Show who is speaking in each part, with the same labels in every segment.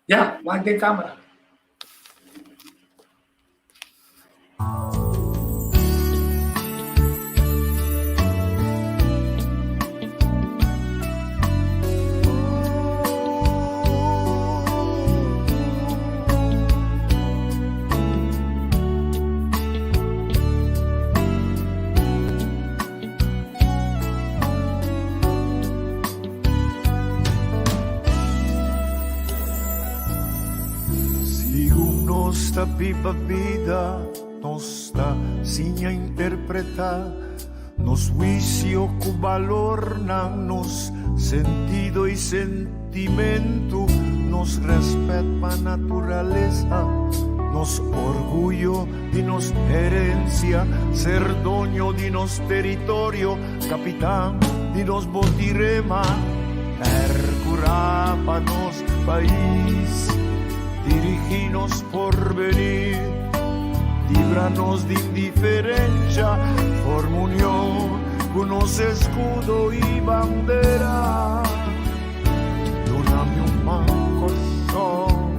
Speaker 1: Ya, mic de cámara.
Speaker 2: Nossa viva vida, nossa sinha interpreta, nos juicio com valor, nos sentido e sentimento, nos respeto a natureza, nos orgullo de nos herencia, ser dueño de nos territorio, capitán de nos botirema, percurar para nos país. Dirigirnos por venir, líbranos de indiferencia, forma unión, unos escudo y bandera. Dona-me coração,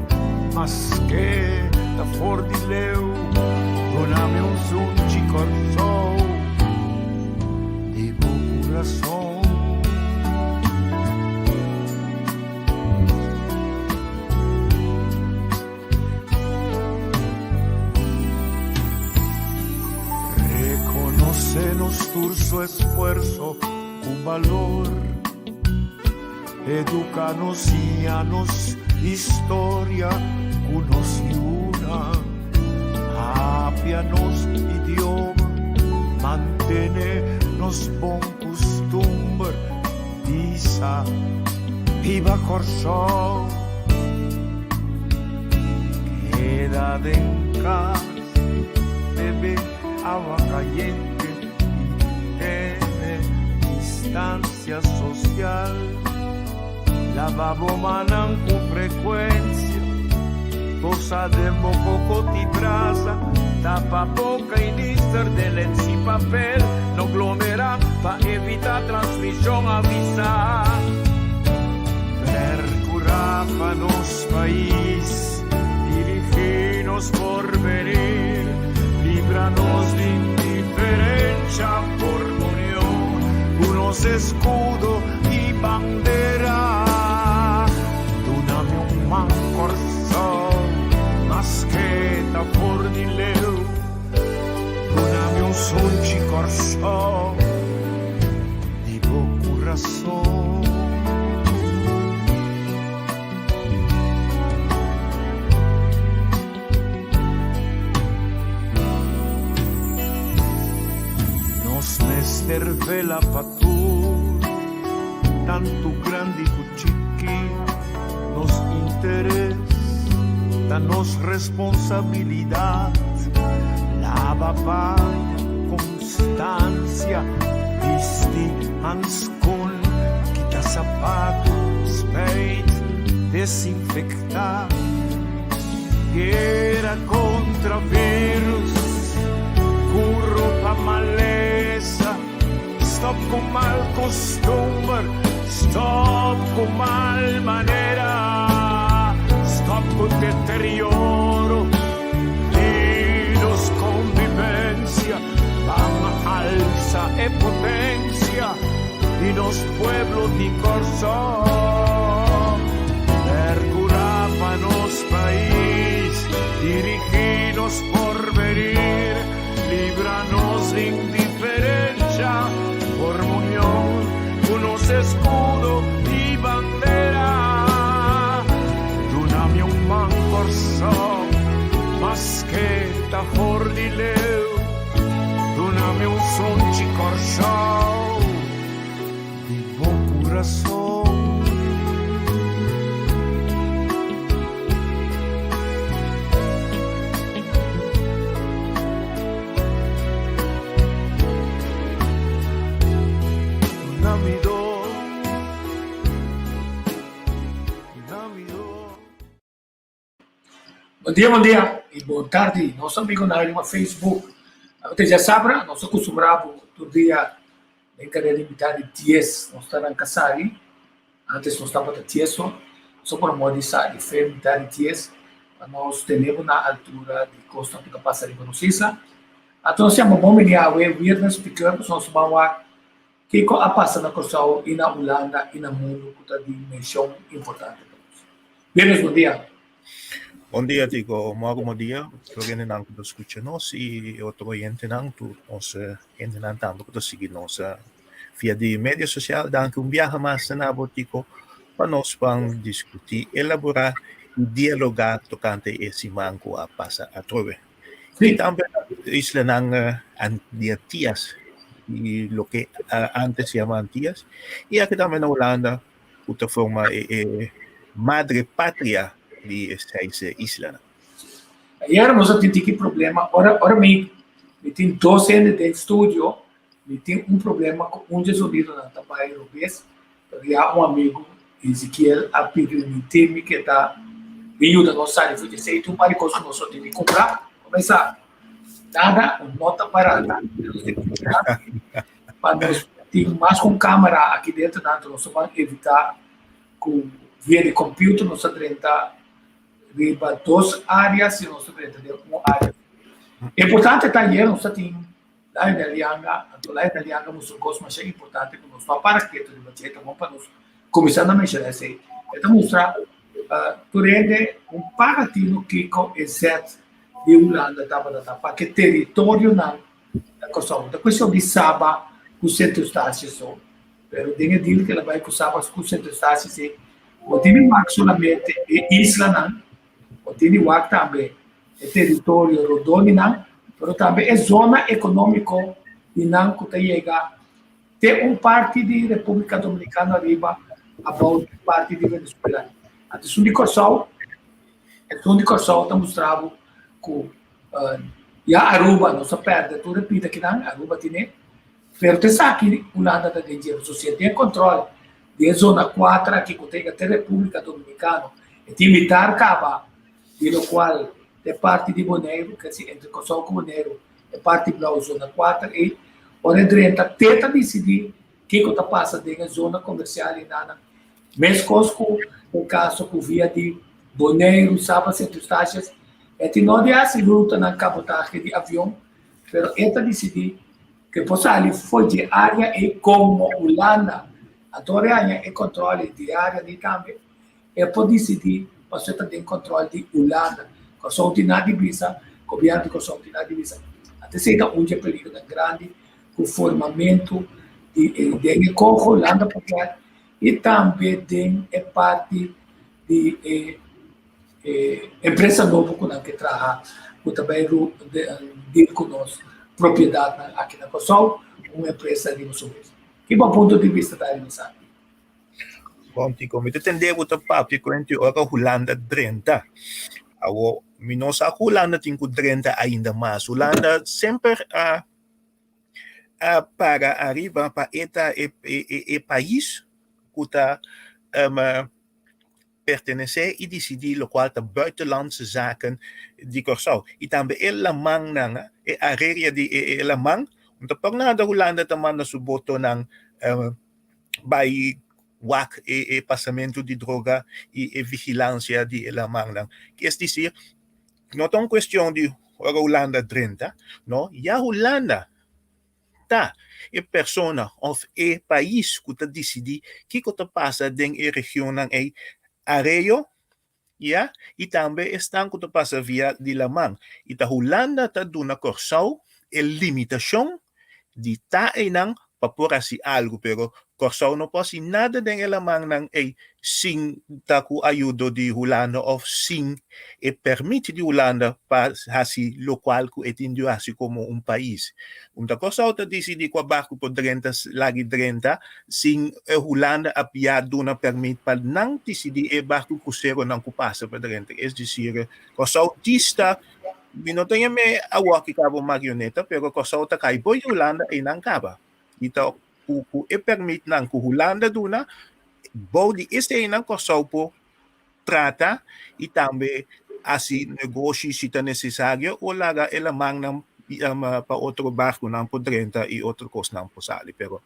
Speaker 2: mas que da for de leu, dona-me som de coração, de bom coração. Nuestro esfuerzo con valor, educanos y anos historia, cunos y una, apianos idioma, mantenernos bon costumbre, disa, viva corazón, queda en casa, bebe agua caliente. Distancia social, lavabo manan con frecuencia, tosa de moco y brasa, tapa boca y lister de lentes y papel, no aglomera para evitar transmisión avisar. Percurar para nos país, dirigirnos por venir, líbranos de indiferencia por unos escudo y bandera, dona-me coração, mas que da for de leu, dona-me som de coração, de bom coração. Mester vela patur, tanto grande como chiquito, nos interés, danos responsabilidad, la babaya, constancia, viste ans con, quita zapatos, spade, desinfectar, guerra contra virus, curro pa maleza, stop con mal costumbre, stop con mal manera, stop con deterioro, unidos convivencia, van alza e potencia, y los pueblos de corazón, percurar pa nos país, dirigirnos por venir, líbranos de indiferencia, por unión, unos escudo y bandera. Dona-me coração, mas que da for de leu, dona-me som de coração, de bom coração.
Speaker 1: Bom dia e boa tarde, nosso amigo na área Facebook. Você já sabe, nós acostumamos todo dia brincadeira limitada de 10, nós estamos em Casari, antes nós estávamos de 10, só por modo de sair de fé, dias, nós temos na altura de constante que passar em Conocisa. Então, se é uma boa menina, viernes pequenos, nós vamos a que a passar na Corsau e na Holanda e na mundo, que é uma dimensão importante. Viernes, bom dia.
Speaker 3: Bom dia, Tico. Bom dia. Alguém não que escuta nós e outro oyente não tu nós entendendo tanto que seguir nós via de mídia social, danke viaja mais na botico para nós vamos discutir, elaborar e dialogar tocante esse manco a passa a trove. E também isla ng Antias e lo que antes se llama Antias e aqui também na Holanda outra forma madre patria de essa isla.
Speaker 1: E agora nós temos que problema, ora me tem 12 anos de estúdio, me tem problema com jesuíta na Tapai Europeias, porque há amigo, Ezequiel, a pedir me teme que está vindo da nossa área, foi dizer, tu para coisa que nós temos que comprar, começa nada, nota parada, para nós ter mais com câmera aqui dentro, nós vamos evitar com via de computador, nós temos riba 2 áreas e nós temos uma área. É importante também, nós temos lá em Alianga, nós gostamos, mas é importante que nós vamos para aqui, vamos para nós começar a mexer assim. Então, mostrar, durante paratino que é certo de Holanda, para que território não é questão. A questão de Saba, com centro-estácio, mas tem que dizer que ela vai com Saba, com centro-estácio, não tem mais solamente isla, não. O tem o também é território rodônico, mas também é zona econômica e não que chega tem parte de República Dominicana arriba, about parte de Venezuela. A questão de Corsau está mostrado que a Aruba não se perde, tu repita que não, Aruba tem, mas você sabe que Holanda tem dinheiro, você tem controle de zona 4 aqui que tem a República Dominicana, e tem militar acaba pelo qual é parte de Bonaire, que é entre Corsau e Bonaire, é parte da zona 4, e onde tenta decidir o que está passando na zona comercial e nada. Mesmo no caso que via de Bonaire, Saba, Centro-Estácias, não é assim luta na cabotagem de avião, mas ela decidir que possa ali foi de área e como Holanda, a área é controle de área de também, é por decidir você tem controle de Holanda, com a unidade de divisa, governo com a unidade de divisa. Até seja período grande, o formamento de Holanda, e também tem parte de empresa nova que trabalha, que também dir conosco, propriedade aqui na Corsau, uma empresa de Moçambique. Que bom ponto de vista da Elisandro?
Speaker 3: Bom, Tico, me entender o papo que ora Holanda 30. Awo, minosa Holanda tinha 30 ainda mais. Holanda sempre para arriba para e país que está pertencer e decidir lo qual de buitenlandse zaken die Corsau. E também é lamang na a área de lamang. Então, pag na da Holanda taman na suboto ng by WAC passamento de droga e vigilância de lamang lang. Quer dizer, não é uma questão de Holanda 30, não? E a Holanda tá é persona of é país que está decidir que está passa dentro da região ng areio, yeah? E também estão que passa via de lamang. E a Holanda está dando Corsau a limitação de tá nang paporasi algo, pero Corsau não pode nada dentro da lamang ng sim taku ayudo de Holanda of sim e permite de Holanda para assim local que etindio assim como país. Da Corsau está decidir que o barco por 30 lagi 30 sim Holanda apiado na permite para não decidir barco cruzeiro não passa para 30. É dizer, Corsau dista não tem awa que cabo marioneta, pero Corsau está cai boy Holanda e não acaba. Então, o permite não que Holanda duna body este não Corsau po trata e também assim negócio se está necessário ou laga ela mang para outro barco não por 30 e outro coisa não por sali, pero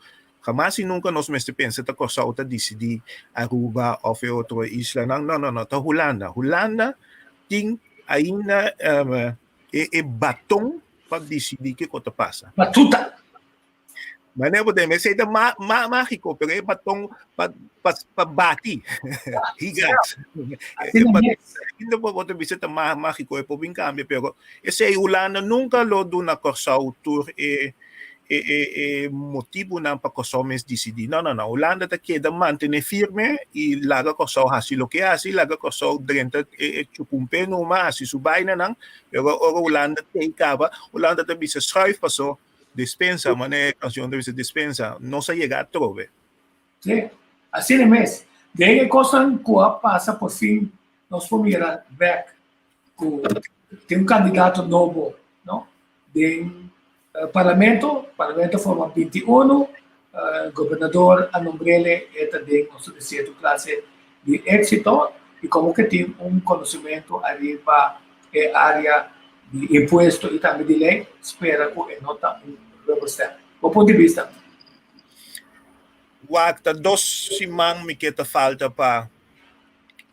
Speaker 3: Jamás y nunca nos meste pensa ta Corsao ta decidi Aruba of outra isla. Não, ta Holanda. Holanda ting ainda batom para decidir que coisa passa.
Speaker 1: Batuta.
Speaker 3: Mas não podemos ser mágico, pero é batom para bati. Higas. Ainda po pode ser mágico é por bem cambio, pero esse Holanda nunca lo do na Corsao tour motivo na para Corsao mes decidir. Não. Holanda ta queda manter firme e laga Corsao hasi lo que hasi, laga Corsao drenta chupumpe no ma hasi subay na nang, pero Holanda te acaba, Holanda ta bisa schuif paso dispensa, mané canción de dispensa, no se llega a trove.
Speaker 1: Sí, assim é mesmo. Daí a coisa passa por fim, nós vamos ir back. Tem candidato novo, não? De Parlamento forma 21, governador a nombrele é também nosso desejo classe de êxito e como que tem conhecimento arriba área de imposto e também de lei, espera que nota representa. Do ponto de vista.
Speaker 3: Wakta dos simang mi kita falta pa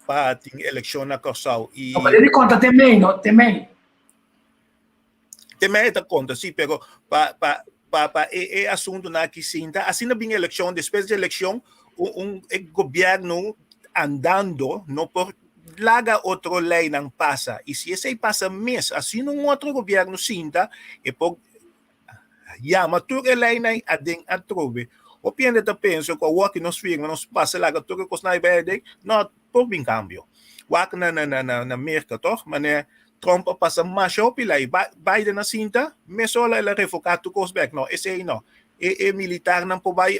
Speaker 3: ating eleksyon na Corsao.
Speaker 1: Mas ele conta também, não? Também.
Speaker 3: Também está conta, sim, pero assunto na Kisinta, assim na bing eleksyon, depois da eleksyon, governo andando, no por laga outro lei não passa. E se esse passa mês, assim um outro governo sinta, e por matur a lei na adem a trove. O piende ta penso ko wak nos firma nos passa laga tudo que na ibede, não por bem cambio. Wak na merca toch, mané Trump passa mais opila e Biden na sinta, me sola ela refocar tu back no, esse aí não. Militar não po vai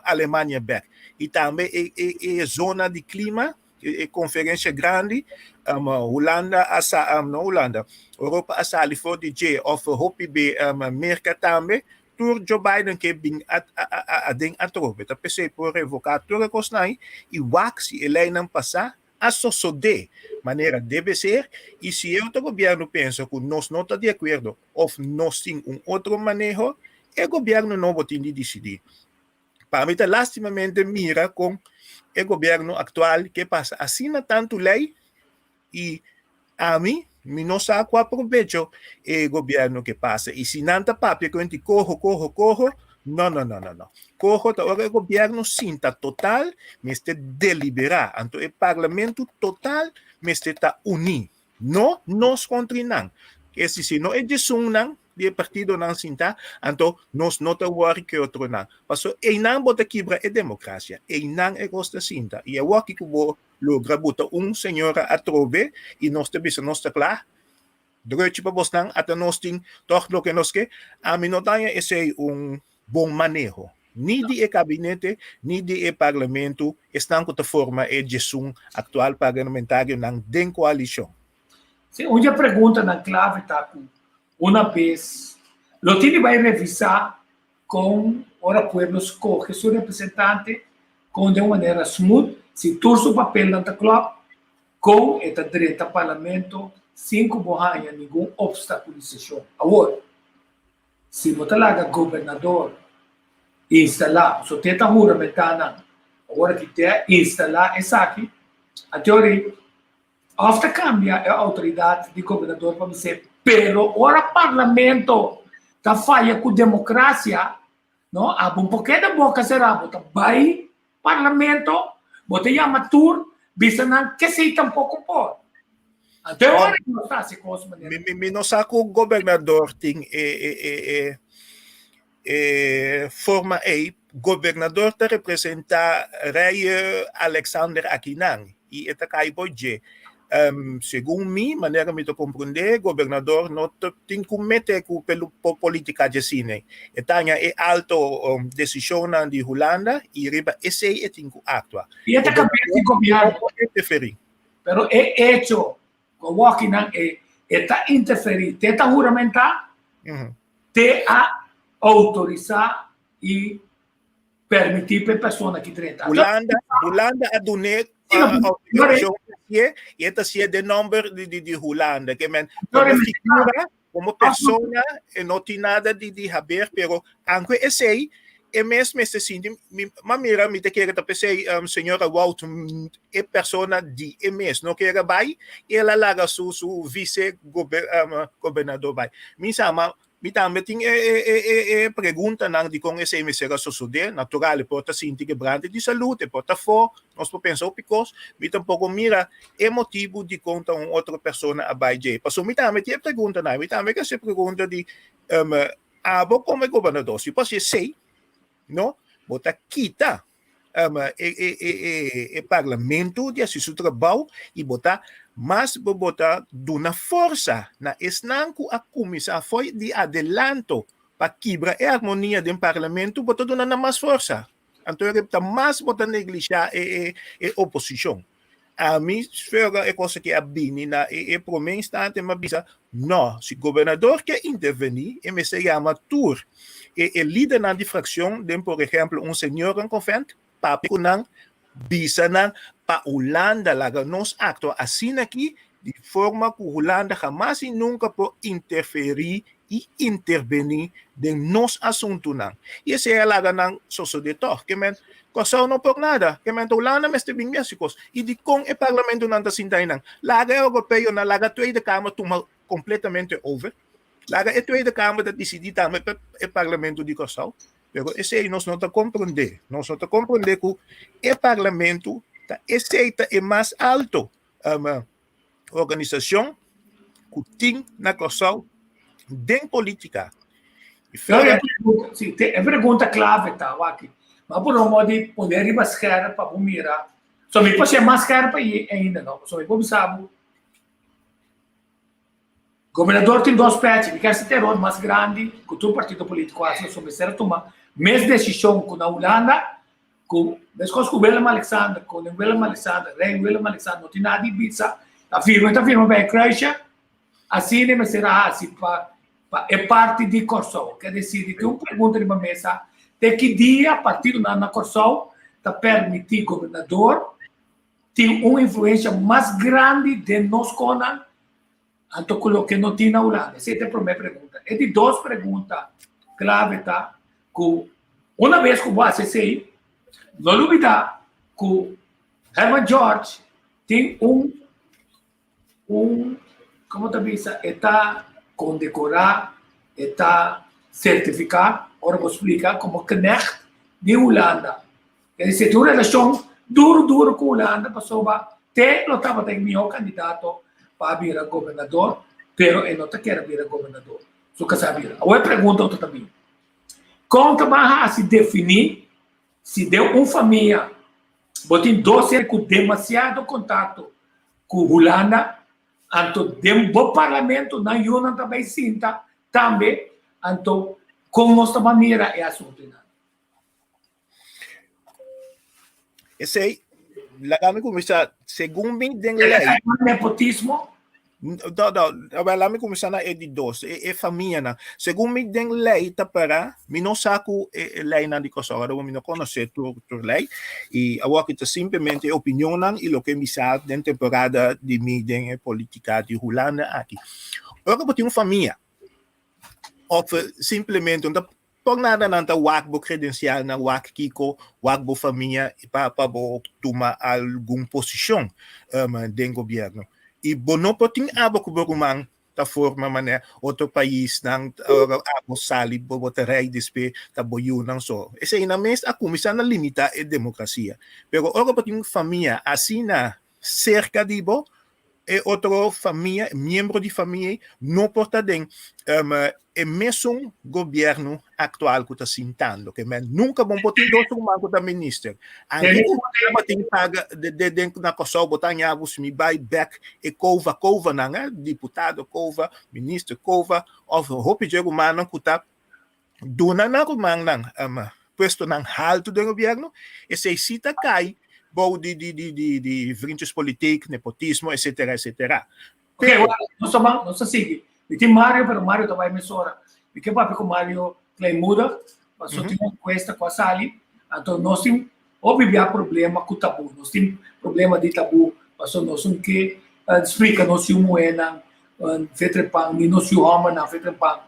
Speaker 3: Alemanha back. E também zona de clima, conferência grande, Holanda Holanda, Europa asali for de J of Hopi be Amerika também. Tur Joe Biden que bing ading atrobe, ta pese por revocar tudo que osnai e waxi ele não passar a sosode maneira deve ser e se eu o governo pensa que nós não está de acordo ou nós tem outro manejo, o governo não vai ter de decidir. Para mim, lastimamente mira com o governo atual que passa assina tanto lei e a mim não sabe qual proveito o governo que passa. E se não está papel, que a gente corro. Não. Corro, o governo sinta total, mas está deliberar. Então, o parlamento total, mas está unido. Não nos contra não. Esse se não é de não, de partido não sinta, então nós não estamos que outro não. Porque e não bota quebra é democracia, e não é gosta sinta. E eu aqui que vou lograr botar senhora a trove e nós temos nós está claro. Droite para você não, até nós tem toch lo que nós que a mim não tem esse bom manejo. Ni de gabinete, ni de parlamento estão com a forma de gestão atual parlamentar não den coalição.
Speaker 1: Sim, uma pergunta na clave tá uma vez, o time vai revisar com ora pueblo escolhe seu representante com de uma maneira smooth, se torce o papel na club com esta direita parlamento, 5 borranha nenhum obstaculização. Agora, se você laga governador instalar, só tenta juramentar agora que tem instalar essa aqui, a teoria after cambia a autoridade de governador para dizer, pero ora parlamento tá falha com democracia, não? Há um pouquinho da boca será, bota vai parlamento, bota chama tur, bisa não que sei tampouco por. Até hora que não está se coisa maneira.
Speaker 3: Não sabe que o governador tem forma governador te representa rei Alexander Akinang e eta kai boje. Segundo mim, maneira me to compreender, governador não tem que meter com pelo política de cine. Etanya é alto decisão de Holanda e riba esse é tem que actuar.
Speaker 1: E eta cabeça de governo
Speaker 3: interferir.
Speaker 1: Pero é hecho com o Akinang eta interferir, tenta juramentar, te a autorizar e permitir para pessoa que treta.
Speaker 3: Holanda a donar autorização e esta se é de número de Holanda que men figura como pessoa não tem nada de haver, pero aunque esse mesmo esse sentido, mamira me te quer tapesei senhora Walt é persona de mesmo não quer vai ela larga su vice governador vai me sama me também tem pergunta não de com esse será suceder natural porta sinti quebrante de saúde porta for nós pensamos because me tampouco mira é motivo de conta outra persona a vai je passou me também tem pergunta não me também que se pergunta de abo como governador se posso sei no bota quita parlamento de assistir trabalho e botar mas botar duna força na esnanco a comissão foi de adelanto para quebrar a harmonia do parlamento botar duna mais força então ele mais botar negligenciar a oposição a mim esfera é coisa que a bini na pro meu instante mas bisa não se governador quer intervenir e me se chama tour e líder na difração de por exemplo senhor em convento papi kunang bisa nang pa Holanda laga nos acto assim aqui de forma que Holanda jamais e nunca pode interferir e intervenir de nos assunto nang e esse é laga nang sociedade que men cosa não por nada que men Holanda mestre bem México e de com o parlamento nang tasintay nang laga europeu na laga tweede kamer toma completamente over laga a tweede kamer dat decidi também o parlamento de Corsão. Pero esse aí nós não está compreender. Nós não está compreender que o parlamento aceita é mais alto organização que tem na questão de política.
Speaker 1: Sim, é pergunta clave, tá, aqui. Mas por um modo de poder ir mais caro para o mirar. Só me pode ser mais caro para ir ainda, não. Só me pode saber. O governador tem dois pés, ele quer ser terror mais grande que todo partido político acha sobre ser tomar mesma decisão com a Holanda, com as coisas com o Willem Alexander, com o Willem Alexander, rei Willem Alexander, não tem nada de pizza, a firma vai crescer, assim não será assim, é parte de Corsão, quer dizer, tem uma pergunta de uma mesa, de que dia, a partir do na Corsão, está permitir governador ter uma influência mais grande de nós conan, anto quello que não tinha na Holanda. Essa é a primeira pergunta. É de duas perguntas clave, tá? Que uma vez que você sei, não duvida que Herman George tem como te diz, está condecorar, está certificar, ora vou explicar como Knecht de Holanda. Quer dizer, tem uma relação duro com a Holanda, passou até não estava meu candidato para virar governador, pero ele não quer virar governador. Só que sabia. Agora pergunta outra também. Como vai se definir se deu uma família, botem 12 com demasiado contato com a Holanda, então de um bom parlamento na União também sinta, também, então com nossa maneira é assunto.
Speaker 3: Esse aí, lagami começar, segundo me den lei.
Speaker 1: Nepotismo?
Speaker 3: Não, lagami começar na de dois, é família na. Segundo me den lei, tá para, me não saco lei na de coisa, agora me não conhece por lei, e agora que simplesmente opinião não, e o que me sabe da temporada de mídia política de Holanda aqui. Agora eu tenho uma família, ou simplesmente, por nada não tá wakbo credencial na wak kiko wakbo família para tomar alguma posição do governo e não pode abo que borumang ta forma mané outro país nang abo sali botar rei despe ta boyu nang so esse aí na mes a comissão na limita a democracia pero ora pode família assim na cerca de bo e outra família membro de família não pode ter é mesmo governo atual que está sentando, que nunca vão poder dois humanos da ministra. Ainda que tem paga de na coisa botar em águas me vai back e cova não é deputado cova ministro cova ou roupa de humano que está dona na rumang não posto não alto do governo e se cita cai bom de vriendjes politiek nepotismo etc.
Speaker 1: Ok, não se sigue. E tem Mário, pero Mário também emissora. E que papo com Mário Claymuda, mas só tinha encuesta com a Sali. Então, nós temos, óbvio, problema com o tabu. Nós temos problema de tabu, mas nós temos que explicar, nós temos moeda, fetrepang, nós temos homem, fetrepang,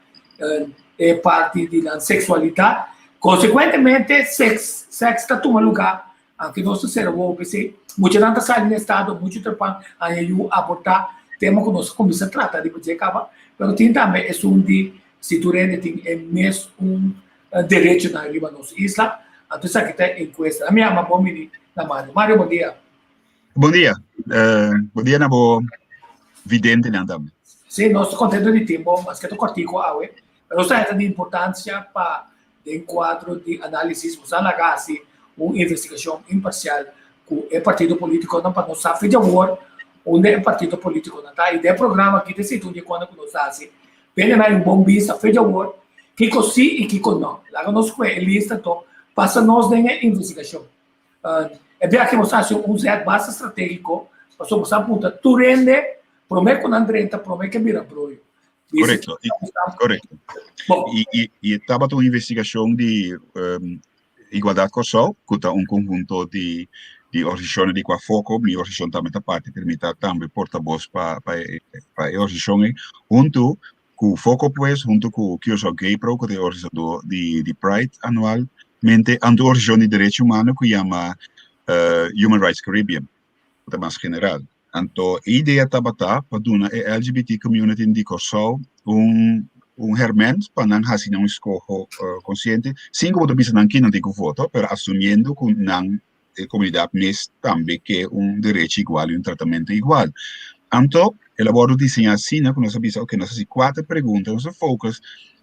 Speaker 1: é parte da sexualidade. Consequentemente, sexo está tomando lugar. Aqui nós temos muita gente sai no estado, muito tempo aí abortar, temos que nós começar a tratar de fazer acaba, mas tem também é de se tu tem é mesmo direito na nossa isla, então isso aqui está em questão. A minha ama bom menino na Mário. Mário, bom dia.
Speaker 4: Bom dia. Bom dia, Nabo. Vidente, Nandam.
Speaker 1: Sim, nós estamos contentes de tempo, mas que estou cortico, nós temos de importância para o quadro de análise, usar uma investigação imparcial com o partido político, não para nós saber de agora, onde é o partido político não está. E do programa aqui, desse tudo, quando nós fazemos, pede na um bom vista, fez de agora, que sim e que não. Lá nós com a lista, então, passa nós na investigação. É bem que nós fazemos um certo base estratégico, nós vamos apontar, tu rende, promete com a Andrenta, promete que vira proio.
Speaker 4: Correto, correto. E estava uma investigação de igualdade corporal, que é um conjunto de organizações de foco, e a organização também está parte, permite também porta-voz para a organização, junto com o foco, pues, junto com o QSO Gay Pro, que é o organizador de Pride anualmente, a organização de direitos humanos que chama Human Rights Caribbean, que é mais general. Então, a ideia estava para dar a LGBT community de Corsol hermano para não fazer um escolho consciente, sem como também não quer não ter voto, mas assumindo que não a comunidade mesmo também que direito igual e tratamento igual. Então, elaboro desenho assim, que nós sabemos que nós fazemos 4 perguntas, nosso focus,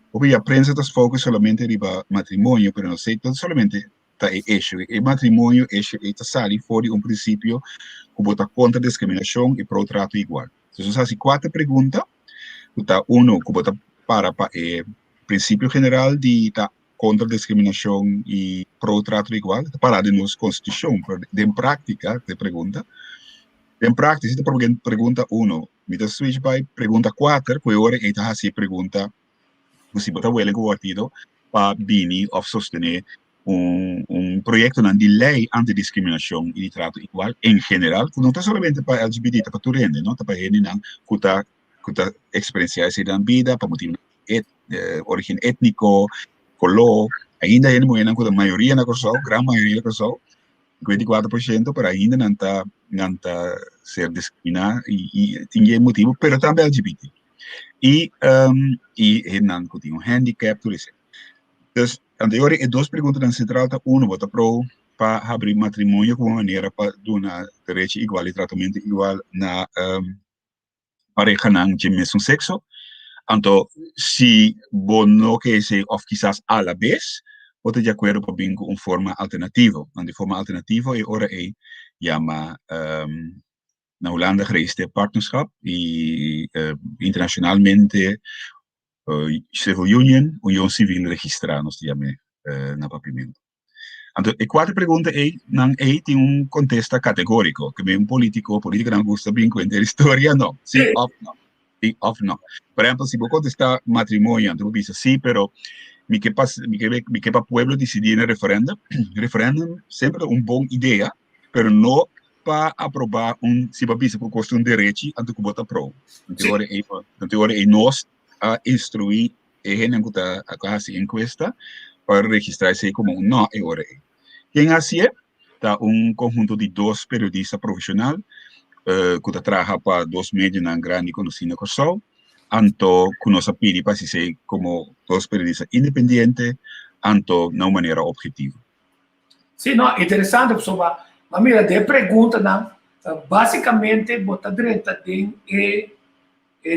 Speaker 4: porque a prensa está focus solamente riba matrimônio, mas não sei, solamente está o matrimônio está sali fora princípio que bota contra a discriminação e pro trato igual. Então, nós fazemos 4 perguntas, está que bota para o princípio geral de contra a discriminação e pro trato igual, para de nossa Constituição, de prática, de pergunta. Em prática, se pergunta 1, me switch by pergunta 4, que agora é a pergunta, se você willing o partido para bini ou sostener projeto de lei antidiscriminação e de trato igual, em geral, que não está somente para LGBT, para tudo, não está para gente que está experienciando essa vida, para motivo origem étnico, color, ainda é muito que a maioria na Corsol, grande maioria na Corsol, 54%, para ainda não está ser discriminado e tem motivo, mas também LGBT. E não tem handicap, tudo isso. Então, anterior, 2 perguntas na central, uma bota para abrir matrimônio como maneira para dar direito igual e tratamento igual na pareja de mesmo sexo. Então, se não quer ser, ou quizás a la vez, pode de acordo com uma forma alternativa. De forma alternativa, agora chama na Holanda geregistre partnerschap e internacionalmente Civil União Civil registrada, nós chamamos na papimento. Então, a 4 pergunta tem contexto categórico, que é política não gosta bem contar história, não. Sim, off não. Por exemplo, se você contestar matrimônio, então você diz sim, pero me que para pueblo decidir no referendo sempre uma boa ideia, pero não para aprovar se você custa direito, então que vota pro. Então, agora nós a instruir a gente que está a fazer encuesta para registrar-se como não agora. Quem assim está conjunto de 2 periodistas profissionais que trabalha para 2 medios na grande conhecida Corsol, então que nós pedimos para ser como 2 periodistas independentes, então de uma maneira objetiva.
Speaker 1: Sim, não, interessante, pessoal. Mas mira, de pergunta, basicamente, botar direita tem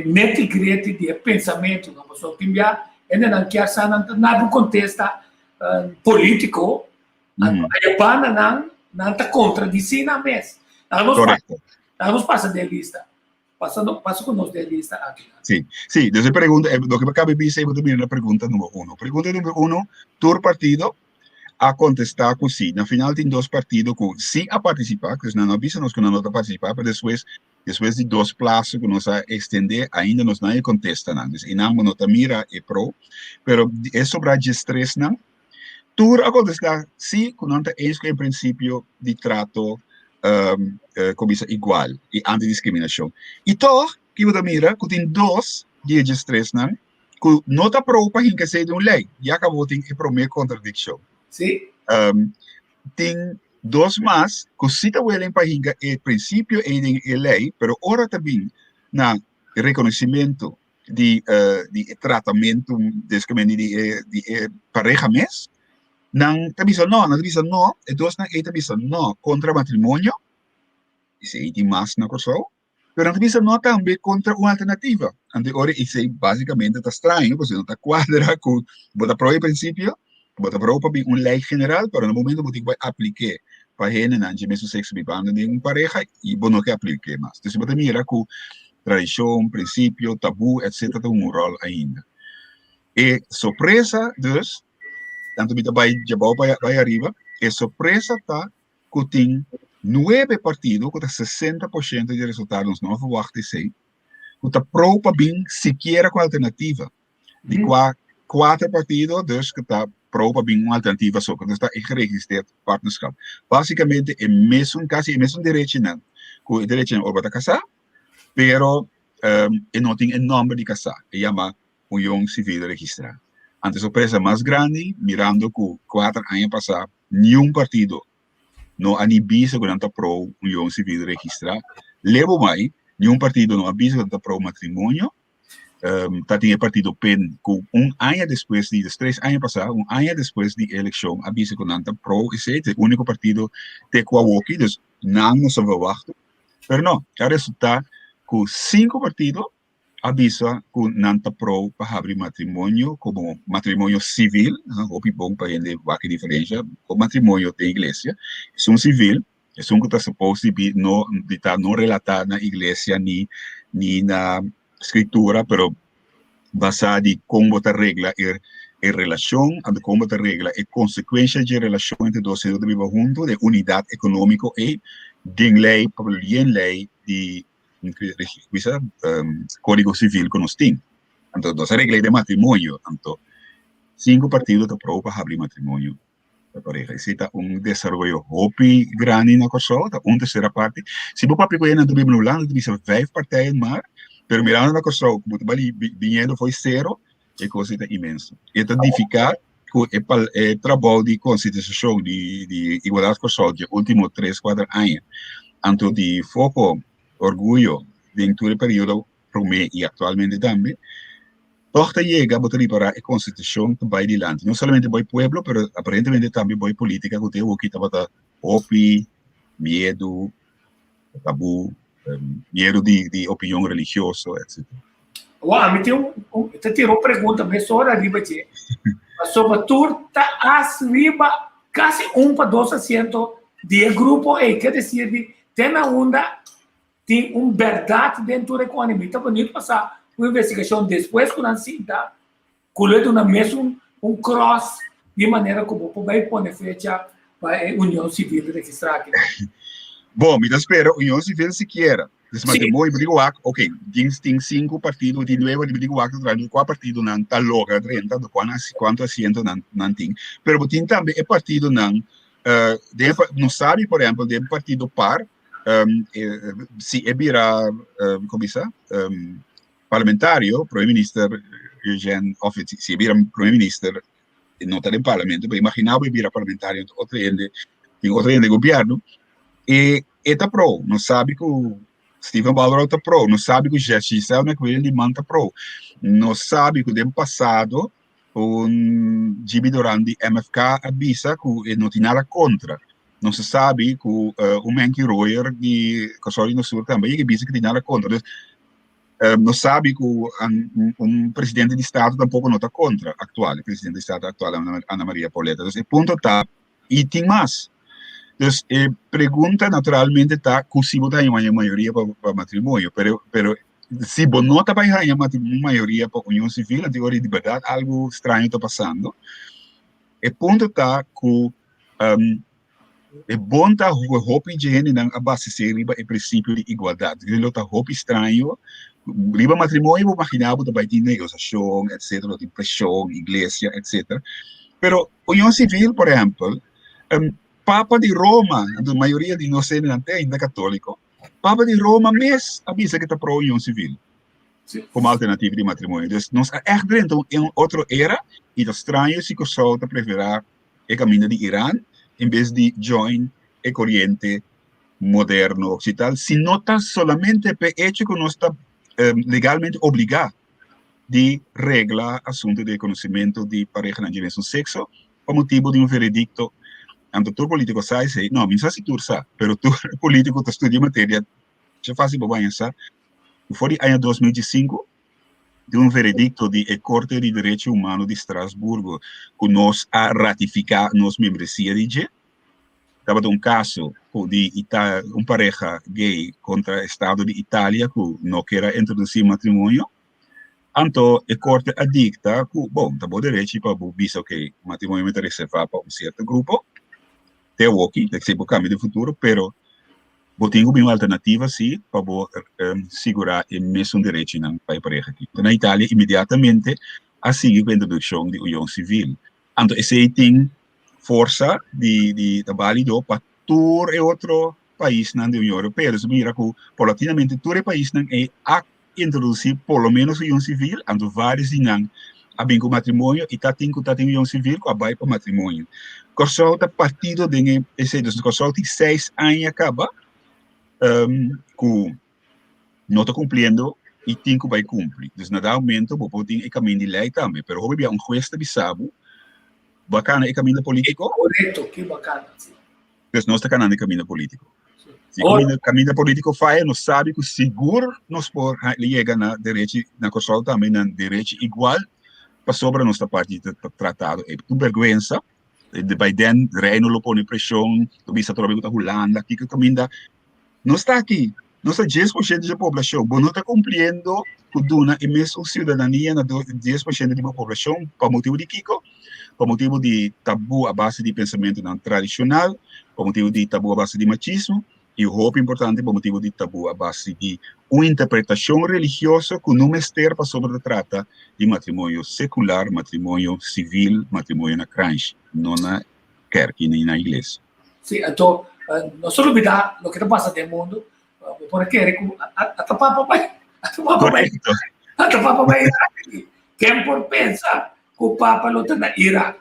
Speaker 1: netigrete de pensamento, não pessoal que não quer nada contexto político, a pana não está contra de si na mesa. Vamos passar de lista. Passa com nós de lista aqui.
Speaker 4: Sim, dessa pergunta, do que acaba de dizer, eu vou na pergunta número 1. Pergunta número 1, todo partido a contestar que sim. Na final tem 2 partidos que sim a participar, que não avisam que não a participar, mas depois de 2 plazos que nós a estender, ainda nós não contestam nada. E não nota mira e pro, pero é sobre a estresse não. Tudo a contestar sim, que não está em princípio de trato como isso igual e antidiscriminação. E to que você mira que tem 2 dias de estresse não, não está pro para que seja uma lei. E acabou tem que prometer contradição.
Speaker 1: Sim.
Speaker 4: Tem dois mais, que se está willing para o princípio é lei, pero ora também na reconhecimento de tratamento de pareja mes, não também não, e dois não é também não contra matrimônio, isso é de mais na coisa. Pero também não também contra uma alternativa. Ante ora isso é basicamente está estranho, porque não está quadra com bota pro princípio, bota pro para uma lei general, pero no momento que vai aplicar para ele na mesmo sexo vivendo de uma pareja e bom não que aplique mais. Então se você mira com tradição, princípio, tabu, etc, tem um rol ainda. E surpresa, dus, tanto que vai arriba, e surpresa tá que tem 9 partidos, que tá 60% de resultados não verwachten zijn, que tá próprio bem sequer com alternativa. De 4 partidos, dus que tá próprio bem uma alternativa só, que está geregistreerd partnerschap. Basicamente, é mesmo, quase, é mesmo direito não, que o direito não é para casar, pero não tem o nome de casar, se chama União Civil Registrada. Ante a surpresa mais grande, mirando que 4 anos passados, nenhum partido não avisa que não está pro União Civil Registrada. Levo mais, nenhum partido não avisa que não está pro matrimônio. Tem o partido PEN, que ano depois, de 3 anos passados, ano depois da eleição, avisa que não está pro, esse é o único partido que aqui, então não se verwachten. Pero não, o resultado que 5 partidos avisa que não está pro para abrir matrimônio, como matrimônio civil, o bom para ele vai que diferença, o matrimônio da igreja, é civil, é que está suposto de estar não relatado na igreja nem na escritura, pero basado em como a regra é relação, e como a regra é consequência de relação entre dois seres vivos juntos, de unidade econômica e de lei, para lei de Código Civil que nós temos. Então, essa regra de matrimônio, então, 5 partidos estão para abrir matrimônio da pareja. Esse é desenvolvimento hopi grande na coisa, uma terceira parte. Se você papi coisa na do Bíblia Holanda, tem 5 partidos mais, pero mirando na coisa, como dinheiro foi zero, é coisa imensa. Então, significa que o trabalho de constituição de igualdade social de últimos 3-4 anos, tanto de foco orgulho dentro do período promê e atualmente também, torta chega a liberar a Constituição também de land. Não somente para o povo, mas aparentemente também para a política, que tem o que está opi, medo, tabu, medo de opinião religiosa, etc.
Speaker 1: Uau, me te tirou pergunta, mas só ali vai ter. Sobre tudo, as riba quase 1 para 2% de grupo E, quer dizer, tem a onda tem verdade dentro da economia. Então, bonito passar uma investigação depois que nós cita, colhendo na mesmo cross de maneira como vai pôr fecha para a União Civil registrada.
Speaker 4: Bom, me espero, União Civil sequer. Esse matrimônio, digo, ok, tem 5 partidos, de 9, digo, 4 partidos não está logo, 30, de quanto assento não tem. Mas tem também o partido não sabe, por exemplo, de partido par, se vira, como isso, parlamentário, primeiro-ministro, se vira primeiro-ministro, não está em parlamento, mas imaginava vira parlamentário em outro ente de governo, e está pro, não sabe que o Stephen Baldwin está pro, não sabe que o Justiça na coisa de manta pro, não sabe que no passado, Jimmy Durante, MFK, avisa que não tem nada contra. Não se sabe que o Menky Royer de Consórcio do Sul também avisa que tem nada contra. Não sabe que presidente de Estado tampouco não está contra, o presidente de Estado atual, Ana Maria Pauleta. Então, o ponto está, e tem mais. Então, pergunta naturalmente está que se você tem uma maioria para matrimônio, pero se você não está para uma maioria para união civil, de hora de verdade, algo estranho está passando. O ponto está que é bom estar roupa higiene na base de o princípio de igualdade. Ele está roupa estranho, riba matrimônio, imaginava que vai ter negociação, etc., de pressão, igreja, etc. Pero união civil, por exemplo, Papa de Roma, a maioria de nós ainda católico, Papa de Roma mesmo avisa que está para a união civil. como alternativo de matrimônio. Dus nós echt dentro em outra era e é estranho se Kosovo te preferar o caminho de Irã em vez de join a corrente moderno occidental, se não está solamente por hecho que nós está legalmente obrigado de reglar assunto de conhecimento de pareja na mesmo sexo, por motivo de veredicto. Então, todo político sai, não, não sei se tu sabe, mas tu político que estudia matéria, já faz isso bem, sabe? Foi em 2005, de veredicto de Corte de Direitos Humanos de Estrasburgo, que nós a ratificar nossa membresia de G. Estava de caso de pareja gay contra o Estado de Itália, que não queria introduzir matrimônio. Então, a Corte dicta que, bom, está bom direito para visto que o matrimônio está reservado para certo grupo, tem o que, tem que ser o caminho do futuro, pero tem uma alternativa, sim, para segurar o mesmo direito na pareja aqui. Então, na Itália, imediatamente, a seguir com a introdução de união civil. Então, esse tem força de válido para todo outro país na União Europeia. Então, mira que, paulatinamente, todo o país a introduzir, pelo menos, união civil, então, vários não há bem com matrimônio, e tem união civil, que vai para matrimônio. Kosovo está partido de esse, Kosovo tem 6 anos acaba, que não está cumprindo e tem que vai cumprir. Então, nada aumento, vou ter o caminho de lei também, mas houve um juiz de Bissau, bacana o caminho político.
Speaker 1: Correto, que bacana.
Speaker 4: Então, nós estamos no caminho político. Se o caminho político falha, nós sabemos que seguro nós podemos chegar na direito, na Kosovo também, na direito igual, para sobre a nossa parte do tratado. É uma vergonha. De Biden, Reino lo põe pressão, tu viste a trabalhar com a Holanda, que caminho não está aqui. Nós é 10% da população, mas não está cumprindo que dona a mesma cidadania na 10% da população, por motivo de Kiko, por motivo de tabu à base de pensamento não tradicional, por motivo de tabu à base de machismo, e o roupa importante por motivo de tabu à base de uma interpretação religiosa que não mestre para sobre trata de matrimônio secular, matrimônio civil, matrimônio na cruz, não na kerk nem na igreja.
Speaker 1: Sim, então, não se olvidar o que está passando no mundo, porque a papa vai quem por pensar que o papa não está na Iraque,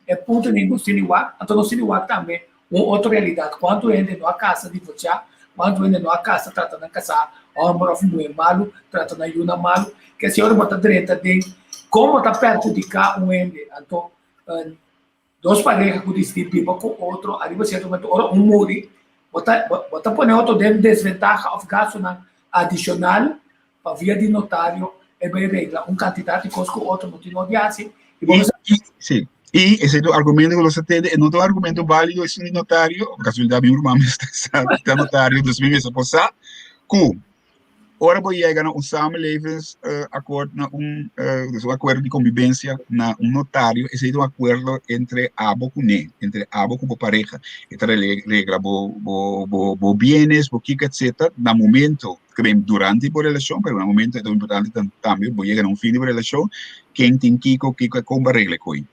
Speaker 1: é ponto nenhum siniwak, então no siniwak também outra realidade, quando ainda não há casa de votar, quando ainda não há casa tratando de casar, homem ou mulher malo, tratando de uma malo, que a senhora bota direita de como está perto de cá ende, então duas parejas que dizem viva com outro, arriba certo momento, um muri, bota põe outro dentro desvantagem ou gasto adicional para via de notário é bem regra, candidato e coisa que o outro não tem odiasse.
Speaker 4: Sim. E esse é o argumento que você tem, não é um argumento válido, esse é notário, por casualidade, meu irmão está notário, dos meses a passar, que ora vou chegar a samenlevingsacordo, um acordo de convivência, na notário, esse é um acordo entre abo com ne, entre abo com a pareja, entre regra, bo bienes, bo kika, etc., no momento, que vem durante a relação, mas no momento é importante também, vou chegar a fim de relação, quem tem kiko, como regra com ele.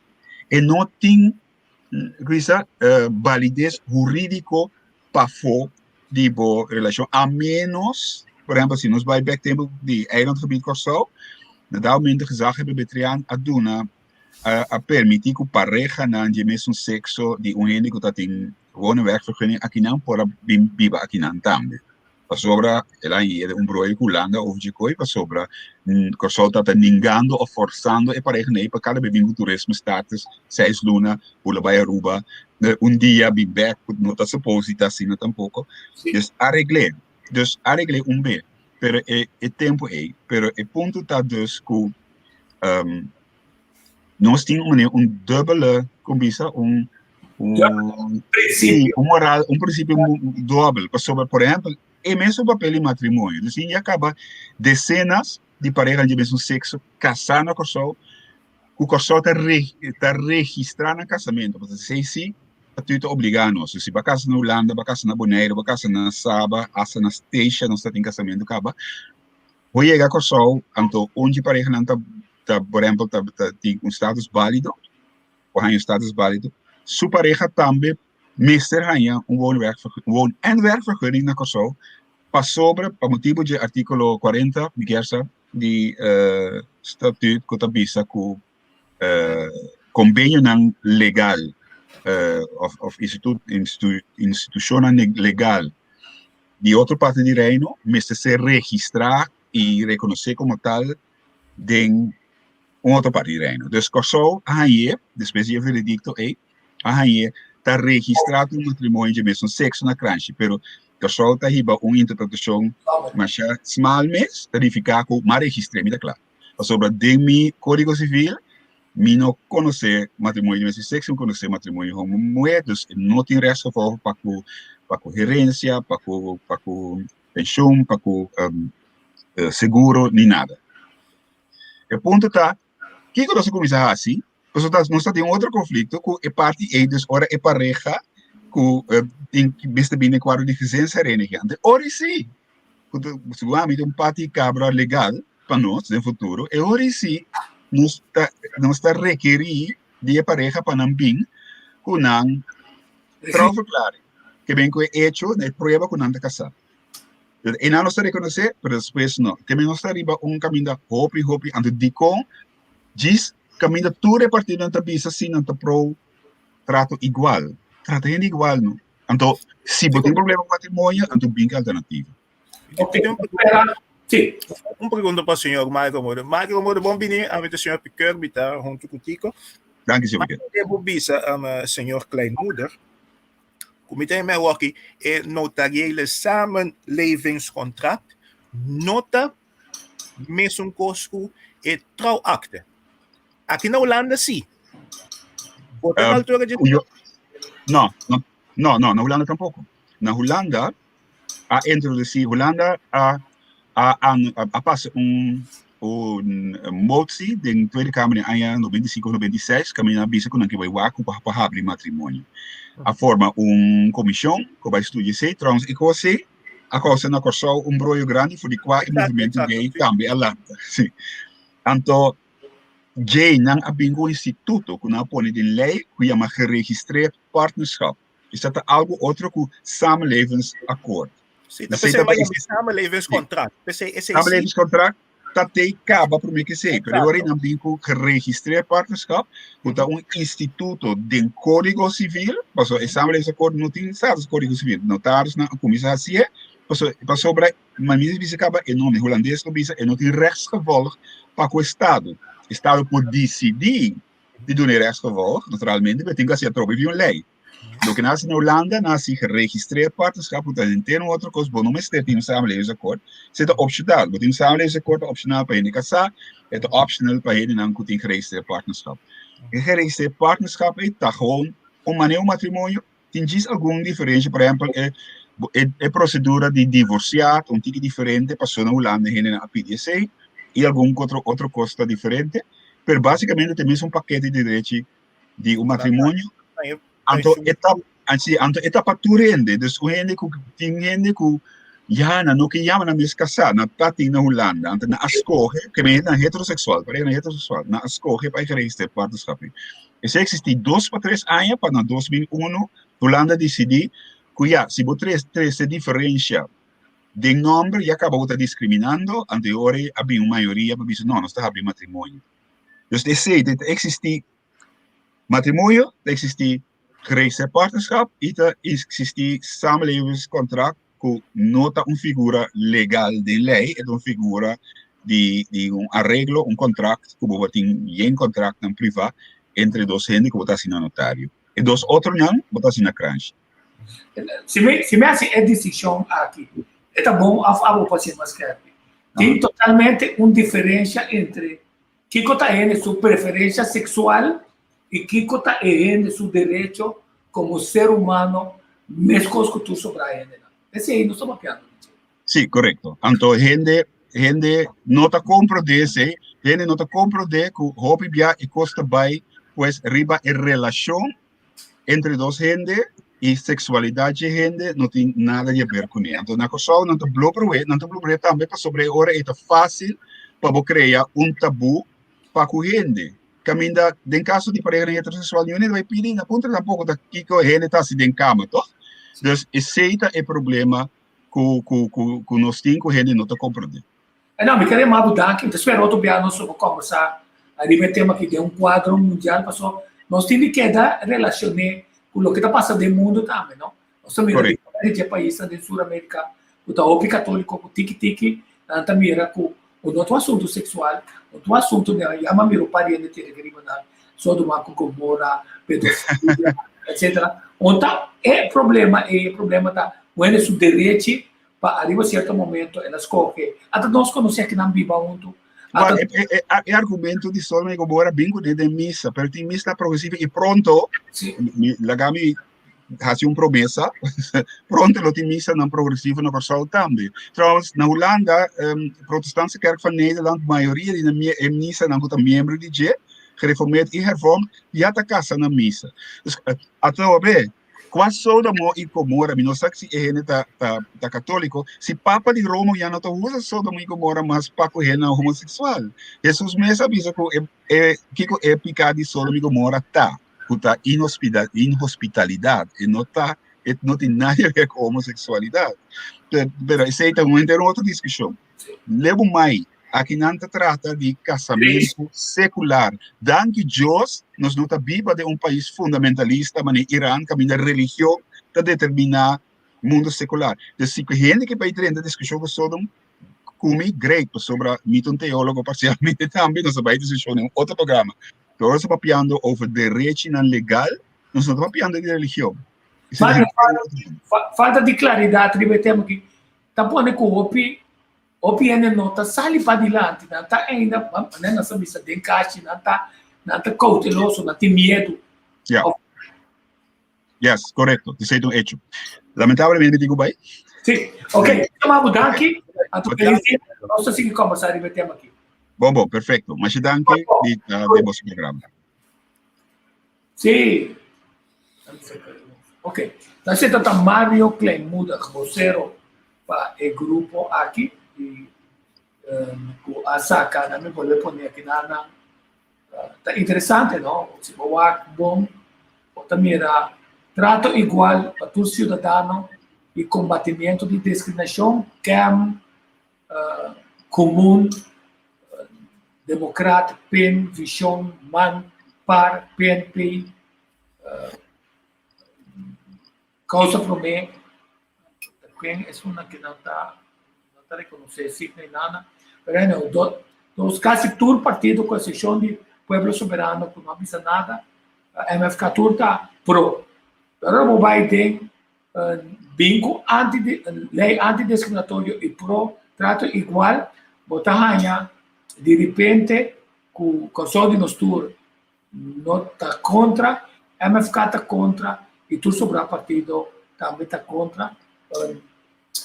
Speaker 4: E não tem validez jurídico para fora de boa relação, a menos, por exemplo, se nós vamos back tempo de eilandgebied Kosovo, naturalmente gezag hebben betraan a permitir que a pareja na de mesmo sexo de gente que tem gewone werkvergunning aqui não pode viver aqui não também. Para sobra, ela é broer com Holanda ou de coi, para sobra, Kosovo está negando ou forçando a pareja para cada vez que turismo status, 6 luna, pula vai a Aruba, dia be back, não está suposto estar assim tampouco. Dus arregle bem, pero é tempo aí, pero o ponto está dus que nós temos duplo, como isso, moral, princípio duplo, por exemplo, é mesmo papel de matrimônio. Assim, acaba dezenas de parejas de mesmo sexo casando no Kosovo, o Kosovo está registrando o casamento, porque se tu está obrigado, se vai casar na Holanda, vai casar na Bonaire, vai casar na Saba, assa na Steixa, não está em casamento, acaba. Vou chegar a Kosovo, então, onde a pareja não está, por exemplo, tem status válido, ou tem status válido, sua pareja também, meester ganha werkvergunning na Kosovo, para sobre, para motivo de artículo 40, de estatuto que está com convênio legal, of instituição legal de outra parte do reino, mas se registrar e reconhecer como tal de outra parte do reino. Então, só aí, depois de veredicto, aí está registrado um matrimônio de mesmo sexo na cranche, pero só está aí uma interpretação mais small, mas verificar que mais registrei, me claro. Sobre o Código Civil, me não conhecer matrimônio de mesmo sexo, não conhecer matrimônio homomoedos, não tem resto para com gerência, para com pensão, para com seguro, nem nada. O ponto está, que nós começamos assim, nós temos outro conflito com a parte eles, ora a pareja, que vista bem quadro de licença renegante. Ora sim, seguramente parte cabra legal para nós no futuro, e ora sim, nós está requerir de a pareja para não bem, com não prova clara, que bem que é hecho, na prueba com não está casado. E não nos reconhecer, mas depois não. Também nós está arriba caminho da hopi, ante de com, diz, caminho da tu repartido na bisa, assim, não está pro trato igual. Trato é igual, não? Então, se você tem problema com matrimônio, então bem que alternativa.
Speaker 1: Sim.
Speaker 3: Uma pergunta para o senhor Michael Moura. Michael Moura, bom dia, a o senhor Piqueur, está junto contigo.
Speaker 4: Dank senhor.
Speaker 3: Mas eu vou bisa a senhor Kleinmoeder. Comité Milwaukee é notariële samenlevingscontract, nota, mesmo cosco e trouwakte. Aqui na Holanda, sim.
Speaker 4: Não, na Holanda tampouco. Na Holanda, a introduzir Holanda a passar motie de Tweede Kamer in ano 95-96, caminhar bisa com que vai waco para abrir matrimônio. A forma comissão que vai estudar trouwens ik hoor se a causa na corso broio grande voor die qua movimento gay também a Holanda. Sim. Então, gay não abingo instituto que não põe de lei que chama geregistreerd partnerschap. Is dat algo outro que samenlevingsakkoord?
Speaker 3: Sim, dat is een samenlevingscontract.
Speaker 4: Samenlevingscontract, dat te acaba por mim que sei. Pero agora não bingo geregistreerd partnerschap, que é instituto de Código Civil, passou o samenlevingsakkoord não tem status Código Civil, notários na comissão assim, passou para mas mesmo se acaba enorme holandês não bisa, não tem rechtsgevolg para o Estado. O Estado pode decidir de doen rechtsgevolg, naturalmente, mas tem que ser através uma lei. Do que nasce na Holanda, nasce geregistreerd partnerschap, dat is een outra coisa, bom, não é ter um samenlevingsakkoord, é opcional, mas um samenlevingsakkoord opcional para ele casar, é opcional para ele não ter geregistreerd partnerschap. Geregistreerd partnerschap é gewoon maneira matrimônio, tem alguma diferença, por exemplo, é procedura de divorciar, tipo diferente, passou na Holanda, na PDC, e algum outro costa diferente, mas basicamente tem mesmo paquete de direito de matrimônio. Então, etapa tu rende, dus o rende que já não que chama na mesma casa, na tati na Holanda, então na escolhe, que é na heterossexual, para na heterossexual, na escolhe para geregistreerd partnerschap. Esse existe 2 para 3 anos, para 2001, Holanda decidiu que já, se você se diferencia de nome, já acabou discriminando, anterior havia uma maioria para dizer, não, nós está abrindo matrimônio. Dus existe matrimônio, existe geregistreerd partnerschap, e existe samenlevingscontract que nota uma figura legal de lei, é uma figura de arreglo, contrato, que você tem um contrato em privado entre dois gente que você assina notário. E dois outros não, você assina crunch.
Speaker 1: Se me hace a decisão aqui, é bom a paciente mais que tem totalmente uma diferença entre que está em sua preferência sexual e que está em seu direito como ser humano, mesmo que tu sobre ele. Esse aí não estamos mapeando.
Speaker 4: Sim, correto. Então, gente não está comprando desse, gente não está comprando de que o hobby e costa vai, pois, riba a relação entre duas gente e sexualidade de gente não tem nada a ver com ele. Então, na coisa não está bloqueado também para sobre a hora é fácil para criar tabu para a gente. Caminha, em caso de pareja heterossexual, não vai pedir na ponta tampouco da que a gente está se em cama, então. Então, esse é o problema que nós temos que não está compreendendo.
Speaker 1: Não, me queria mais mudar aqui. Espero outro dia nós vamos conversar. Arriba tema aqui de quadro mundial, passou. Nós temos que dar relacionar com o que está passando no mundo também, não? Nós também temos países da Sul-América, o católico, o tiki-tiki, também com o nosso assunto sexual, o nosso assunto, né? A mamiro pariente que ele na Sodoma, Gomorra, pedofilia, etc. Então, problema tá, quando é direito para arriba certo momento elas escolhem. Até nós conhecemos que não viva junto.
Speaker 4: É argumento de Sodoma e Gomorra bem de missa, mas tem missa progressiva e pronto, Lagami faz uma promessa, pronto lo tem missa não progressiva no Corsal também. Trouwens, na Holanda, protestantse kerk van Nederland, maioria de missa não é membro de G, gereformeerd e hervormd, já está casa na missa. Dus, até quase Sodoma e Gomorra, não sei se ele tá católico, se Papa de Roma já não usa Sodoma e Gomorra, mas para correr na homossexual. Jesus mesmo avisa que é pecado de Sodoma e Gomorra tá inhospitalidade, e não tem nada a ver com homossexualidade. Mas isso é uma outra discussão. Levo mais. Aqui não se trata de casamento secular. Danke Deus, nós não vivemos de um país fundamentalista, mas Irã, caminho da religião, para determinar o mundo secular. Então, se a gente que vai entrar na discussão com Sodom, comigo, great, sobre mito teólogo, parcialmente também, nós vamos discutir em outro programa. Nós estamos falando sobre direito não legal, nós não estamos falando de religião.
Speaker 1: Falta de claridade, ripetimos que está pondo com o PN não está sali para adiante, não está ainda, não sabe se tem caixa, não está cauteloso, não tem medo.
Speaker 4: Yes, correto, isso é um hecho. Lamentavelmente, digo bem.
Speaker 1: Sim, ok, vamos mudar aqui, nós assim que conversar, ripetimos aqui.
Speaker 4: Bom, perfeito. Mas danke de demos programa.
Speaker 1: Sim. Ok. Então, você está Mário Klein, muda vocero para o grupo aqui. E a saca, não me vou pôr aqui nada. Está interessante, não? Se boa, bom. Também era trato igual para todo cidadão e combatimento de discriminação, que é comum, democrata, PEN, Visão, MAN, PAR, PNP, causa para mim, PEN é uma que não está reconhecida nem nada, mas dos quase todo partido, com exceção de Pueblo Soberano, que não avisa nada, a MFK Tour está pro. Agora o Biden bingo lei antidiscriminatório e pro trato igual, botar de repente com o Sol de Nostur não está contra, a MFK está contra e tudo sobre o partido também está contra.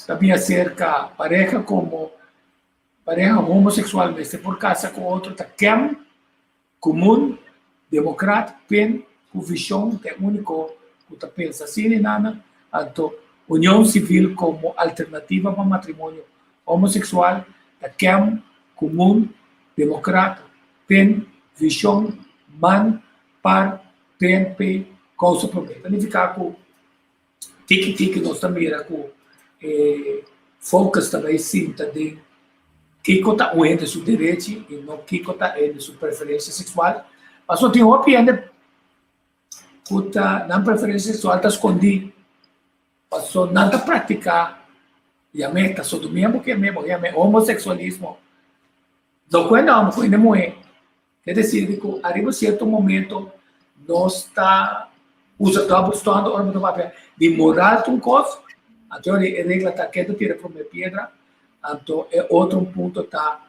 Speaker 1: Também acerca pareja como pareja homossexual, mas por casa com outro está comum, democrata, PEN, com visão, que é único que pensa assim e nada, então união civil como alternativa para matrimônio homossexual, está comum, democrata, PEN, Visão, MAN, PAR, PNP, causa problema. Então, ficar com tiki-tiki, nós também era com focus também, sim, também, que está onde seu direito e não que está onde sua preferência sexual. Mas não tem uma opinião que na preferência sexual está escondida. Mas não está praticar e a meta só do mesmo que é mesmo, homossexualismo. Então, quando não mulher, quer dizer que arriba certo momento nós está usando de moral de coisa, então a regra está que tira para uma pedra, então é outro ponto está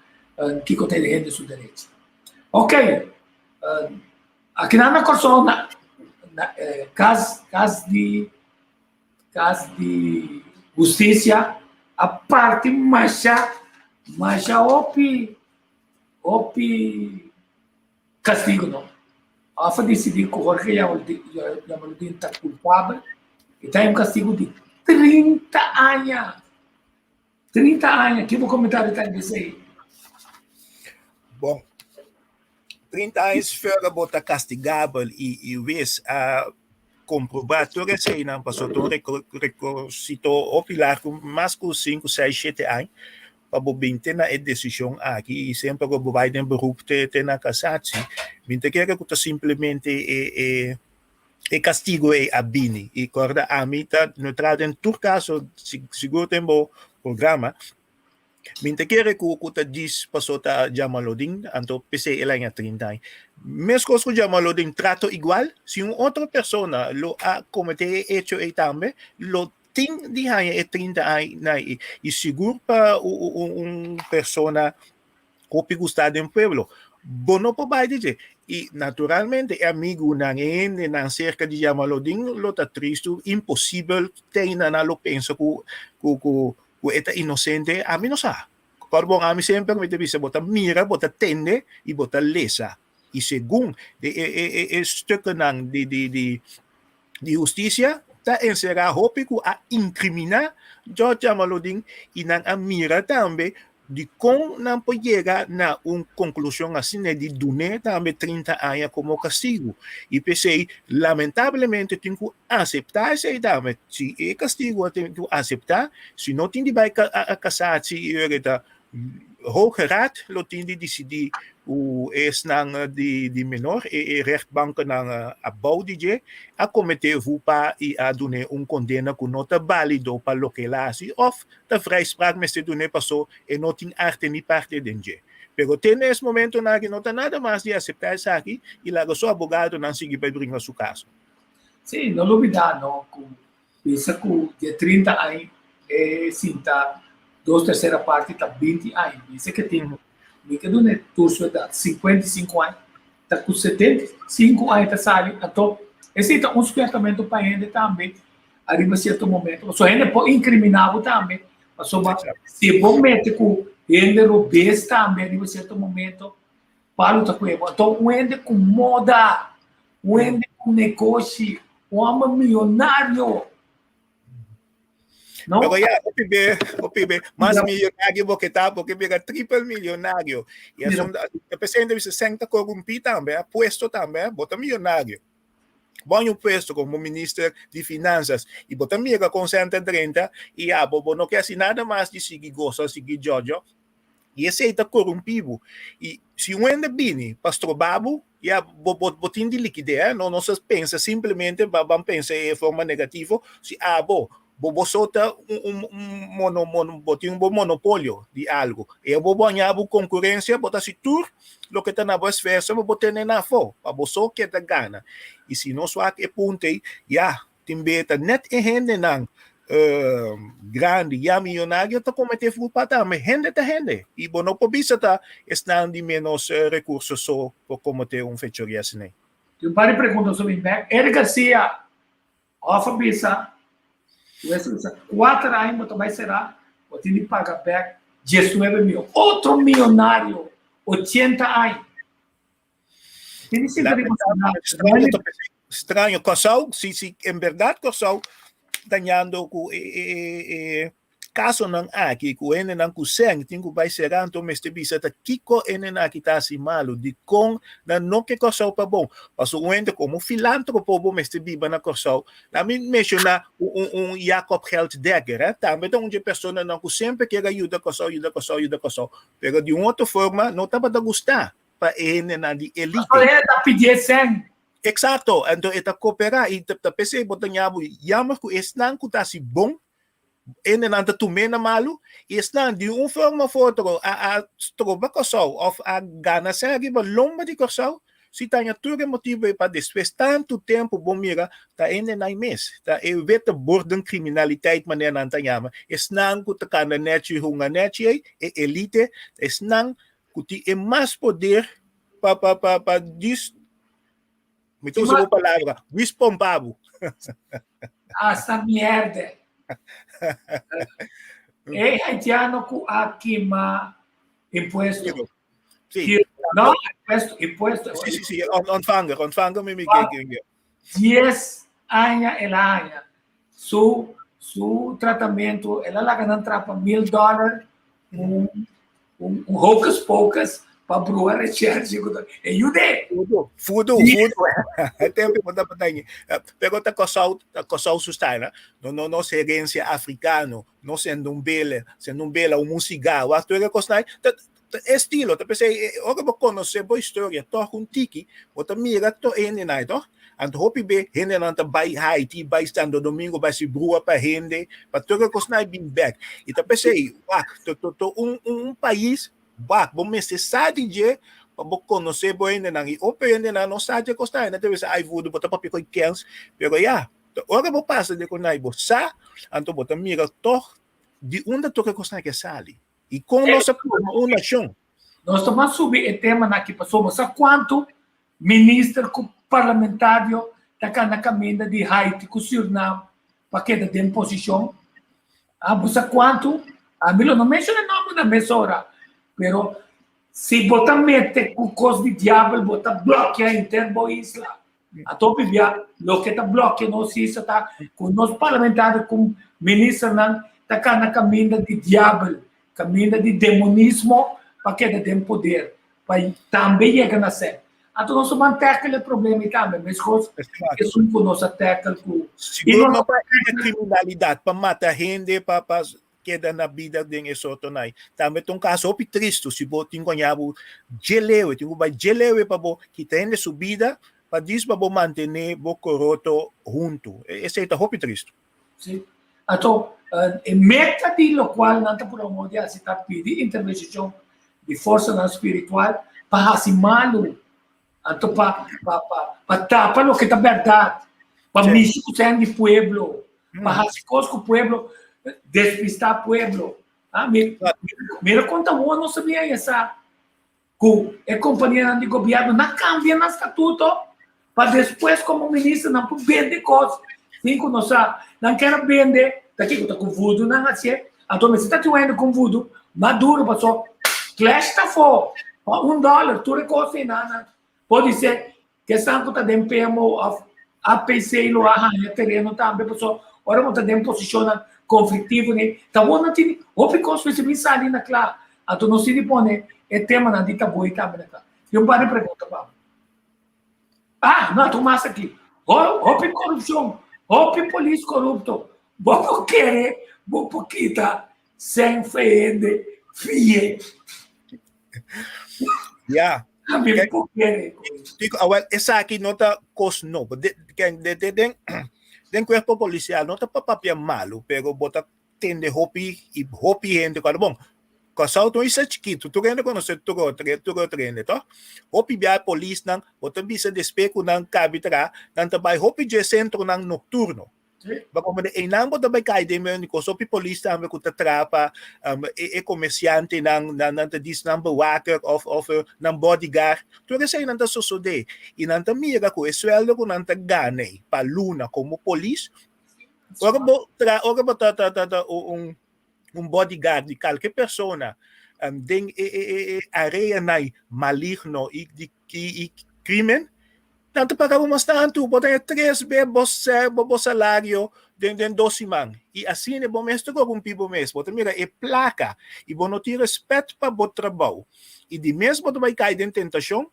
Speaker 1: que tem de seu direito. Ok, aqui na Corso, caso de justiça, a parte mais castigo não. A decidir que o Jorge Yamaludin está culpável e está em um castigo de 30 anos. 30 anos. Que comentário está disso aí?
Speaker 3: Bom, 30 anos fora bota castigável e vez comprovado que não passou um requisito opilar com mais que 5, 6, 7 anos para bobinte na decisão aqui e sempre que o vai beroep na cassação, minta que é simplesmente castigo é abini e corda a mita no trado em todo caso seguro tem bom programa minta que é que o diz passou ta jamalodin anto PC ela em 30 mesmo que o jamalodin trato igual se uma outra pessoa lo a comete hecho e também lo tem de haya 30 anos e seguro para pessoa que gosta de pueblo bono po vai dizer e naturalmente amigo na cerca de Jamalodin lo tá triste impossível ter na lo pensa que é inocente a mim não sabe por bom a mim sempre me deve botar mira botar tende e botar lesa e segundo é stuk de justiça tá encerrar hópico a incriminar George Jamalodin e não a mira também de como não pode chegar na conclusão assim de donar também 30 anos como castigo. E pensei, lamentavelmente, tenho que aceitar isso aí também. Se é castigo, tenho que aceitar. Se não tem de vai casar, se é Hoge Raad, lo tem de decidir o esnang de menor e rechtbank ng abou DJ a cometer vupa e a donar condena com nota válido para localasi of da vrijspraak met se donar passou e não tem arte ni parte denge. Pero tem nesse momento na que não tem nada mais de aceitar isso aqui e lá o seu advogado não sigue para brincar seu caso.
Speaker 1: Sim, não olvidar, não, pensa que de 30 anos sinta 2/3 parte está 20 anos. Pensa que tem que do né turso da 55 anos tá com 75 anos tá sabe então esse é despertamento para ele também arriba certo momento só ele pode incriminar também passou se bom médico ele robês também arriba certo momento para lutar com ele então ele com moda ele com negócio homem milionário
Speaker 3: não? O PB, mais milionário porque tá, porque pega triple milionário. E a presidente de 60 corrompido também, puesto também, bota milionário. Bom um puesto como ministro de Finanças e bota mega com 130 e a bobo não quer assim nada mais de seguir gosto, seguir Jojo. E esse aí tá corrompido. E se um ende bini, pastor Babu, e a botin de liquidez, não se pensa simplesmente, vamos pensar de forma negativa, se bobo solta um monopólio de algo. E eu vou ganhar a concorrência, botar se tudo o que está na boa esfera, eu vou botar na fo, para você que está gana. E se não só é ponto aí, tem beta net e rende não grande, milionário, está cometendo culpa também, rende. E bom, não pode estar estando de menos recursos só para cometer fechoria assim.
Speaker 1: Eu parei perguntar sobre o Eric Garcia, ofa bisa, 4 anos também será, o time paga back 19 mil. Outro milionário, 80 anos. Tem que ser
Speaker 3: estranho, Corsal, se em verdade Corsal danhando com caso não aqui com ele não consegue tem que vai ser então mas te bisa tá kiko ele não aqui tá assim malo de com na não que Corsal para bom passou um ente como filántropo bom mas te biba na Corsal na mim menciona Jacob Geltdegger também então uma pessoa não que sempre quer ajuda Corsal pero de outra forma não tava da gostar para ele na de elite
Speaker 1: tá pedir 100.
Speaker 3: Exato, então está cooperar e tá pensei botanya bu yamar ku esnan ku ta si bom ene nanta tumena malu esnan di forma foto a troba Corsal of a gana segue ba lomba de Corsal se tanya tudo motivo para después tanto tempo bom mira tá ene na mes tá evita borden criminaliteit maneira nanta yama esnan ku ta kana net hunga net e elite esnan ku ti e mais poder pa dis me trouxe uma palavra, despompado.
Speaker 1: Essa merda. É haitiano com aquima imposto.
Speaker 3: Sim.
Speaker 1: Não, imposto.
Speaker 3: Sim, ontvanger me
Speaker 1: 10 anos ela ganha. Su tratamento, ela lá ganha $1,000, hocus pocus, para brua recherche e yude.
Speaker 3: Fudo. Tempo mo dapat tayo. Pero ta kosau sustain, no se herencia africano, no se numbela o musigawa, tu era kosnai, estilo, ta pensei, ora mo conosce bo história, to com tiki, bota mira to na to. And hopi be hende nanta by Haiti by Santo Domingo by si brua pa hende, pa tu era kosnai being back. Ita pensei, to país bak bom necessidade de para conhecer bem na ngi open na no sabe costa na teve ai vudo bota papi coi kens pero ya ora bo passa de conai bo sa anto bota mira to de onde to que costa que sali e com nossa uma nação
Speaker 1: nós estamos subir o tema na que passou mas quanto ministro parlamentário da na caminha de Haiti com Suriname para que de posição você quanto a mim não menciona nome da mesora pero se botar mete com coisa de diabo, botar bloqueia interno isla. A topi via, lo que tá bloqueia não se isso tá com nós parlamentares, com ministro não tá cá na caminho de diabo, caminho de demonismo, para que tem poder, para também chegar na ser. Então nós vamos ter aquele problema também, mas coisas que são com nossa técnica com
Speaker 3: e não para criminalidade, para matar gente, para queda na vida din esoto nai. Tama itong kaso opi tristo si bo tingo nyabo gelewe, tingo ba gelewe pa bo kita hende subida pa dis pa bo mantener bo coroto junto. Esse é hopi tristo.
Speaker 1: Sim. Então, meta de lo qual nanta por amor de se tá pedir intervenção de força na espiritual para asimalo. Então para tapa lo que tá verdade. Para místico de pueblo. Para asicos o pueblo despistar pueblo. Mira quanta boa não sabia essa. Com a companhia de governo não cambia no estatuto para depois como ministro não pode vender coisas. Cinco não quer vender. Daqui que está com voodoo não assim. Então você está tendo com voodoo maduro passou. Clash está fora. $1 tu recosta nada. Pode ser que essa conta de PMO a PC lo arranha terreno também passou. Ora não está em posição conflitivo né tá bom não tem o porque se me sai na clara então não se depone é tema na dita boa também tá eu para pergunta não tô mais aqui o corrupção o polícia corrupto vou querer vou pouquita sem fede fie
Speaker 3: yeah
Speaker 1: well
Speaker 3: essa aqui não tá cosno den cuerpo policial não tá papapia malo, pero bota tende hopi gente quando bom. Casal to isa chiquito, tu ainda conhece tu treine, to? Hopi bia police nang bota bisa despeco nang kabitra, nang tabay hopi je centro nang nocturno. Bako man enang bota bay kay dem ni ko sopi police tambe ko tatrapa comerciante nang dis number worker of ng bodyguard tu kasi nang susude inanta mira ko esweldo ko nang tagane paluna como police ora bo un bodyguard de qualquer persona den area nai maligno e crimen tanto para mas tanto botar 3 bebos salário den 12 man e assim é bom mesmo com um pibo mês botar mira é placa e bom não ter respeito para o trabalho e de mesmo tu vai cair em tentação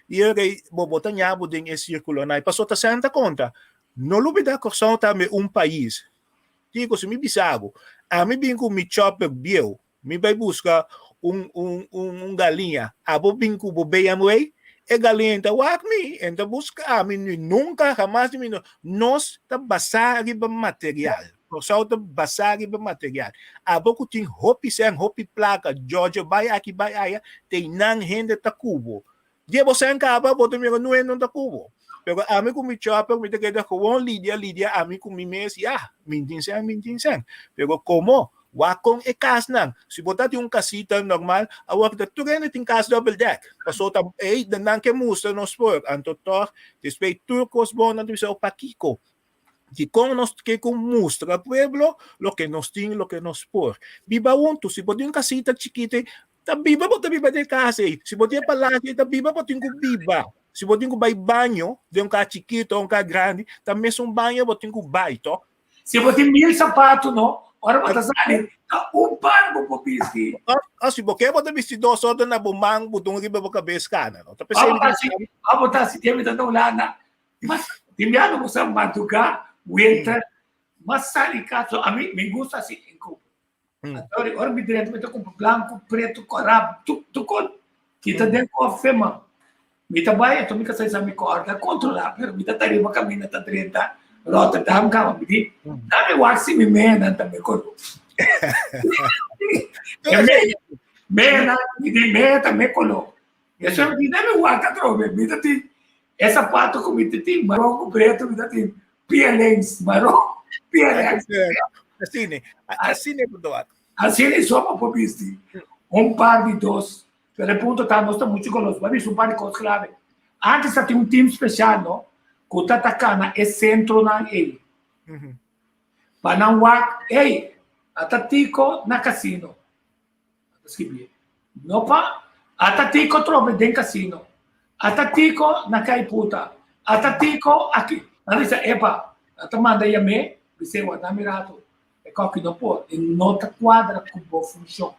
Speaker 3: e aí botar nhabo den esse círculo na passou tá santa conta não lubida corção também país digo se me bisago a mim bem com me chopper bio me vai buscar galinha abo bem com bobeia moei galinha wak mi enta busca mi nunca jamás mi nos ta basari ba material por sauta basari ba material abo kuting hopi placa Georgia vai aqui vai aya tem nang hende ta kubo dia você acaba botar mi no não ta kubo pero ami com mi chopper mi te queda com Lidia ami com mi mes mintin sen pero como wakong ekas nang si botat yung kasita normal awak da tugen ting kas double deck pasota danang ke musta no sport anto to display turcos bon anto sa opakiko que con nos que con mustra pueblo lo que nos sport biba unto si botin kasita chiquite tabiba de kasi si botin palagi tabiba po ting biba si botin ko bay banyo de un ka chiquito un ka grande também são banho botin ko bay to
Speaker 1: se botin 1000 sapato no Ora matasali, umpan mo po pisti.
Speaker 3: Assim, porque você me deu só na bumang, botão que bebo cabeça cana, não? Tá
Speaker 1: Abo tasi, tem muita lana. Mas timiano mo sa matuka, winter, mas sali ka, so a mim me gusta assim em Cuba. Ora me direto me com branco, preto, corab, tukon. Kita den ko fema. Me trabalha, tu me casai sa me corda, controlar, pero me tarima caminha ta 30. Rotterdam ka mabidi. Dami waksi mi mena também corpo. Mena, mi meta me colo. E só me dá me waka trobe, me dá ti. Essa pato com me ti, marrom preto, me dá ti. PLX, marrom, PLX.
Speaker 3: Assim é tudo.
Speaker 1: Assim é só para pobisti. Par de dos. Pelo ponto tá nós estamos muito conosco, mas par de coisas clave. Antes tinha time especial, não? Kuta takana é centro na ele. Panawak, atatiko na casino. Escrevi. Não pa, atatiko trobe den casino. Atatiko na caiputa. Atatiko aqui. Nalisa, atamanda yame, você o adamirato. É qual que não pode. E nota quadra com boa função.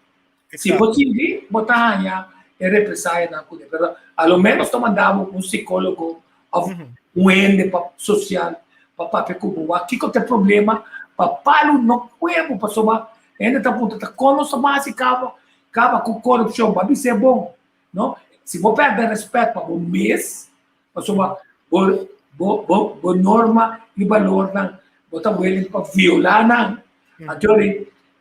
Speaker 1: Se você vir, botar é represália na cuida. Mas, ao menos, mandamos psicólogo, ende social, para papel cubo. Aqui que tem problema, para palo não cuebo, para somar, ainda tá ponto, tá como somar se acaba com corrupção, para ser bom, não? Se você perder respeito para o mês, para somar, boa norma e valor, não, botar ele para violar, não, então,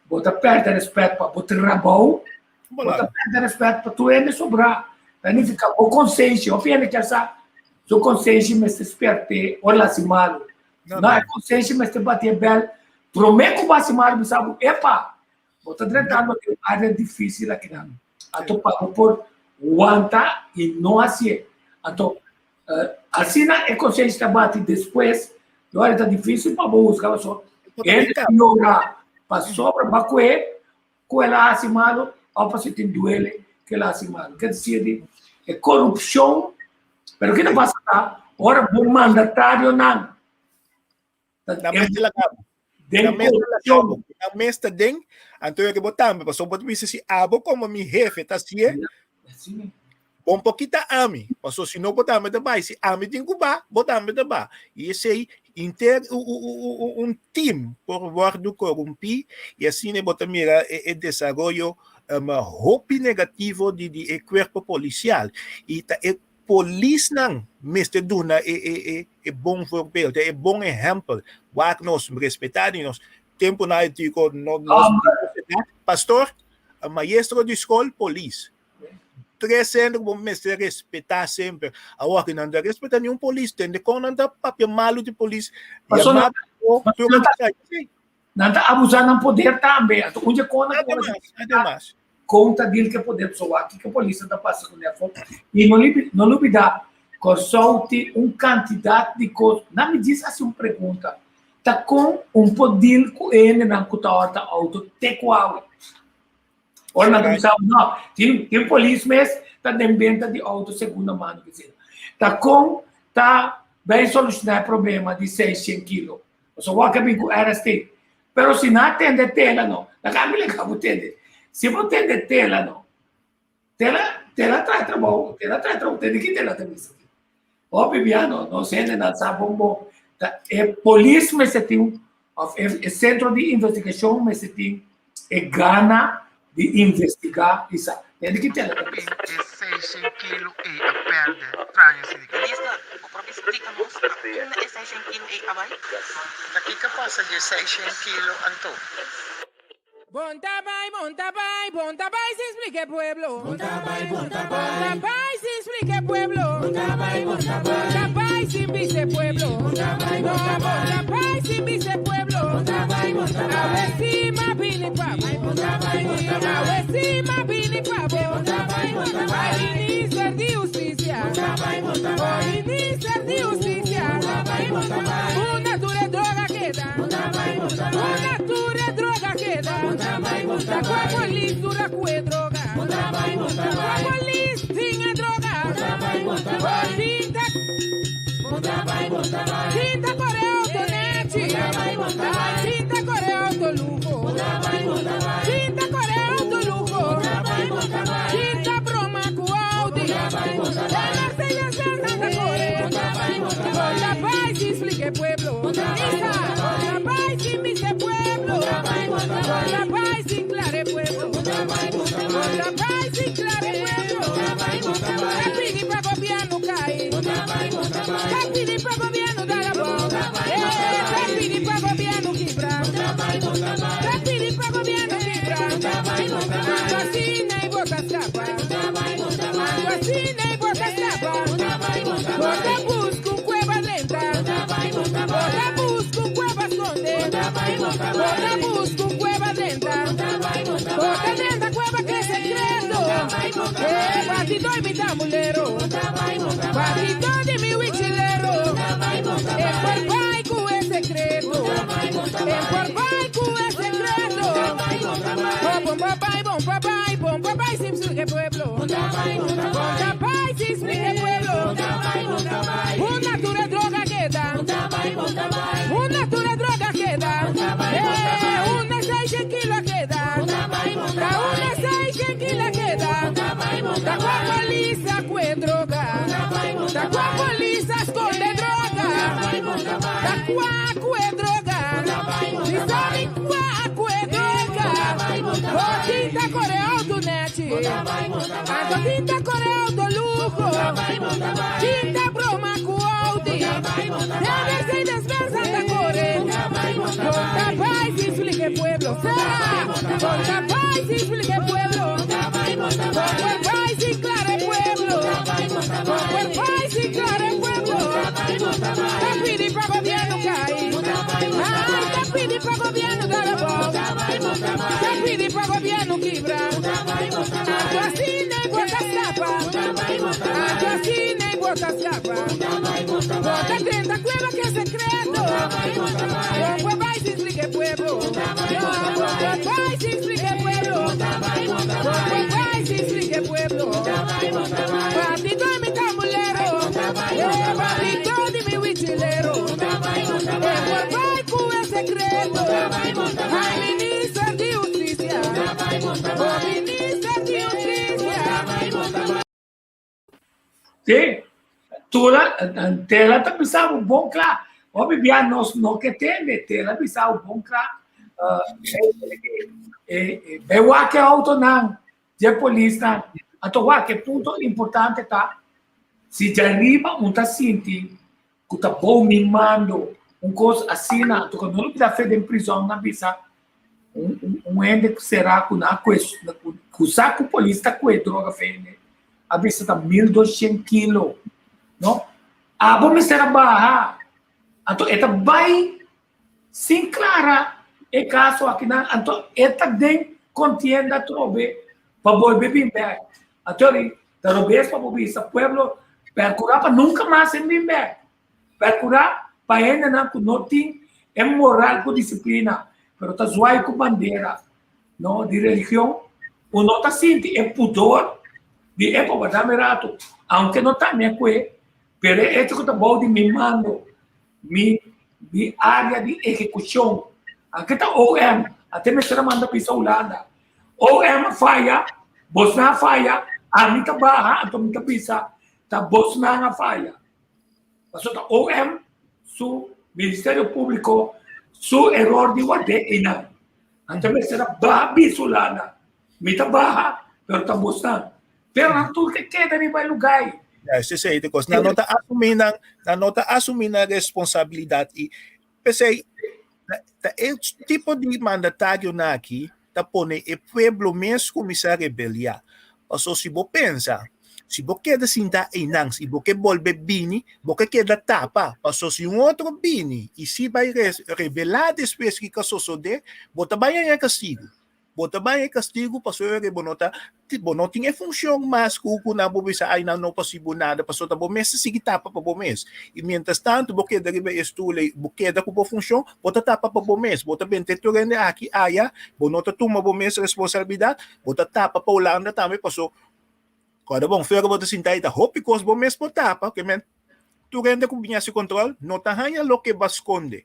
Speaker 1: botar perder respeito para o trabalho, botar perder respeito para tu ele sobrar, para não ficar o consciência, o filho que essa so consciência mas se esperte olha se malo não é consciência mas te bater bem prometo que vai se malo sabe bota tratando que área difícil aqui não ato pago por aguanta e não assim ato assim é consciência bate depois agora está difícil para buscar só ele melhorar para sobra bacué com ela assim malo ou para se tem duele que ela assim malo quer dizer é corrupção. Pero kita pasa ta, ora bom mandatário não.
Speaker 3: Na mesa lagabo. Na mesa den, anto que botamos, passou por mim se abo como mi jefe, tá assim? Bom pouquita ami, passou se não botamos da base, se ami tem cuba, botamos da ba. E esse aí team por guardo corrompi e assim né bota mira e desenvolvimento hope negativo de corpo policial e tá police nang Mr. Duna é bom exemplo, é bom exemplo. Wak nós respeitamos nós tempo na ético pastor, maestro de escola, police. 300 como mestre respeitar sempre. Agora que não respeita nenhum polícia, tem de quando anda papel malo de polícia.
Speaker 1: Pastor, não está abusando do poder também. Onde
Speaker 3: Ademais.
Speaker 1: Conta dele que é poder pessoal aqui que a polícia está passando na foto e não duvida que solte candidato de coisa não me diz assim uma pergunta tá com poder com ele na cuta auto tecoal ou não tem polícia mas tá dentro de auto segunda mão que seja tá bem solucionar problema de 600 quilos só o que bem com RST pero se não atende tela não na câmera acabou atender. Se você tem de tela, não. Tela traz trabalho. Tem de que tela também. O Bibiano, não sei, não sabe como. É polícia, mas você tem é centro de investigação, mas você tem gana de investigar isso. Tem de que tela também.
Speaker 5: É 600 quilos e a perda. Traz assim. Ministra, o próprio explicamos. É 600 quilos e a vai? Daqui que passa de 600 quilos, Anto.
Speaker 6: Bontapay, se explique pueblo. Bontapay, se explique pueblo. Bontapay, sin vice pueblo. Bontapay, sin vice pueblo. A ver si más vine papo. A ver si más vine papo. Ay, minister de justicia. Ay, minister de justicia. Una dura droga queda. Una dura droga queda. La police dura que droga. La police tinha droga. Tinta Coreia Autonete. Tinta Coreia Autoluco. Contra paz y claro pueblo. Rapidi para gobierno cae. Rapidi para gobierno da la boca. Rapidi para gobierno quebra. Rapidi para gobierno quebra. Vacina y boca escapa. Vacina y boca escapa. Bota busca un cueva lenta. Bota busca un cueva esconde. Bota busca un cueva lenta. Bota lenta cueva que es secreto. Batidor y mi tamulero. Batidor de mi huichilero. En por baico es secreto. En por baico es secreto. Bom papai, se explique pueblo. Bom papai, se explique pueblo. Una natura droga queda. Una natura droga queda. Una 6 kilos queda. Una 6 kilos queda. Da qua polizia que droga. Da qua polizia esconde droga. Da qua que droga. Disami qua que droga. O tinta coreal do net. A tinta coreal do lujo. Tinta broma com Audi. Da Mercedes Benz da Core. Conta paz e explique pueblo. Conta paz e explique pueblo. Por paz y claro pueblo. Por paz y claro pueblo. Rapidi para gobierno cae. Ay, rapidi para gobierno da la boca. Rapidi para gobierno quebra. Vacina y bota escapa. Vacina y bota escapa. Bota 30 cueva que es secreto. Con paz y explique pueblo. Con paz y explique pueblo. Con paz y explique pueblo. Batito de mi tamulero. Batito de mi huichilero. Por baico es secreto. Ay, ministro de justicia. Oh, ministro de justicia.
Speaker 1: Sim, tela tá pensando bom claro. O bibia nós não que tem, tela pensando bom claro. Eu acho que auto não, de polícia, então que ponto importante tá, se de arriba tá sentindo que tá bom mimando, coisa assim, tu quando não precisa fazer em prisão na visa, ende que será que na coisa, que o saco polícia com a droga fez, a visa tá 1.200 quilos, não? A bom será barra, então eta vai sim clara, é caso aqui na, então eta den contienda trobe para volver bimber, então talvez para volver esse pueblo percurar para nunca mais em bimber, percurar para ainda não tem é moral com disciplina, pero tá zoado com bandeira, não de religião, o não tá sentindo é pudor de época da merato, aunque não tá nem coe, pero é que tá bom de mimando, mi área de execução, aqui tá OM, até me será manda pisa Holanda, OM falha, Bosna falha, a mim tá barra, então me tá pisa, tá Bosna falha, passou tá OM, su Ministério Público, su erro de guarda ina, então me será barra bisulana, me tá barra, pero tá Bosna, pero não tudo que queda nem vai lugar.
Speaker 3: Yes, say because na nota assumir na responsabilidade e pensei o tipo de mandatário na aqui tá pone o pueblo mesmo começar a rebeliar. Então se você pensa, se você quer sentar em nang, se você volver bini, você quer tapa. Então se outro bini e se vai rebelar depois que caso de, você vai ganhar castigo. Bota bem castigo para sua rebonota, tipo não tinha função mais que o na bobisa ai não possível nada para sua bom mês se tapa para bom mês e mientras tanto porque deriva estule porque da com função bota tapa para bom mês bota bem tetorende aqui aia bonota toma bom mês responsabilidade bota tapa para Holanda também passou quando bom fera bota sintai da hope cos bom mês bota tapa que men tu rende com binha se control não tá hanya lo que basconde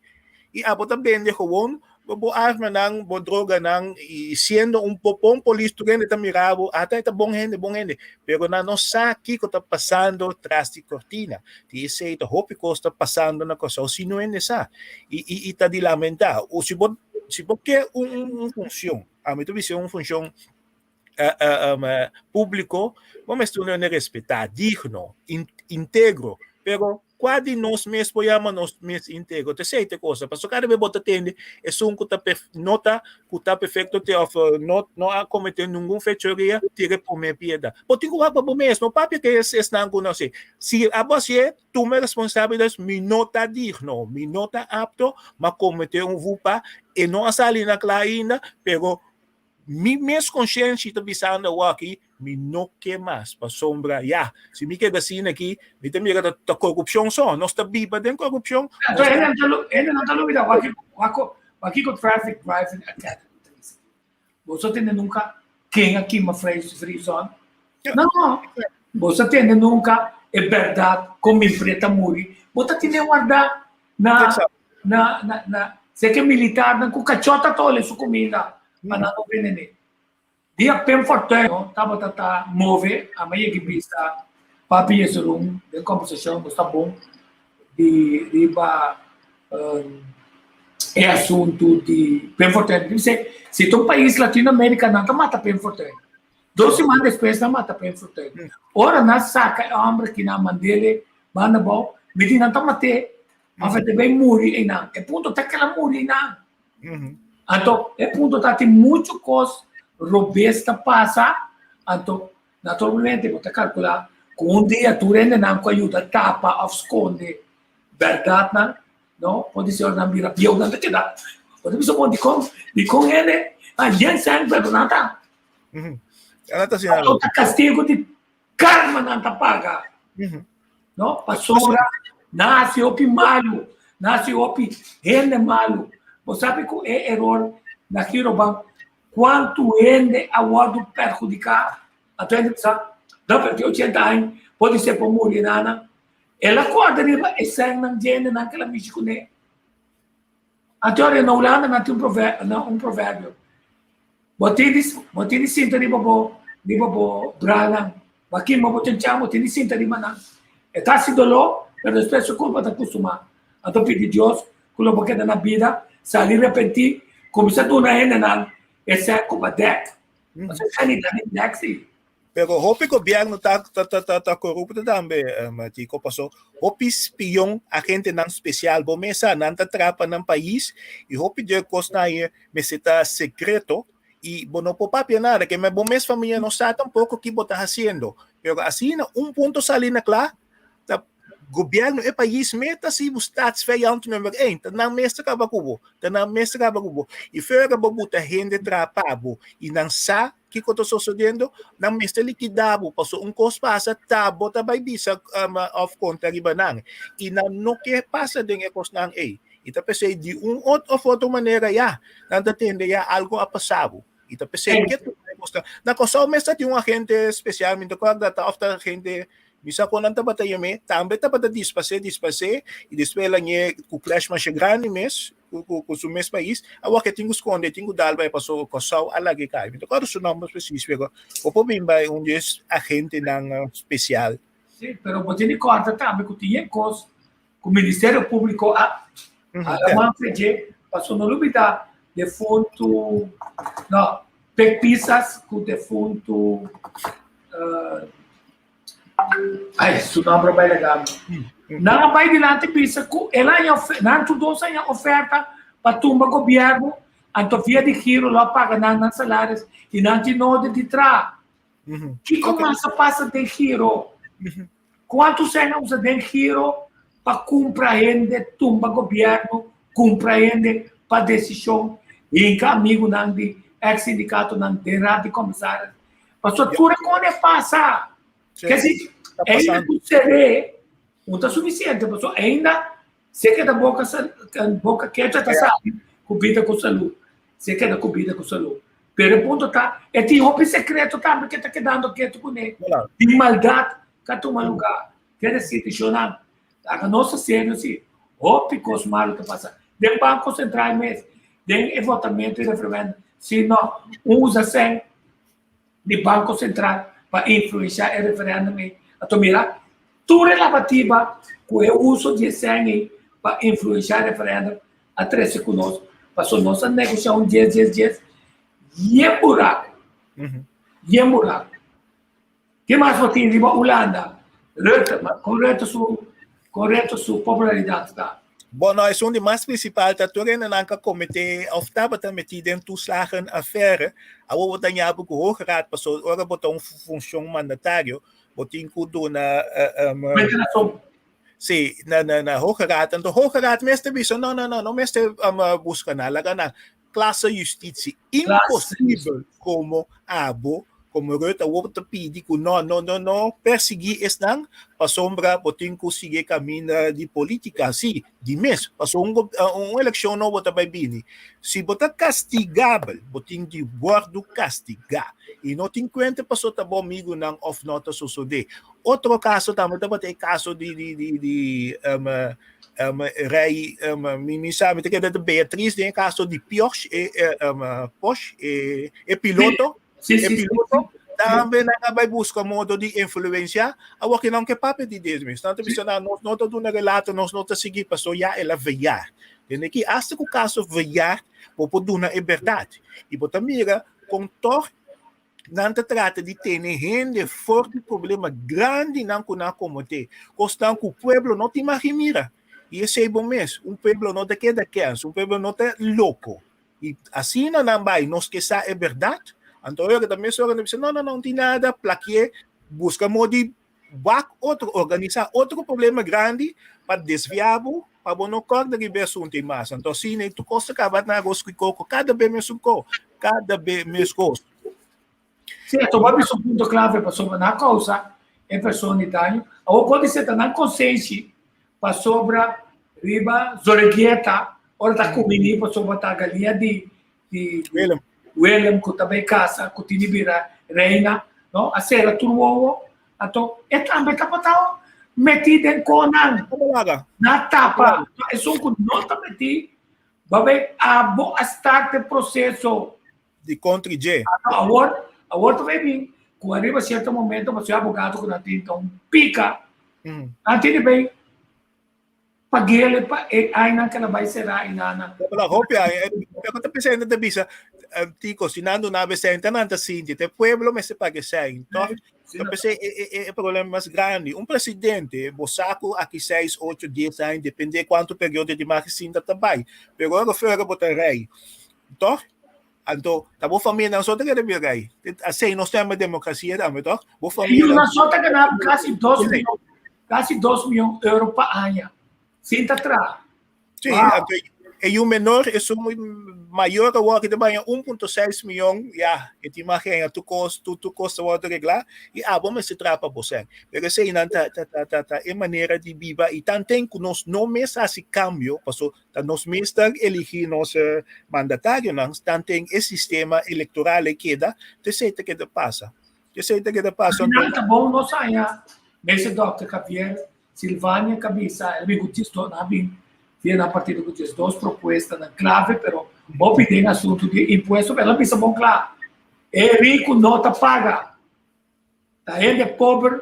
Speaker 3: e a bota bem de gewoon bo arma nang bo droga nang siendo un popón polisto que está mirado hasta está bom gente pero na no sabe que está passando tras de cortina dice ito hope que está passando na cosa si no é essa e está de lamentar ou se bo quer função a mim tu visão função público, vamos a respetar, digno, íntegro, pero quase nós mesmos apoiamos nós mesmos íntegro. Terceira coisa, para cada vez que atende, é um que nota que está perfeito, não há cometer nenhuma fechoria, tira por minha piedade. Mas tem que falar para mesmo, o papo que é não conhece. Se a você, tu me responsabilidade, me nota digno, me nota apto, mas cometer vulpa, e não a sair na clara ainda, pero mi mes consciência está pensando aqui, me não quer mais para sombra, se me quer assim aqui, me tem que da corrupção só, nós está viva de corrupção.
Speaker 1: Então ele não está dúvida, aqui com traffic driving academy. Você tem nunca quem aqui me fez frison? Não, você tem nunca é verdade como empresa muri, você tem que guardar na se que militar na cucachota toda sua comida. Para não veneno. Dia bem forte, tava tata move, a meia que vista, papi esse room, de conversação, está bom, de ba é assunto de bem forte. Se tu país latino-americano não tá mata bem forte. 2 semanas depois não mata bem forte. Ora na saca homem que na mandele, manda bom, me diz não tá mate, mas vai bem muri e não. É ponto até que ela muri não. Então, é ponto que tem muita coisa robusta passa, então, naturalmente, você calcular, com um dia tu rende não com ajuda, tapa, esconde, verdade, não? Pode ser uma mira pior, não te dá. Pode ser de com ele, a gente sempre não está. Então, o castigo de karma não está paga. Não? Para sobra, nasce o malo, nasce o rende malo. Você sabe que é erro na Kiroban, quanto rende a guarda perjudicar, até ele sabe, dá para ter 80 anos, pode ser para morrer, nada. Ela acorda, e sai na gente, naquela México, né? Até na Holanda, não tem um provérbio. Botei cinta de bobo, brana, aqui, mas botei cinta de maná. Está se dolor, mas depois a culpa está acostumada. Então, pedir Deus, que o boquete na vida, salir repentir, começar a donar ele não, essa é como a deck. Você sai da deck, sim.
Speaker 3: Pero hopi gobyerno tá corrupto também, Matico, passou. Hopi espião agente não especial, bom mesa não tá trapa no país e hopi de costa aí, mas está secreto e bom não papia nada, que meu bom mês família não sabe tampouco o que botar fazendo. Pero assim, ponto salina claro. Gobyerno e país meta si o statsvijand nummer 1. Tanang mestre kabakubo. E fora babuta gente trapabo. E nang sa kiko to sucedendo, nang mestre liquidabo. Paso kos pasa tabo tabay bisa of contra ribanang. E nang no que pasa din ekos nang A. Ita pesay di of outra maneira nang datende algo a passado. Ita pesay que tu na kosa mestre yung agente especial minto ko data of the agente. Bisa ko nang tabatayame, também tabata dispase, e después lang ku clash man siya grande mes, ku sumes país, awa que tingo esconde, tingo dalba paso kosaw alagi kay. Então, quando o nome específico, o pobimba um agente ng especial.
Speaker 1: Sim, pero você nem corta também que tinha coisa, o Ministério Público alemão fez, passou no lubida defunto, não, pesquisas com defunto isso não é bem legal. Não vai dilante pisa ela não tudo sem oferta para tumba governo, então via de giro lá paga não salários e não tem nada de trás. Que começa passa de giro? Quanto você usa de giro para compreender tumba governo, compreender para decisão e amigo não de ex-sindicato não de rádio comissário. Mas tudo quando passa quer dizer, ainda o CD não está suficiente, mas ainda se queda boca quieta está sabe, coberta com saúde, se queda coberta com saúde. Pero o ponto está, é tem roupa secreto também que está quedando quieto com ele, de maldade que toma lugar, quer dizer, deixando a nossa série assim, roupa com os malos que passa, de banco central mesmo, de votamento e referendo, se não usa sem de banco central para influenciar o referendo. Então, mira, tudo relativo com o uso de sangue para influenciar o referendo, a 13 conosco, passou nossa negociação 10, e é buraco. Yemura. Que mais você tem? Riba Holanda. Correto sua popularidade, tá?
Speaker 3: Bom, nós somos de mais principal, tá tudo ainda não comitê, of tava também dentro toeslagen affaire, a o botar já porque o Hoge Raad passou, ora botar função mandatário, botin kudo na sim, na Hoge Raad, então Hoge Raad mestre bicho, não mestre busca na laga na classe justiça, impossível como abo como Ruta Wopta pedi que não perseguir esse não, para sombra, botin conseguir caminho de política, assim, de mês, passou uma eleição não bota bem bem. Se botar castigável, botin de guardo castigar, e não tem conta passou tá bom amigo não of nota suceder. Outro caso também, tem caso de rei, me sabe que é de Beatriz, tem caso de Porsche e piloto.
Speaker 1: Sim.
Speaker 3: Também vai buscar modo de influenciar a o que não que papel de desmes. Tanto que não todo um relato nós não seguir passou já ela veiar. Tem que hasta que o caso veiar por poder na verdade. E botar mira com tor não te trata de ter gente forte problema grande não com na comunidade. Costan que o pueblo não te imagina. E esse é bom mesmo. Pueblo não te queda quieto, pueblo não te louco. E assim não vai nós que sa é verdade. Então, eu também sou não tem nada, plaquear, busca modo de organizar outro problema grande para desviar, para não correr de assunto tem mais. Então, sim, tu costa acabar na gosto que coco, cada vez mais gosto.
Speaker 1: Certo, vamos um ponto clave para sobre na causa, em pessoa de danho, ou pode ser também consciência para sobre riba, zoregueta, ou tá comendo para sobre a galinha de William, que também casa, que tinha reina, não? A sera turbo, então, é também tá metido em conan, na tapa. É só que não tá metido, vai a start o processo
Speaker 3: de contra-G.
Speaker 1: Agora também vem, quando arriba certo momento, você é abogado que não tem, então, pica, antene bem, paguele, aí não que ela vai ser aí, nana.
Speaker 3: Pela roupa, eu tô pensando na bisa, tico, sinando na bisa, então não tá sinti, te pueblo me se pague sem. Então, eu pensei, é problema mais grande. Presidente, bosaco aqui 6, 8, 10 anos, depende quanto período de mais sinta também. Pero agora foi a botar rei. Então, tá boa família não só tá que deve rei. Assim, nós temos democracia, também, então, boa família.
Speaker 1: E não só tá ganhando quase 2 milhões de euros por ano. Sinta atrás.
Speaker 3: Sim, e o menor é maior agora que também 1,6 milhão, e te imagina, tu custa o arreglar, e vamos se trapa você. Porque se não é maneira de viver, e também que nós não mesmo esse cambio, porque nós mesmos elegir nosso mandatário, nós também esse sistema eleitoral que dá, te que passa.
Speaker 1: Não, tá bom, nós saímos, nesse Dr. Javier, Silvânia Cabeça, ele gostou na viene a partir de 2 propostas na clave, pero vou pedir assunto de imposto, ela pensa bom claro. É rico, não tá paga. Tá gente pobre,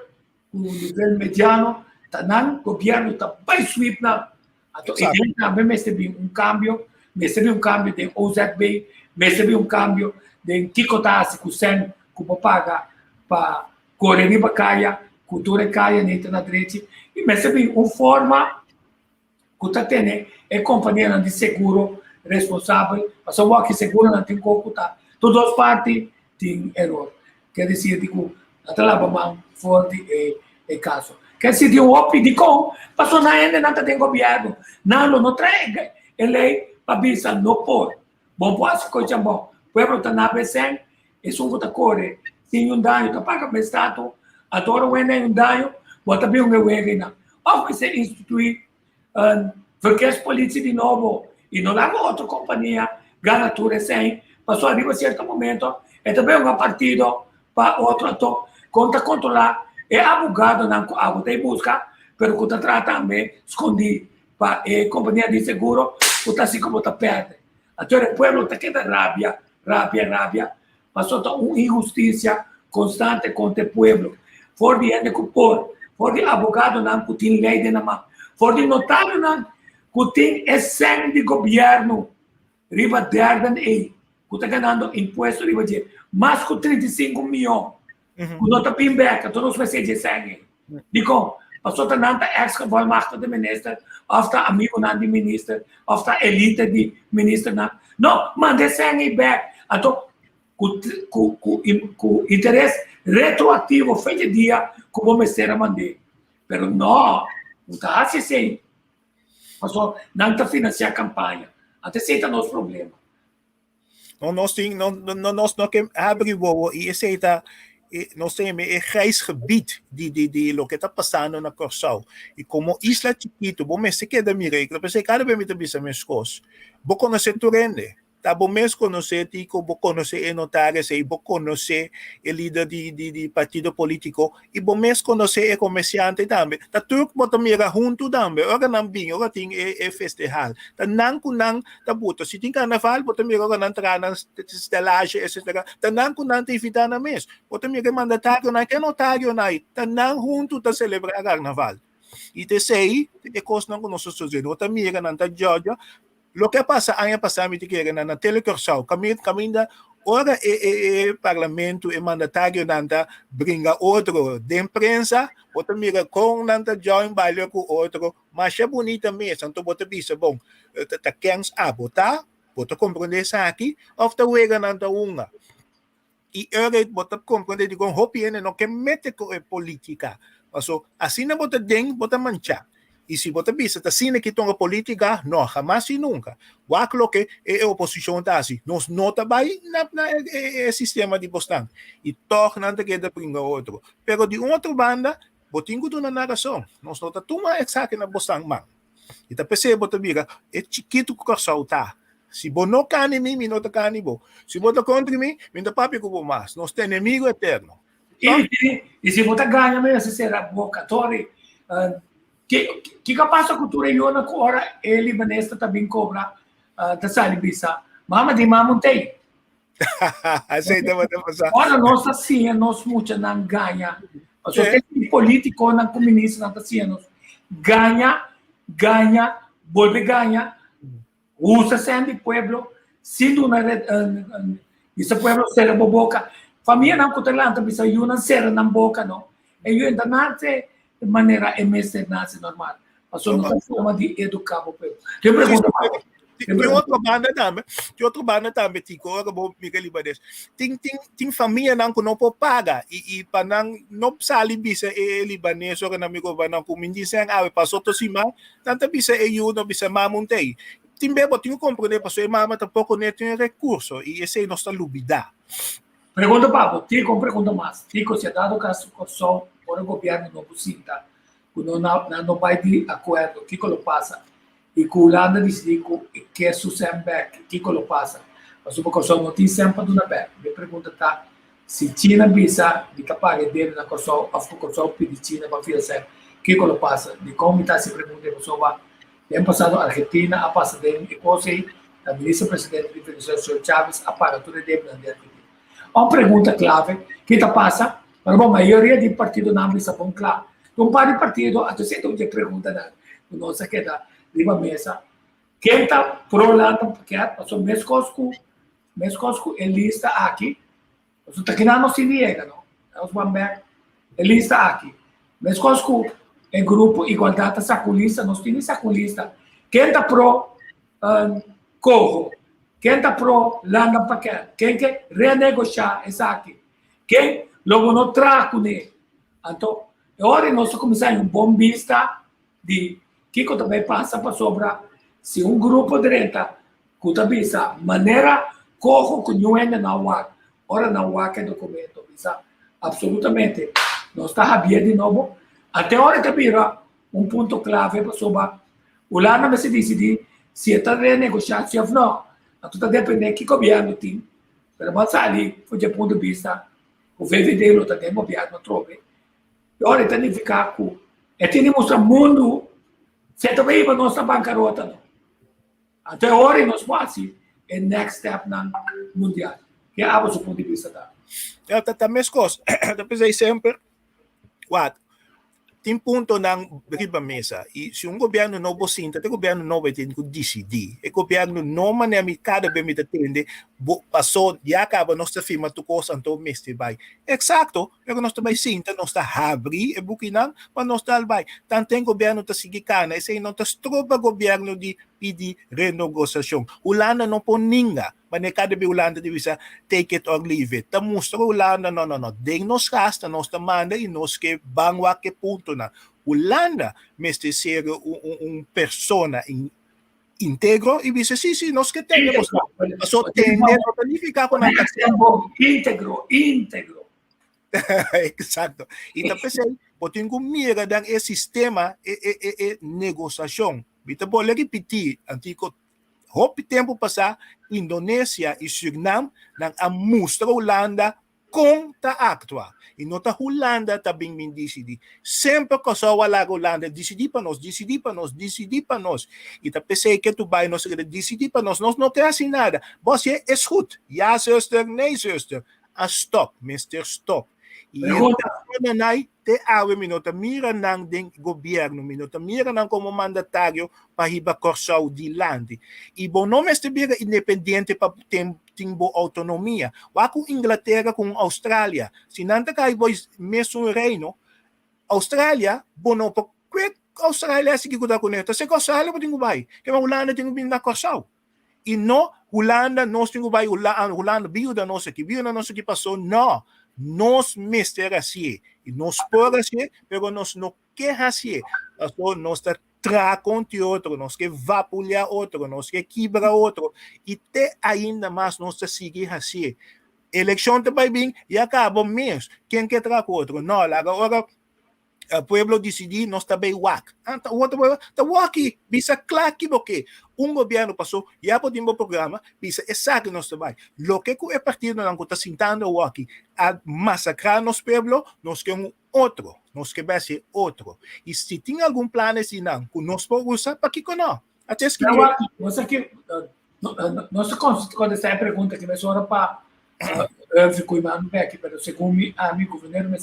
Speaker 1: com nível mediano, tá não, governo tá bem sweep na. Então, ele também recebe um câmbio de OZB, recebe um câmbio de ticotase, que o SEN, que paga para correr para caia, cultura caia, nem na direita, e recebe uma forma que está tendo é companhia de seguro responsável, mas só que seguro não tem como tá. Todas as partes têm erro. Quer dizer, digo, a trabalho forte é caso. Quer dizer, de pedir com, passou na ainda não tem governo, não traga, ele para bisa não pode. Bom, posso coisa bom. O povo está na BC, é só que corre, tem dano, tá paga o estado, agora o dano, bota bem o meu erro, ou vai ser instituir porque as polícias de novo e não dá outra companhia ganatura sem passou arriba certo momento é também um partido para outro ator conta controlar é abogado não algo tem busca pero conta trata também escondi para companhia de seguro conta assim como tá perde até o povo tá queda rabia passou tá uma injustiça constante contra o povo for de abogado não que tem lei de na mão for de notário não que tem essência de governo, riba derden está ganhando imposto de mais de 35 milhões. Quando está pimbeca, tu não vai ser de sangue. Digo, passou a nanta ex-volmacht de minister, of está amigo de minister, of está elite de minister. Não, mande sangue back. Então, com interesse retroativo, feito dia, como me será mandar. Pero não está assim. Passou, não está financiando a campanha. Até aceita nosso problema.
Speaker 3: Nós não queremos abrir o e aceita nós temos grijs gebied die lo que está passando na Curaçao. E como isla chiquito, bom mês se queda mireira, pensei cada vez me também meus cos. Vou conhecer Turende. Tá bom mês conhecer Tico, vou conhecer Enotares e vou conhecer o líder de partido político e bom mês conhecer o comerciante também. Tá tudo bota mira junto também. Ora não bem, ora tem festival. Tá não com não tá buto. Se tem carnaval, bota mira ora não entrar na estelagem, etc. Tá não com não te invitar na mês. Bota mira mandatário na que notário na. Tá não junto tá celebrar carnaval. E te sei, é coisa não conosco sozinho. Bota mira não tá Georgia. Lo que passa, ano passado, na Telecurso, caminha, ora o parlamento e mandatário nanta brinca outro de imprensa, bota mira com nanta join baile com outro, mas é bonita mesmo, então bota bisa bom, tá quens a botar, bota compreender isso aqui, ou tá wega nanta unha. E ora bota compreender de com hopi não que mete com política, mas assim não bota deng, bota manchar. E se você pensa, tá sendo que a política, não, jamais e nunca. O que é a oposição está assim. Nós não trabalhamos no sistema de postão. E torna a que brinca outro. Pero de outra banda, botinho do na narração. Nós não está toma exato na postão, man. E tá percebendo, você mira, é chiquito que o coração tá. Se você não cani mim, não tá cani bo. Se você contra mim, me dá papi com mais. Nós temos inimigo eterno.
Speaker 1: E se você ganha mesmo, se será boca, torre, que capaz a cultura iona que ora ele banesta também cobra da salibisa mama de mamontei
Speaker 3: aceita você passar
Speaker 1: ora nós assim nós muito não ganha só tem político na comunista na assim nós ganha volve ganha usa sendo pueblo sendo na esse pueblo será boboca família não cotelanta bisa iona será na boca não e eu ainda não de maneira emergência normal. Mas não é forma de educar o povo. Eu pergunto
Speaker 3: tem outra banda também, Tico, agora vou me libares. Tem família que não pode pagar e para não sabe bisa libanês ou não me governam com mindicem passou to cima, tanto bisa eu não bisa mamontei. Tem bebo tenho compreender passou mama tampouco nem tem recurso e esse é nossa lubida.
Speaker 1: Pergunta Pablo, Tico, pergunta mais. Tico, se dado caso só o governo não sinta, quando não vai de acordo, o que lo passa? E que o Holanda decidiu que é sucesso, o que lo passa? Mas o Corsol não tem sempre do naber. Me pergunta tá, se China bisa de capaz de na Corsol, o Corsol pedir China para fazer, o que lo passa? De como está se pergunta, pessoa, ano passado a Argentina, a passada e você, a ministra-presidente de Venezuela, o senhor Chávez, apaga tudo de Argentina. Uma pergunta clave, que está passa? Mas a maioria do partido não está bom claro. Um par de partido, até se tu te pergunta na nossa que da lima mesa, quem está pro lado porque passou mescosco ele está aqui. Você está querendo se liga, não? Os bambé ele está aqui. Mescosco é grupo igualdade saculista, nós temos saculista. Quem está pro corro? Quem está pro landa paquete? Quem quer renegociar isso aqui? Quem logo não trago né? Então, agora nós começamos bom vista de que também passa para sobrar se grupo de renta que também maneira corro que não é na UAC, ora na UAC é documento, bisa absolutamente nós está aberto de novo até hora que vira ponto clave para sobrar o lá não se decide se está renegociado se não, então está dependendo que governo tem, mas ali foi de ponto de vista o VVD também governo trobe. Ora tem que ficar com tem que mostrar mundo se também para nossa bancarrota não. Até agora nós quase é next step na mundial que é a do ponto de vista da.
Speaker 3: Tá mescos, depois sempre tem ponto na riba mesa e se governo não bocinta, o governo não vai ter que decidir. O governo não maneira cada vez me atende, passou, ya acaba, nós ta firma tu coisa anto Mr. Bay. Exacto, pero nós também sinta, nós ta abri e bukinang, mas nós ta albay. Tanteng gobyerno ta sige kana, e say nós ta stroba gobyerno di pidi renegosasyon. Ulanda não po ninga, mas cada vez Ulanda di bisa take it or leave it. Ta mustra Ulanda, no. Deng nos gasta, nós ta manda e nós que bangwa que punto na. Ulanda, Mr. ser persona íntegro e dice, sí, nos que tenemos. Pasó tener, planificar con la
Speaker 1: íntegro.
Speaker 3: Exacto. E também sei, botin com mira dan e sistema e negociação. Bita boleh repetir, antigo hopi tempo passar, Indonésia e Suriname nang amustra Holanda com ta actua. E nota Holanda também me decidi. Sempre que só wala Holanda, decidi para nós. E tá pensei que tu vai nos decidi para nós não quer assim nada. Você é goed. Ja, zuster, nee, zuster. Stop, Mr. Stop. E nanay te awe minota mira ng ding gobyerno, minota mira ng como mandatário para hiba Corsao di landi. E bom nome este bira independente para timbo autonomia. Wako Inglaterra com Austrália. Sinanta kay boys mesmo reino, Austrália, bono pa kwek Austrália sige ko da kuneta. Se Austrália pa tingo bay. Kaya Holanda tingo bin na Corsao. E no Holanda nós tingo bay Holanda biuda nossa que passou, não. Nós mister assim, e nós por assim, pero nós não quer assim. Então nós tá traconte outro, nós quer vapulhar outro, nós quer quebrar outro, e até ainda mais nós tá seguir assim. Eleição também bem e acaba mesmo. Quem quer traco outro? Não, agora o pueblo decidir, nós também wak. Então, o outro tá waki, bisa claque porque governo passou, já podemos programa, bisa exato nós também. Lo que é partido não está sentando waki, a massacrar nos pueblo, nós queremos outro, nós queremos ser outro. E se tem algum plano assim não, que nós podemos usar, para que não? Até que
Speaker 1: nós quando essa pergunta que nós ora para ficou imando aqui, pero segundo amigo governo mas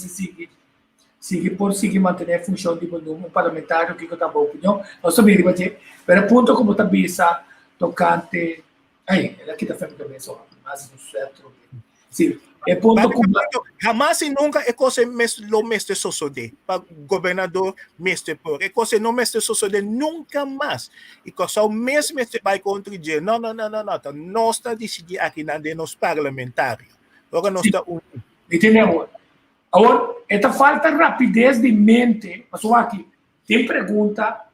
Speaker 1: seguir manter a função de um parlamentar que está boa opinião, nós sabemos que para ponto como está bisa tocante, aí aqui está falando também só, mas no certo, sim, é ponto como
Speaker 3: jamais e nunca é coisa lo mestre sosode para governador mestre por, é coisa não mestre sosode nunca mais, e coisa o mesmo vai contribuir, não, nós está decidir aqui na de nos parlamentários, agora nós está
Speaker 1: entendemos. Agora, esta falta de rapidez de mente, mas aqui tem pergunta,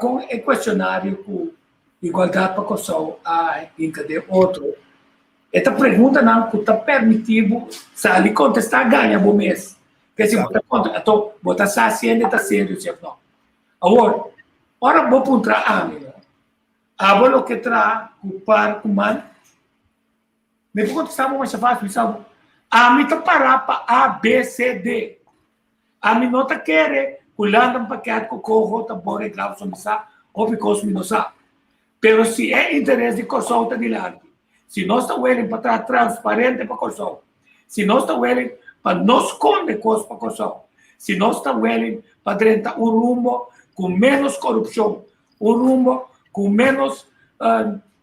Speaker 1: com o questionário com igualdade para Kosovo a entender outro. Esta pergunta não está permitido se ali contestar ganha bom mês. Porque se você conta, então botar só assim está sério, certo não. Agora vou puntar a mim. Agora o que traz o par com man. Me pergunta se vamos fazer isso. A mim está parar para A, B, C, D. A mim não está querendo Holanda um paquete com corro, tá bom, é grave, só me sabe, ou porque me não sabe. Pero se é interesse de Kosovo, está dilante. Se nós estamos willing para estar transparente para Kosovo, se nós estamos willing para não esconder coisas para Kosovo, se nós estamos willing para tentar rumo com menos corrupção, rumo com menos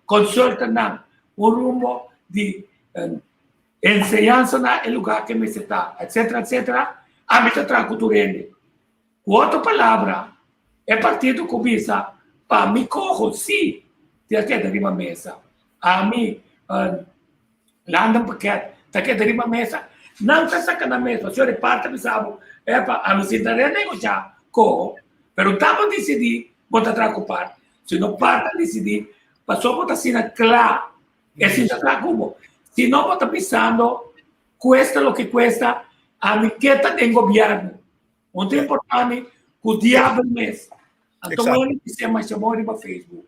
Speaker 1: consulta, rumo de enseñanza no lugar que me está, etc., a mí está tranquilo. Outra palavra, é partido que visa para mim corro, sim, tem aqui de uma mesa. A mim, lá no paquete, está aqui de uma mesa, não está sacando a mesa, o senhor de parte me sabe, é para a mim sentar e negociar, corro, mas não estava decidir, botar tranquilo. Se não parte decidir, passou botar assim claro, é assim está como. Se não está pensando, cuesta o que cuesta, a miqueta tem governo. Muito importante, o diabo mesmo. Então, eu disse, mas chamou para Facebook.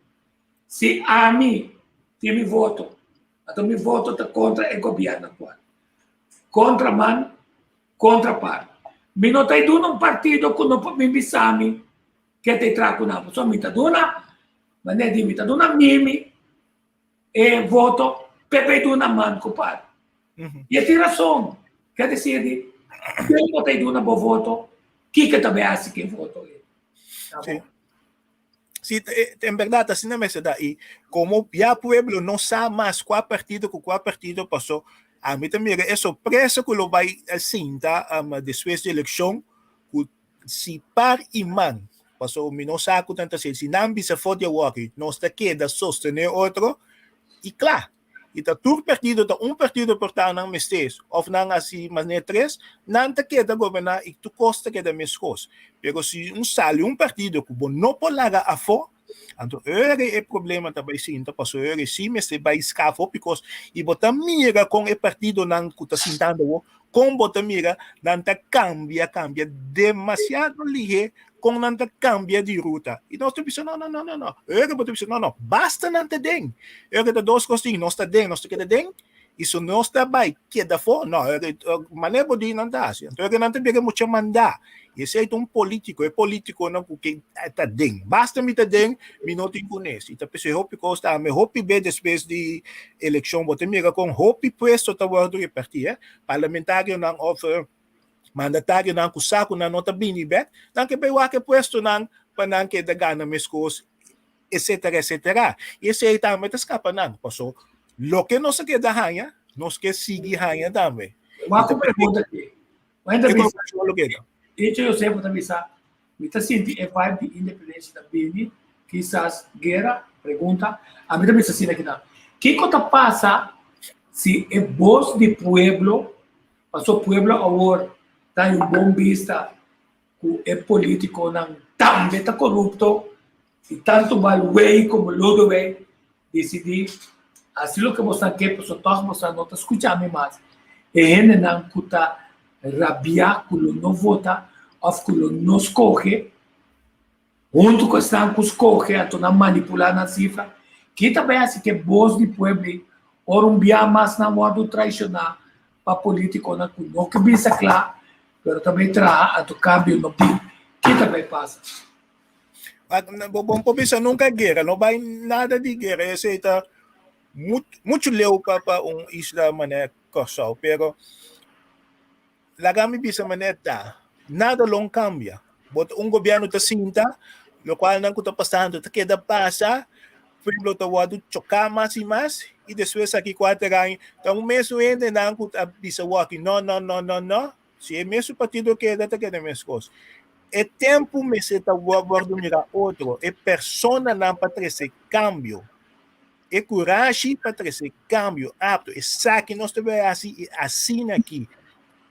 Speaker 1: Se a mim tem meu voto, então meu voto está contra o governo atual. Contra man, contra par. Me não está indo um partido que não me bisame, que te trago na pessoa, me está dando, mas não é de me está dando mimi, e voto, Pepe Duna man, compadre. E tem razão. Quer dizer, quem vota em Duna por voto, que também acha que voto. Tá bom?
Speaker 3: Si, en verdad, así no me se da. Y como ya pueblo no sabe más cuál partido pasó, a mí también es sorpresa que lo va a cinta después de elección, si par imán pasó, no sabe tanto si Nambi se fue de Walkie, no está queda sostener otro, y claro, e dat partido, partido por estar ng mistério, of nang assim, mas nem três, não te queda governar e tu costa que da mescos. Pero se sale partido que não pode largar a fora, então é problema também sim, então passou sim, mas se vai escapar, porque e botar mira com o partido não que está sentando, com botar mira, não te cambia demasiado ligeiro, com não te cambia de ruta. E nós temos não. Não, basta não te den. Eu que duas coisas, nós te den, nós te queda den, isso não está bem, queda fora, não, maneira de não dar, então eu não te pega muito mandar. Esse é político, não que está den. Basta me te den, me não te conhece. Então, pessoal, hope costa, me hope bem depois de eleição, botar mira com hope puesto tá word do partido, parlamentário não offer mandatário não com saco não nota bem bet, não que vai que puesto não para não que da gana mescos, etc. E esse aí também tá escapa não, passou. Lo que nós que da ranha, nós que sigue ranha também.
Speaker 1: Uma pergunta aqui. Ainda bem.
Speaker 6: Isso eu sempre também sabe. Me está sentindo a vibe de independência da Bini, quizás guerra, pergunta. A mim também está sentindo aqui não. Que coisa passa se é voz de pueblo, passou pueblo agora tá em bom vista que é político não também está corrupto e tanto Malway como Lodoway decidir assim o que você quer para todos você não está escutando mais e ele não cuta rabia que não vota ou que não escolhe junto com estão que escolhe então não manipular na cifra que também assim que voz de pueblo ou bia mais na modo tradicional para político não que pensa claro pero também traz a câmbio no PIB, que também passa.
Speaker 3: Bom, por nunca guerra, não vai nada de guerra, esse está muito leu para isla mané corsal, pero lagami bisa maneta, nada long cambia. Bot governo está cinta, lo qual não está passando, está queda passa, pueblo está wado chocar mais e mais, e depois aqui quatro ganhos, então mesmo ainda não está bisa walking, não. Se é mesmo partido que dá que mesmas coisas. É tempo me se tá guardando mirar outro. É persona não para trazer cambio. É coragem para trazer cambio apto. É saque nós também assim aqui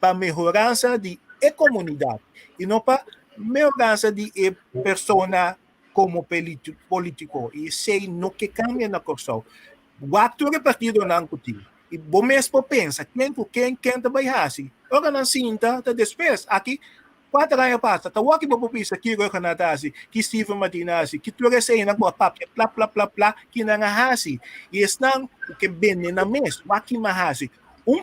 Speaker 3: para melhorança de comunidade e não para melhorança de persona como político. E sei no que cambia na corção. O ator é partido não contigo. E bom mesmo pensa, quem também assim. Ora não sinta, tá despesa. Aqui, quatro anos passa, tá o que vou pensar que eu canata assim, que Stephen Martina assim, que tu recém na boa papo, plá, que não é assim. E estão o que bem na mesa, o que mais assim.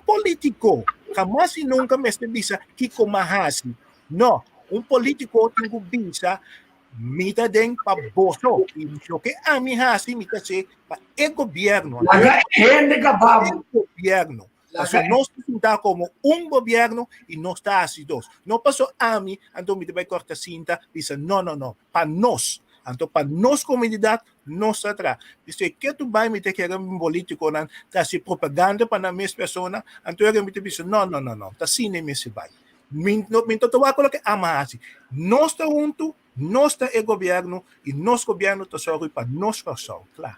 Speaker 3: Político, jamais nunca me disse que como assim. Não, político tem que pensar mita den pa boso e que a mim assim mita se para o governo governo então nós está como governo e nós está assim dois não passou a mim então me vai cortar cinta diz não para nós então para nós comunidade nós atrás diz que tu vai me ter que político não tá se propaganda para a mesma pessoa então eu me diz não tá sim nem me se vai me tô a colocar ama assim nós está junto nós está o governo e nosso governo está só para nós pessoal, claro.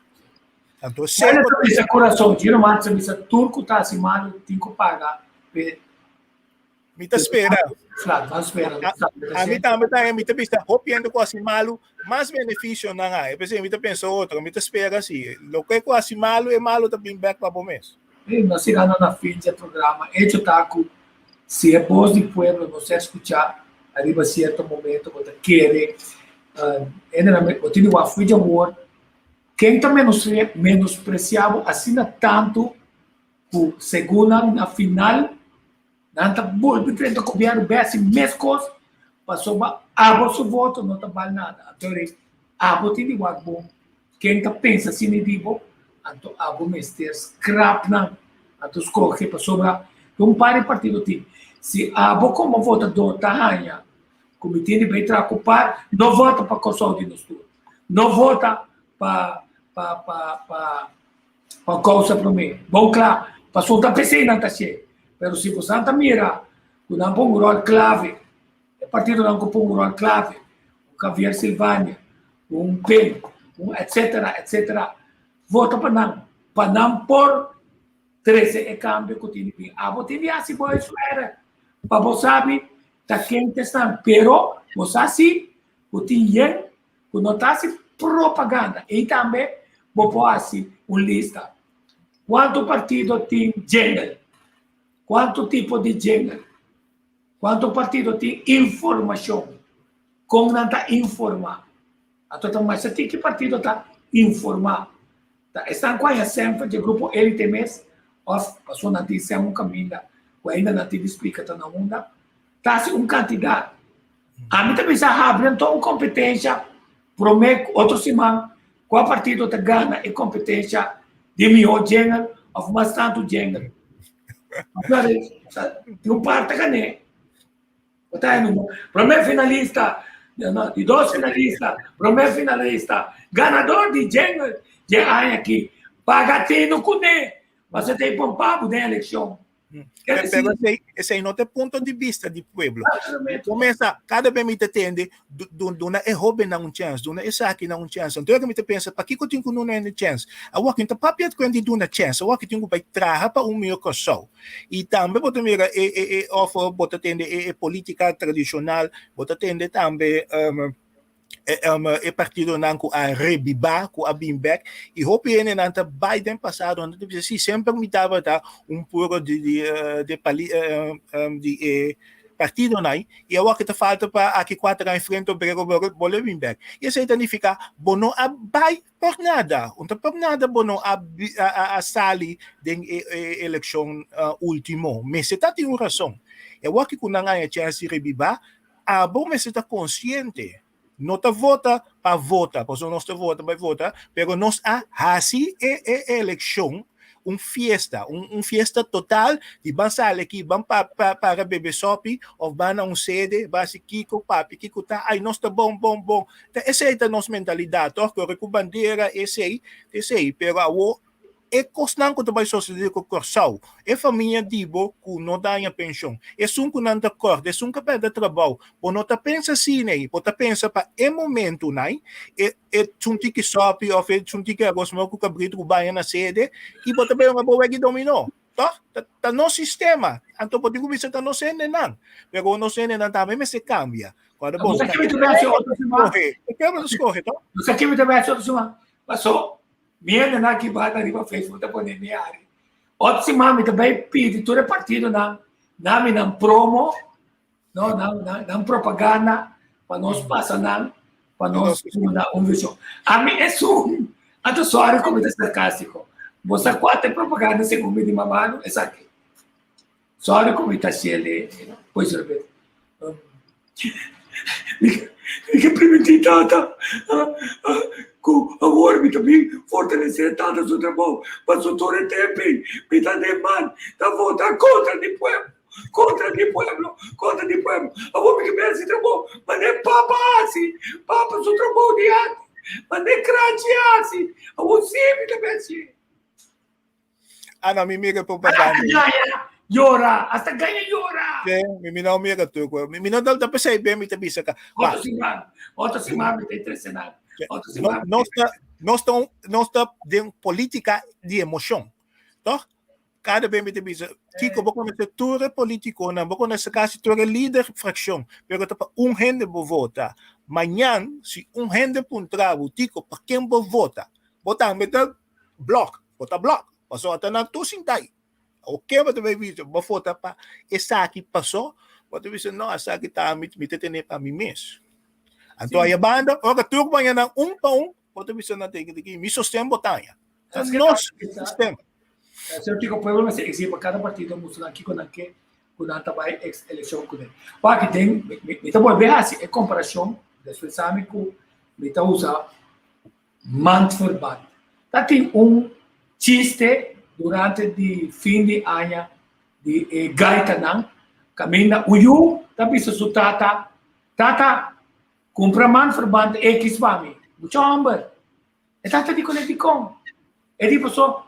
Speaker 3: Então,
Speaker 1: se esse coração tira mais esse turco está assim mal, tem que pagar.
Speaker 3: Me tá espera.
Speaker 1: Claro, tá espera.
Speaker 3: A mim também me tá pensando, copiando com assim malo, mais benefício não há. Eu pensei, me tá pensando outro, me tá espera assim. O que é com assim malo é malo também back para o mês.
Speaker 1: Nós chegando na fim do programa, hecho taco, se é voz do povo, você escutar arriva certo momento quando quer eu tenho uma fui de amor quem também menospreciava assina tanto que segunda na final não tá bom frente ao governo bem assim mescos passou a seu voto não tá vale nada então a tem igual bom quem tá pensa assim me digo então a bom mister scrap não então escolhe passou um partido tem se a como votador tá ranha comitê de bem ocupar não vota para console de nós tudo não vota para causa para mim. Bom, claro, para soltar PC não está cheio. Mas se você não mira, o não põe um rol clave, o partido não põe um rol clave, o Javier Silvânia, um PEN, etc. Vota para não por 13 e cambio que tem bem. A você tem assim boa esfera, para você sabe, tá quente está, pero você assim, o tem o não tá assim propaganda e também vou pôr assim uma lista. Quanto partido tem jingle? Quanto tipo de jingle? Quanto partido tem informação? Como não está informar? A total mais tem que partido está informar. Estão conhecendo de grupo LTMS, passou na notícia um caminho, ou ainda não te explica tá na onda, tá um candidato. A mim também se abre então competência, promete outro semana, qual partido te ganha e competência de melhor jingle ou mais tanto jingle. Tem um parte que nem. Primeiro finalista, de 2 finalistas, primeiro finalista, ganador de jingle, de aí aqui, pagatino com ele, mas você tem pompado na eleição.
Speaker 3: Pero esse aí não tem ponto de vista do pueblo. Começa, cada vez me entende, dona é roubo não chance, dona é saque não chance. Então eu me pensa, para que eu tenho não é chance? A walking to papia quando dona chance, a walking tenho vai trazer para meu coração. E também botar mira offer botar tende política tradicional, botar tende também e partido não com a rebiba com a Bimbeck e hope ele não tá Biden passado onde se sempre me dava puro de partido não e eu acho que falta para aqui 4 anos em frente ao Brego Bimbeck e isso significa bono a vai por nada bono a sali de eleição último mas você tem uma razão eu acho que quando não há chance de rebiba a bom mas está consciente não está vota para votar, porque nós está vota para votar, mas nós assim eleição, fiesta total, e vão sair aqui, vão para beber sopi, ou vão a sede, vai se Kiko, papi, Kiko tá, aí nós está bom. Essa é a nossa mentalidade, porque com bandeira, esse aí, pero e cosnan ko também sociedade com corsal e família dibo que não dá a pensão e sum que não acorda e sum que perde trabalho ou não tá pensa assim né ou tá pensa para é momento né e sunti que sobe ou fez sunti que agora com cabrito que vai na sede e bota bem uma boa que dominou tá no sistema então pode começar tá no sene não pero no sene não também mas se cambia quando bom
Speaker 1: você que me tivesse outro semana você que me tivesse outro semana passou minha na que vai na Facebook da pandemia aí. Outro semana também pede todo partido na promo, não propaganda para nós passar para nós dar visão. A mim é até só a como sarcástico. Você quatro propaganda sem comida de mamado, é aqui. Só como está cheio, pois ver. Que primititata com a wormi também fortalecer tanto seu trabalho para o todo tempo me dá demanda da volta contra de pueblo a wormi que me esse trabalho mas é papa seu trabalho de arte mas é crante assim a você me também assim
Speaker 3: não me mira propaganda
Speaker 1: Llora, hasta ganha llora.
Speaker 3: Me não mira tu, me não dá para sair bem me te bisa ka.
Speaker 1: Outro semana me tem impressionado.
Speaker 3: Nós está de política de emoção, tá? Cada vez me te bisa. Kiko, vou começar tudo político, não vou começar caso tudo líder fração, pero tá para gente vou votar. Amanhã se gente puntravo, Kiko, para quem vou votar? Votar meter bloco, votar bloco. Passou até na tu sintai. O que você vai ver? Vou votar para essa aqui passou. Você vai dizer, não, essa aqui está me tendo para mim mesmo. Então, a banda, agora tu vai na para você vai dizer, não tem que me sustém botanha. Nosso sistema.
Speaker 1: Se eu digo, o problema é que cada partido mostra aqui quando vai eleição com ele. Porque tem, me está bom ver assim, é comparação, depois sabe que me está usando Manfred. Tá tem chiste durante o fim de ano de Gaetanang, caminha Uyu, tapi sa tata compra man for band X mami, mucho hambre. Tata di con. E di paso,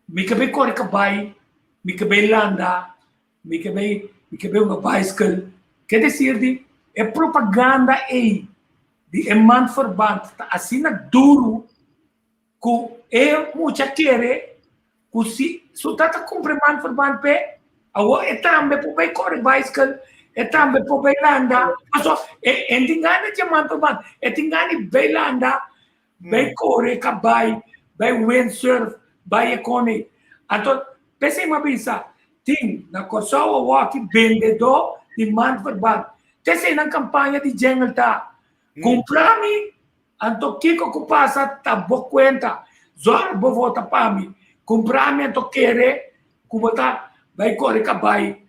Speaker 1: mi cabe corre cabay, mi cabe landa, mi cabe una bicycle. Quer dizer, é propaganda aí de manverband, assim na duro, que é muita querer, que se tata compra manverband pe, awo é também para vai correr bicycle, é também para vai landa, also é engana de manverband, é engana vai landa, vai correr cabay, vai windsurf, vai econe. Então, pensei uma bisa, ting na Kosovo walk vendedor de manverband. Tese na campanha de Jungle tá. Comprami, anto kiko ko pasa ta bo kwenta. Zor bo vota pa mi. Comprami anto kere kubota vai corre kabay.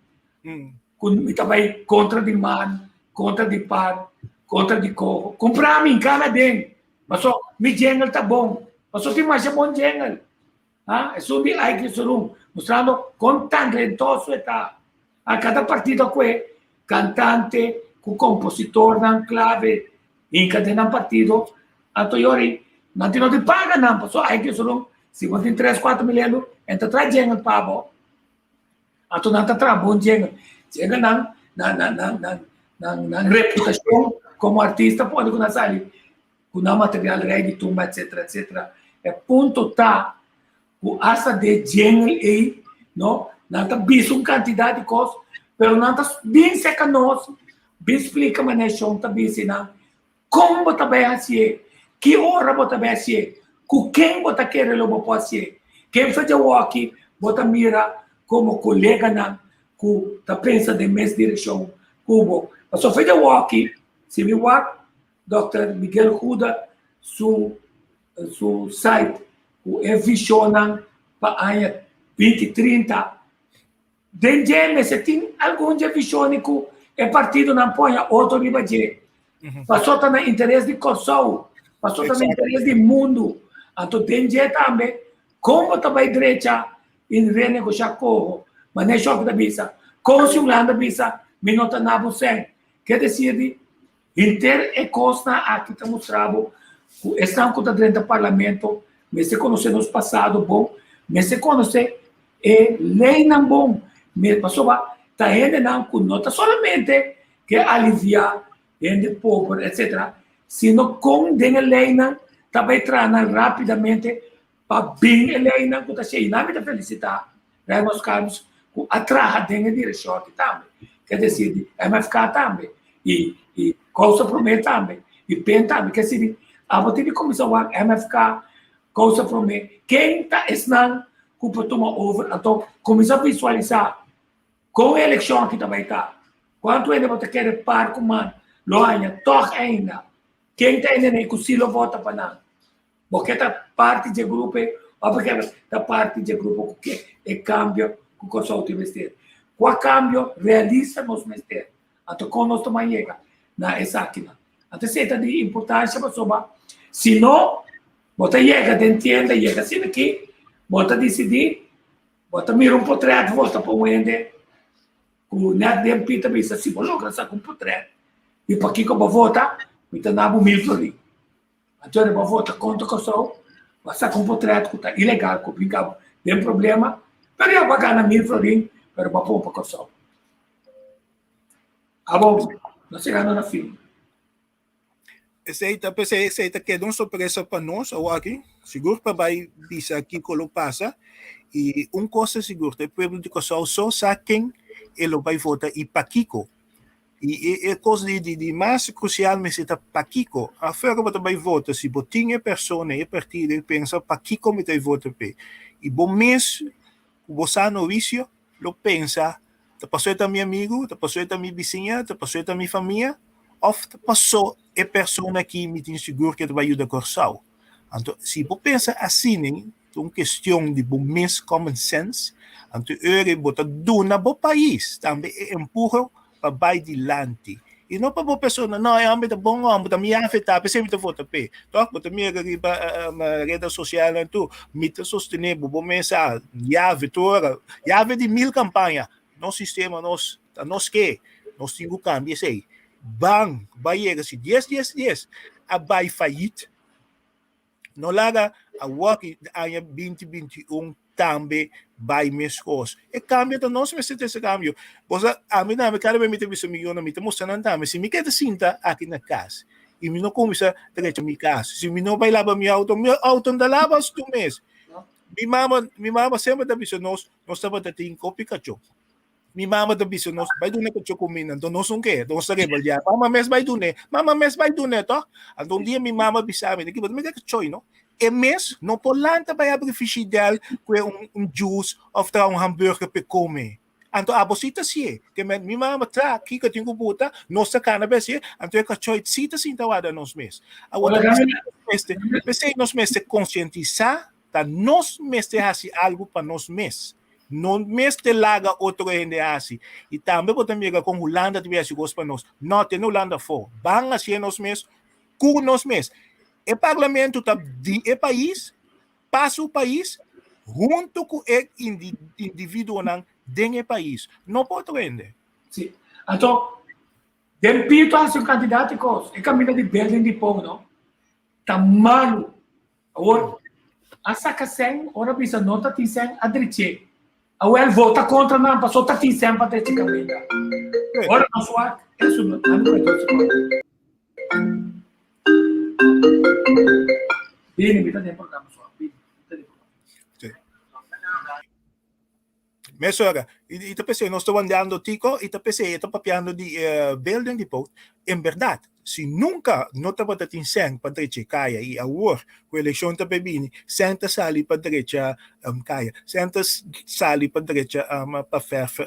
Speaker 1: Kun mita vai contra di man, contra di par, contra di ko. Comprami in kana din. Maso mi Jungle tá bom. Maso ti mas bom Jungle. Ah, eso mi ai que sorum mostrando con tan talentoso está. A cada partido que cantante, con compositor, nan clave, encadenan partido, anto yori, nanti non ti paga nan, paso ai que sorum, si vão ter 3-4 milhões, entra atrás jenga pabo. Anto nanta tra bom jenga. Jenga nan reputação como artista pode começar ali, com material reggae, tumba, etc, etc. É ponto tá o asa de jenga aí, não? Nanta bisu quantidade de coisas, pero nanta bem seca nós, bem explica maneira tá bem ensinar como botar bem assim, que hora botar bem assim, com quem botar querer lo botar assim, quem faz o walk botar mira como colega na, que tá pensa de mesma direção, cubo, mas só faz o walk, se me walk, Dr. Miguel Ruda, su site, o é visionan para ano 2030. Dentro se tem algum de visionico é partido não põe outro ribaje. Passou tá no interesse de Kosovo, passou tá no interesse do mundo. Então dentro também como tá vai direita em renegociar corro, mas nem choque da visa, consulando visa, minota na busen. Quer dizer, inter e costa aqui tá mostrado o estanco da dentro do parlamento, mas se conhece nos passado bom, mas se conhece é lei não bom. Me passou tá indo não com nota somente que aliviar gente pobre, etc. Sino com den lei não tá vai trazer rapidamente para bem lei não que tá cheio na me felicitar, né nós carlos com atrás den direção que também quer dizer MFK também e coisa promete também e pen também quer dizer a botar de comissão MFK coisa promete quem tá esnang com para tomar over então começar a visualizar com a eleição que também está. Quanto ainda você quer par com man, loanha, toca ainda. Quem está ainda nem consigo vota para não. Porque está parte de grupo, ou porque está parte de grupo que é cambio que o Kosovo tem vestir. Com cambio, realiza nos vestir. Então, com nós também chega na essa aqui. Então, se é de importância para soba. Se não, você chega de entenda, chega assim aqui, você decidir, você mira portrait, vota para o ende, o net de pita bisa si bolo grasa com portrait e para que como vota mita nabo 1000 florins então ele vota contra Kosovo mas com portrait que tá ilegal com pinga tem problema pero eu vou ganhar 1000 florins pero para pôr para Kosovo abo nós chegando na fim
Speaker 3: Essa que é uma surpresa para nós aqui seguro para vai bisa aqui como passa e coisa seguro o povo de Kosovo só saquem ele vai votar e Paquico. E a coisa de mais crucial mas é Paquico. A fora você vai votar se botinha pessoa e partido pensa Paquico me vai votar pe. E bom mês o bosano vicio lo pensa, te passou a meu amigo, te passou a minha vizinha, te passou a minha família, ou te passou a pessoa que me tem seguro que vai ajudar Kosovo. Então, se você pensa assim, é uma questão de bom mês common sense. Então, ele bota duna bo país, também empurra para vai dilante. E não para a pessoa, não, é âmbito bom, âmbito me afetar, porque sempre vota pe. Então, bota minha rede social, então, me sostener, bom mensagem, chave de 1000 campanhas, nosso sistema, nós que, nós temos câmbio, sei, bang, vai chegar se 10, a vai falir, No laga a work anya 2021 tambe by mescos. E cambia to nós meses esse cambio. Bosa a mim na cada vez me teve milhão me temos sanantame. Se me quer sinta aqui na casa. E me não começa direito mi casa. Se me não vai lavar meu auto da lava tu mês. Mi mama sempre da biso nós estava da tem copy cacho. Mi mama da biso nós vai do ne cacho cominan. Então nós não quer. Nós sa rebeldia. Mama mes vai do ne to. Então dia mi mama bisame, que me cacho, no? E mes não polanta vai abrir frigidaire com juice ou hamburger para comer. Então a bocita sim, que mi mama tá aqui que tenho puta, nossa cannabis sim, então é cacho cita sim tawada nos mes. Agora nós mes conscientizar tá nós mes te hasi algo para nós mes. Não mes te laga outro gente assim. E também pode amiga com Holanda de viagem para nós. Não tem Holanda for. Bang assim nós mes, com nós mes. O parlamento tá de país, passa o país junto com o indivíduo não de país. Não pode render.
Speaker 1: Sim. Então, dempito a seu candidato e caminho de Belém de povo, não? Tá malo. Agora, a saca sem, ora bisa nota tem sem adriche. A UEL vota contra não, passou tá tem sem para ter caminho. Ora não sua, isso não é Bine, me tem programa só.
Speaker 3: Mesora, ito pensei, nós estamos andando tico, ito pensei, ito papiando de building depot, em verdade, se nunca não estava dating para direita kaya e a war, com a eleição da bebini, senta sali para direita kaya, senta sali para direita para ferf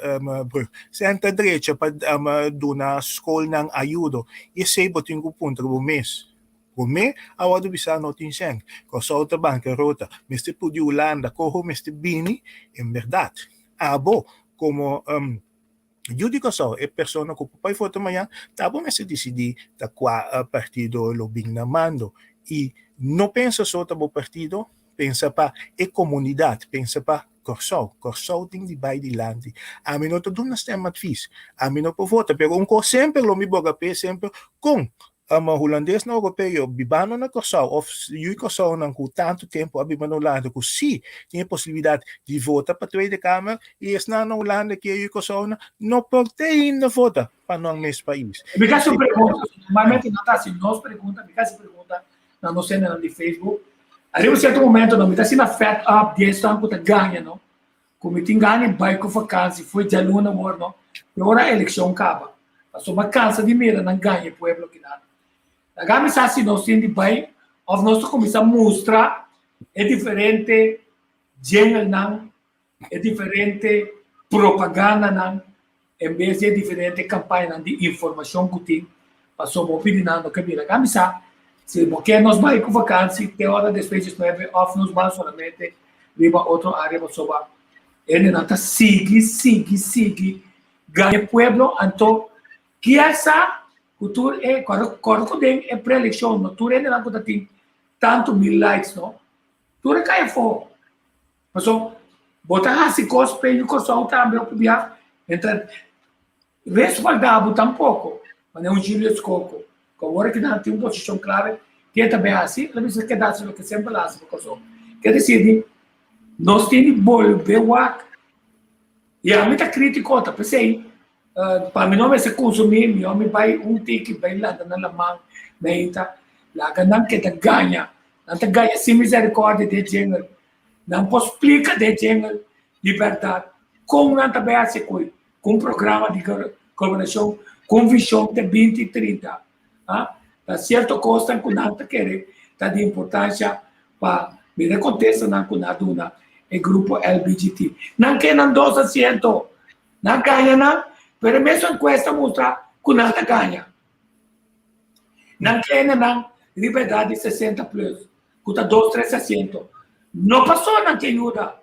Speaker 3: bro, senta direita para dona school ng ayudo, e sei botin ko punta do mês. Come, awado bisa no tinseng, ko sa outra banca rota, Mr. Pudi Holanda, koho Mr. Bini, em verdade. Abo, como eu digo só, é pessoa que pai foto amanhã, tá bom, mas decidi da qual partido lobbying na mando e não pensa só tá bom partido, pensa para a comunidade, pensa para Corsol tem de vai de lande. A mim não tô dando tema difícil, a mim não por voto, pero sempre lo mi boga pe sempre com holandês na europeu, bibano na Corsol, ou eu Corsol não com tanto tempo, bibano Holanda, que se tem a possibilidade de votar para a Tweede Kamer, e es na Holanda que eu Corsol não pode ainda votar para não nesse país.
Speaker 1: Me caso pergunta, normalmente não está assim, nós pergunta, me caso pergunta, na nossa cena de Facebook, arriba um certo momento, não me está assim na fat up, 10 anos que ganha, não? Como tem ganho, vai com vacância, foi de aluna, não? E agora a eleição acaba. Passou uma cansa de mira, não ganha, pueblo que nada. Agora, se assim, nós temos de bem, nós começamos a mostrar, é diferente jingle, não, é diferente propaganda, não, em vez de diferente campanha de informação que tem, passou uma opinião no caminho. Agora, se porque nós vamos com vacância, tem hora depois de 9, nós vamos solamente ir para outra área, para sobar. Ele não está sigue, ganha pueblo, então, que essa cultura é, quando tem é pré-eleição, não, tudo ainda não tem tanto mil likes, não? Tudo cai fora. Mas, botar assim, cosplay, o pessoal também, eu podia entrar, respaldado tampouco, mas é Júlio Escoco, que agora que não tem uma posição clara, que é também assim, ele precisa quedar assim, que sempre lá, quer dizer, nós temos que volver o ar. E a muita crítica, tá, pensei, para mim não vai ser consumir, meu homem vai tique, vai lá na lamang, meita, lá ganham que te ganha, não te ganha sem misericórdia de jingle, não posso explicar de jingle, liberdade, como não te vai assim com programa de governação, com visão de 2030, tá certo costa que não te querer, tá de importância para me aconteça não com nada o grupo LGBT, não quer não 2 assentos, não ganha não. Pero mesmo encuesta mostra que não ganha. Não quer não liberdade de 60 plus, custa 2, 3 assentos. Não passou não que ajuda,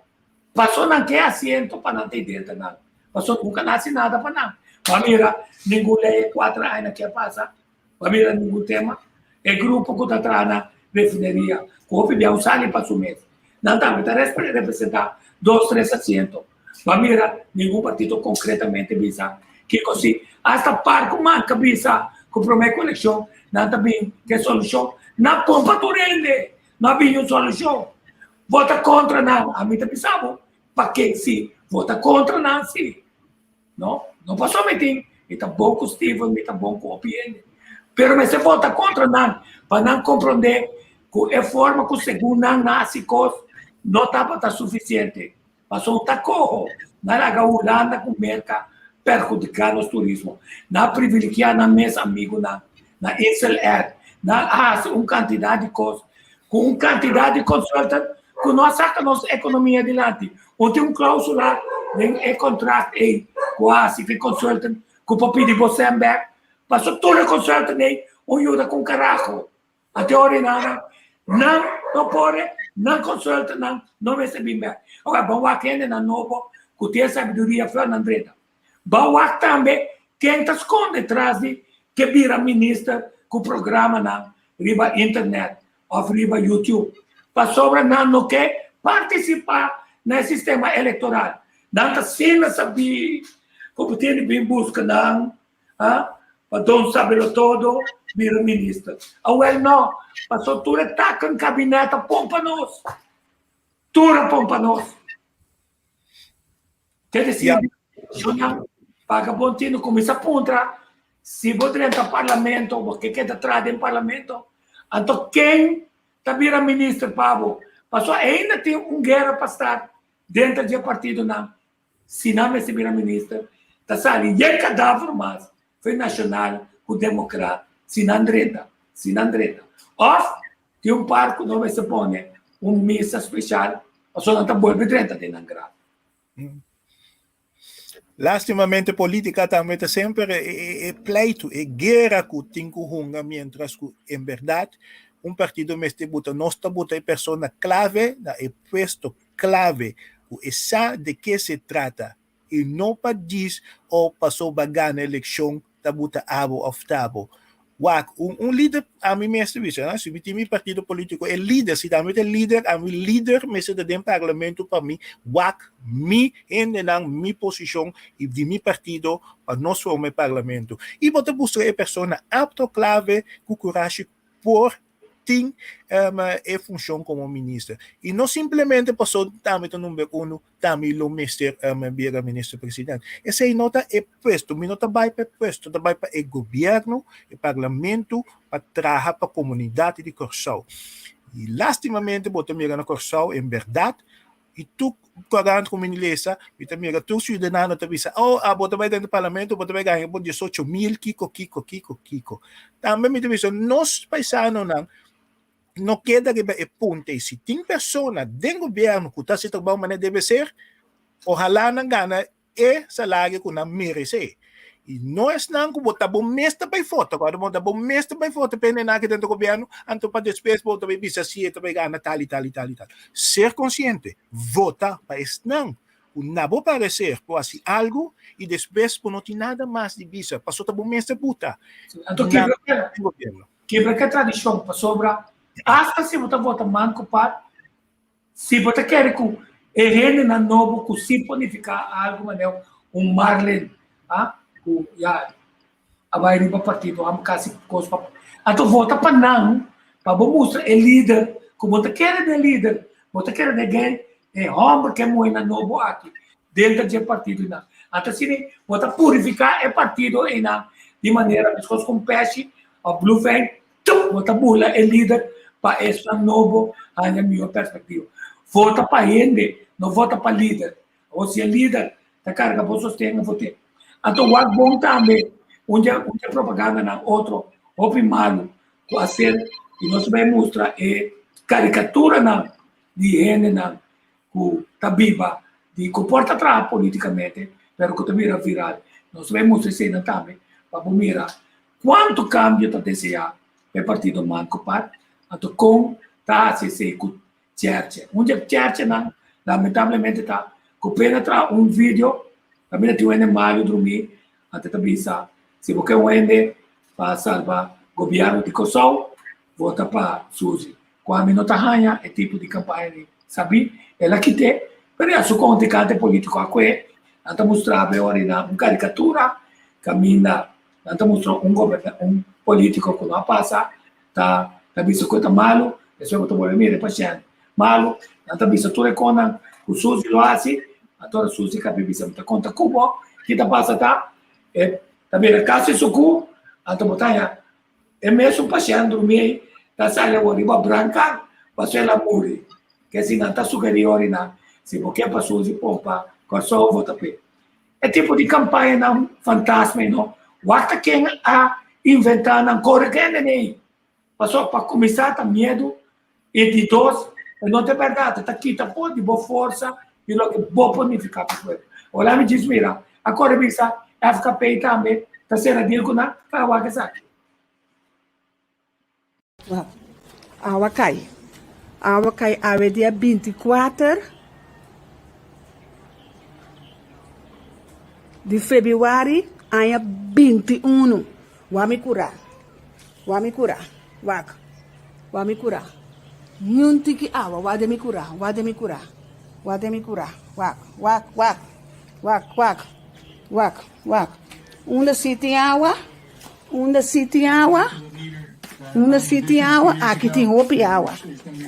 Speaker 1: passou não que assento para não ter dentro não. Passou nunca nasce nada para não. Família, nenhum lei 4 anos que passa, família nenhum tema. É grupo que está atrás na refineria, com opinião sale para o mês. Não dá para representar 2, 3 assentos. Família, nenhum partido concretamente visa que assim, hasta parco manca visa comprometer com a eleição, não também que solução, na pompa do rende, não havia solução. Vota contra não, a mim tá pensando, para que se vota contra não, sim. Não passou meeting, e tá bom com Steven, e tá bom com o OPN. Mas se vota contra não, para não compreender que a forma que o segundo não nasce, não está suficiente. Passou um taco, na Holanda com merca, perjudicando o turismo, na privilegiar na mesa amigo na Insel Air, na quantidade de coisas, com uma quantidade de consultas que nós saca nossa economia adiante. Ontem cláusula em contrato aí, quase que consultam com o papi de Bosenberg, passou toda a consulta aí, ajuda com carajo. Até hora não pode, não consulta, não recebe bem. Agora, vamos aqui na novo, que tem sabedoria Fernandreta. Vamos também, quem está esconde atrás de que vira ministra com o programa na riba internet, ou riba YouTube. Para sobre não quer participar no sistema eleitoral. Não está sendo saber como tem bem busca, não. Para não saber todo, vira ministra. Não, passou tudo ataca no gabinete, pompa nós. Tudo pompa nós. Quer dizer, vagabundo começa a apontar, se você entra no parlamento, porque quer entrar no parlamento, então quem está vira ministro, Pablo, passou ainda tem guerra para estar dentro do partido, não. Se não me vira ministro, está saindo, e é cadáver, mas foi nacional, o democrata, se não Andretta. Ou tem um parque, não se põe missa especial, passou não está boa dentro de Nangra.
Speaker 3: Lastimamente política também está sempre é pleito, é guerra que tem que hunga, mientras que, em verdade, partido mestre buta, nós buta é persona clave, é puesto clave, e sabe de que se trata, e não para dizer, passou bagana na eleição, tá buta abo ou tabo. Líder, a mim mestre diz, se me tem partido político, é líder, se também é líder, a mim líder, me se dá parlamento para mim, me ainda minha posição e de meu partido para nós formar parlamento. E você busca a pessoa apto clave, com coragem por tem a função como ministro. E não simplesmente passou também no número 1, também o ministro, vira ministro-presidente. Essa nota é posto, mas não vai para posto, vai para o governo, o parlamento, para trabalhar para a comunidade de Corsau. E, lastimamente, você mira na Corsau, em verdade, e tu, quando como inglesa, você mira, tu cidadão, tu pensa, você vai dentro do parlamento, você vai ganhar 18 mil, kiko. Também me diz, nós paisanos não queda que é ponto, se tem pessoa dentro do governo que está se trabalhando, mas deve ser, ojalá não ganha é salário que não merece. E nós não botar bom mestre para foto, agora botar bom mestre para foto, pende na que dentro do governo, então para depois botar bem bisa se vai ganhar tal. Ser consciente, votar para isso não. Não vou parecer por assim algo e depois por não ter nada mais de bisa, passou tá bom mestre puta.
Speaker 1: Então quebra que a tradição para sobrar. Hasta se você vota manco para, se você quer que o RN na novo, que se ponificar algo, Marlene, vai ir para o partido, então vota para não, para mostrar é líder, que você quer de líder, você quer de alguém, é homem que é na novo aqui, dentro do partido. Então, se você purificar o partido de maneira, as coisas como peixe, a Blue Vein, você bula é líder, para esse novo, a minha perspectiva. Vota para ele, não vota para líder. Ou se é líder, a carga para sostener, não vota. Então, o bom também, onde a propaganda na outro, o primário, que a ser, e nós vamos mostrar é caricatura de N, que está viva, de que porta atrás politicamente, mas que também viral. Nós vamos mostrar isso também, para mirar quanto cambio está desejando o partido manco para com se com Churchill. Onde Churchill, lamentavelmente, está com penetra vídeo, também tem animal dormir, até também se você ende para salvar o governo de Kosovo, vota para Suzy. Quando não está ganha, é tipo de campanha, sabe? Ela que tem, mas a sua conticante político aqui, ela mostrava agora uma caricatura, caminha, ela mostrou um político que não passa, está visto coisa malo, Isso eu estou mire paciente. Malo, não tá bisa tudo com o Suzy lo assim, a toda Suzy que bisa muita conta cubo, que tá passa tá, também a casa suku, a to botanya, mesmo paciente dormir, tá sala o riba branca, passou ela muri, que se não tá superior na, se porque para Suzy pompa, corso vota pe. É tipo de campanha não fantasma não, wakta quem a inventar não corre que nem, passou para começar tá medo e de dois. Não é verdade, está aqui, está pode, boa força, e logo boa planificar para o olha, me diz, mira, agora bisa, FKP também, está sendo dito na Kawasaki.
Speaker 7: Awakay awe dia 24 de fevereiro, aia 21. Wami curar, wami curar. Nyuntiki awa, wade mi curar, wak. Unda siti awa, aqui tem roupa e awa.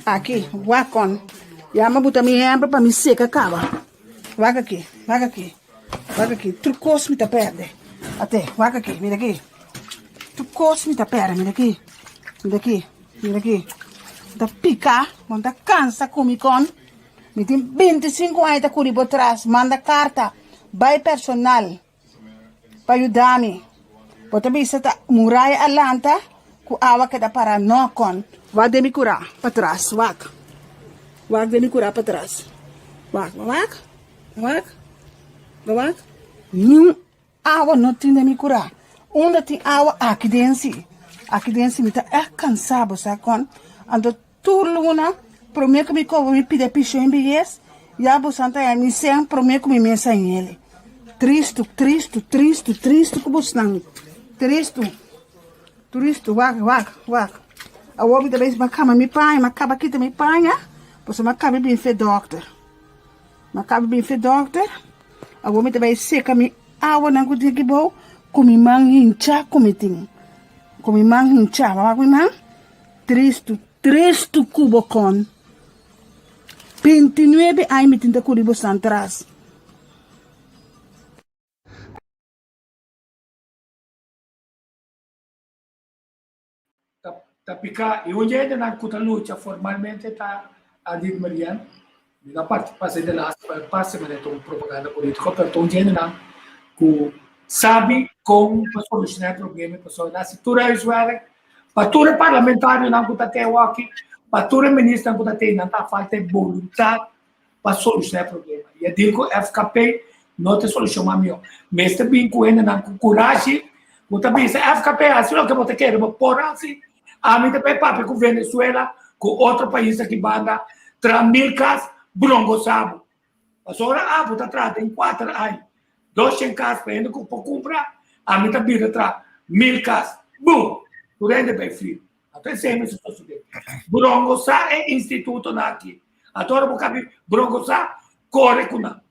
Speaker 7: Aqui, wakon. Yama buta mi hembra para me seca cava. Wak aqui. Trucos me tá perde. Até, wak aqui, mira aqui. Trucos me tá perde, mira aqui. Da pica, monta cansa comicon. Me tem 25 anos da curibo atrás, manda carta, vai personal, para ajudar-me. Bota bisa ta muraya alanta, ku awa que da para no con, vai de me curar para trás, wak de me curar para trás, wak, nenhum awa não tem de me curar, onde tem awa aqui dentro me tá cansado, sabe con, ando turluna, prometo me que me pide picho em bies, já bosanta é me sem prometo me mensa em ele. Triste, que buscando. Triste, wak. A ouvi da vez macaba me pai, macaba aqui também pai, você macaba bem fe doctor. A ouvi da vez seca me awa na gudi que bom, comi mang hincha, wak me mang. Triste cubo con 29 anos me tinta curibo atrás.
Speaker 1: Tapika, e onde ainda na cuta luta formalmente está a Did Marian, na parte passe de lá, passe mas é propaganda política, porque onde ainda na que sabe como solucionar problema, pessoal, na situação usuária, para todo parlamentar não cuta ter aqui, para todo ministro não cuta ter, não tá falta de vontade para solucionar problema. E eu digo que FKP não tem solução melhor, mas também com ainda na coragem, muita vez FKP assim o que você quer, mas por assim a mim também papo com Venezuela, com outro país aqui banda, tramilcas, bronco sabo. Mas agora você atrás tem 4 anos, 200 casas para ainda comprar, a mim também atrás 1000 casas, bum, tu rende bem frio. Até sempre se fosse bem. Bronco sa é instituto aqui. Agora vou caber bronco sa corre com nada.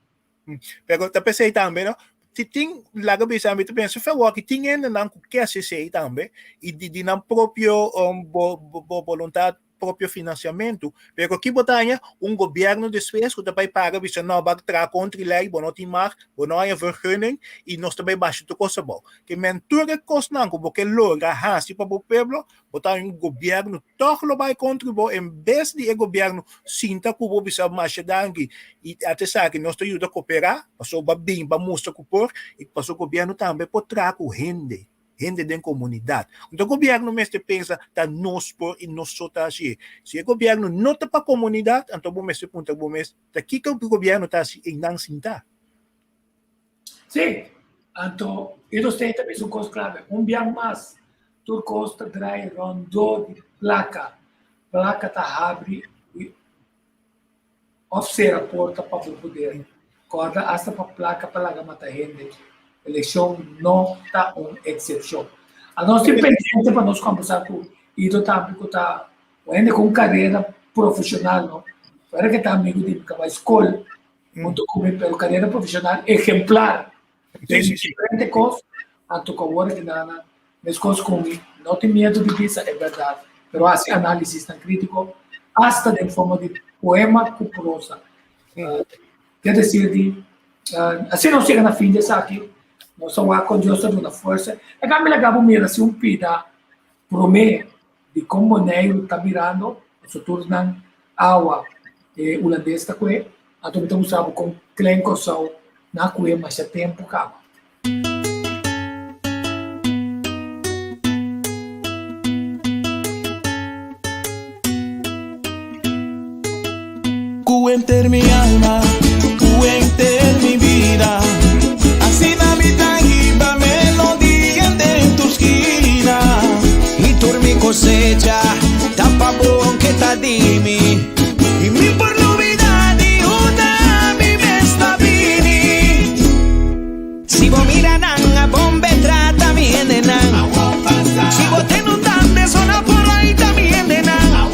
Speaker 3: Pero pensei também, não? Ting laga bisa mi penso fe wa kitingen na ku kese sei também e de na próprio vontade próprio financiamento, pero que botanya governo después que também paga bisa no bag tra contra lei bonoti mar bonoia vergunning e nós também baixo to coisa bom que mentura cost não porque logra hasi para o povo botar governo toch lo vai contribuir em vez de governo sinta que o bisa mais dangi e até sabe que nós ajuda a cooperar passou bem ba mostra cooper e passou governo também por traco rende da comunidade. Então, o governo mesmo pensa que nós por e nós só está assim. Se o governo não está para a comunidade, então o mesmo ponto o mesmo daqui que o governo está assim e não sinta.
Speaker 1: Sim, então eu sei também uma coisa clave. Bem mais, tu costa trai rondo de placa tá abre e oferecer a porta para o poder. Corda hasta para placa para lá mata rende. Eleição não está uma exceção. A nossa independência para nós conversar com o Ido também que está ainda com carreira profissional, não? Para que está amigo de uma escola, muito como pela carreira profissional exemplar. Tem diferentes coisas, tanto como agora que nas coisas comigo, não tem medo de isso, é verdade. Mas assim análise tão crítico, hasta de forma de poema com prosa. Quer dizer, assim não chega na fim dessa aqui, nós só com Deus toda força. É que a minha gabo mira se pida pro me de como Neiro está mirando, isso tudo na água holandesa está com ele, a gente estamos sabendo com klein coração na coisa, mas é tempo acaba.
Speaker 8: Cuenter mi alma, cuenter mi vida. Así da mi tangiba melodía en tu esquina. Y tu mi cosecha, tapa bronqueta dimi. Y mi por novedad y una mi mesta vini. Si vos miran a bombe trata bien de nan. Si vos ten un tan de zona por ahí también de nan.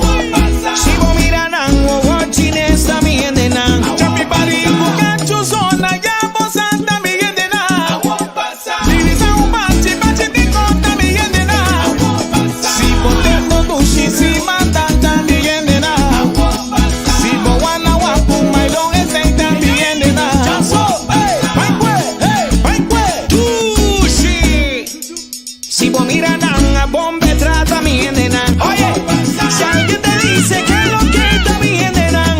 Speaker 8: Si vos miran a chines también de nan. Chapi pari bucacho zona ya vos también de nan. Lirisa un bachi bachi tico también de nan. Si vos ten no dushi si mata también de nan. Si vos wana wapu mailon ese también de nan. Dushi. Si vos miran a bombe trata también de nan. Oye, si alguien te dice que lo que también de nan.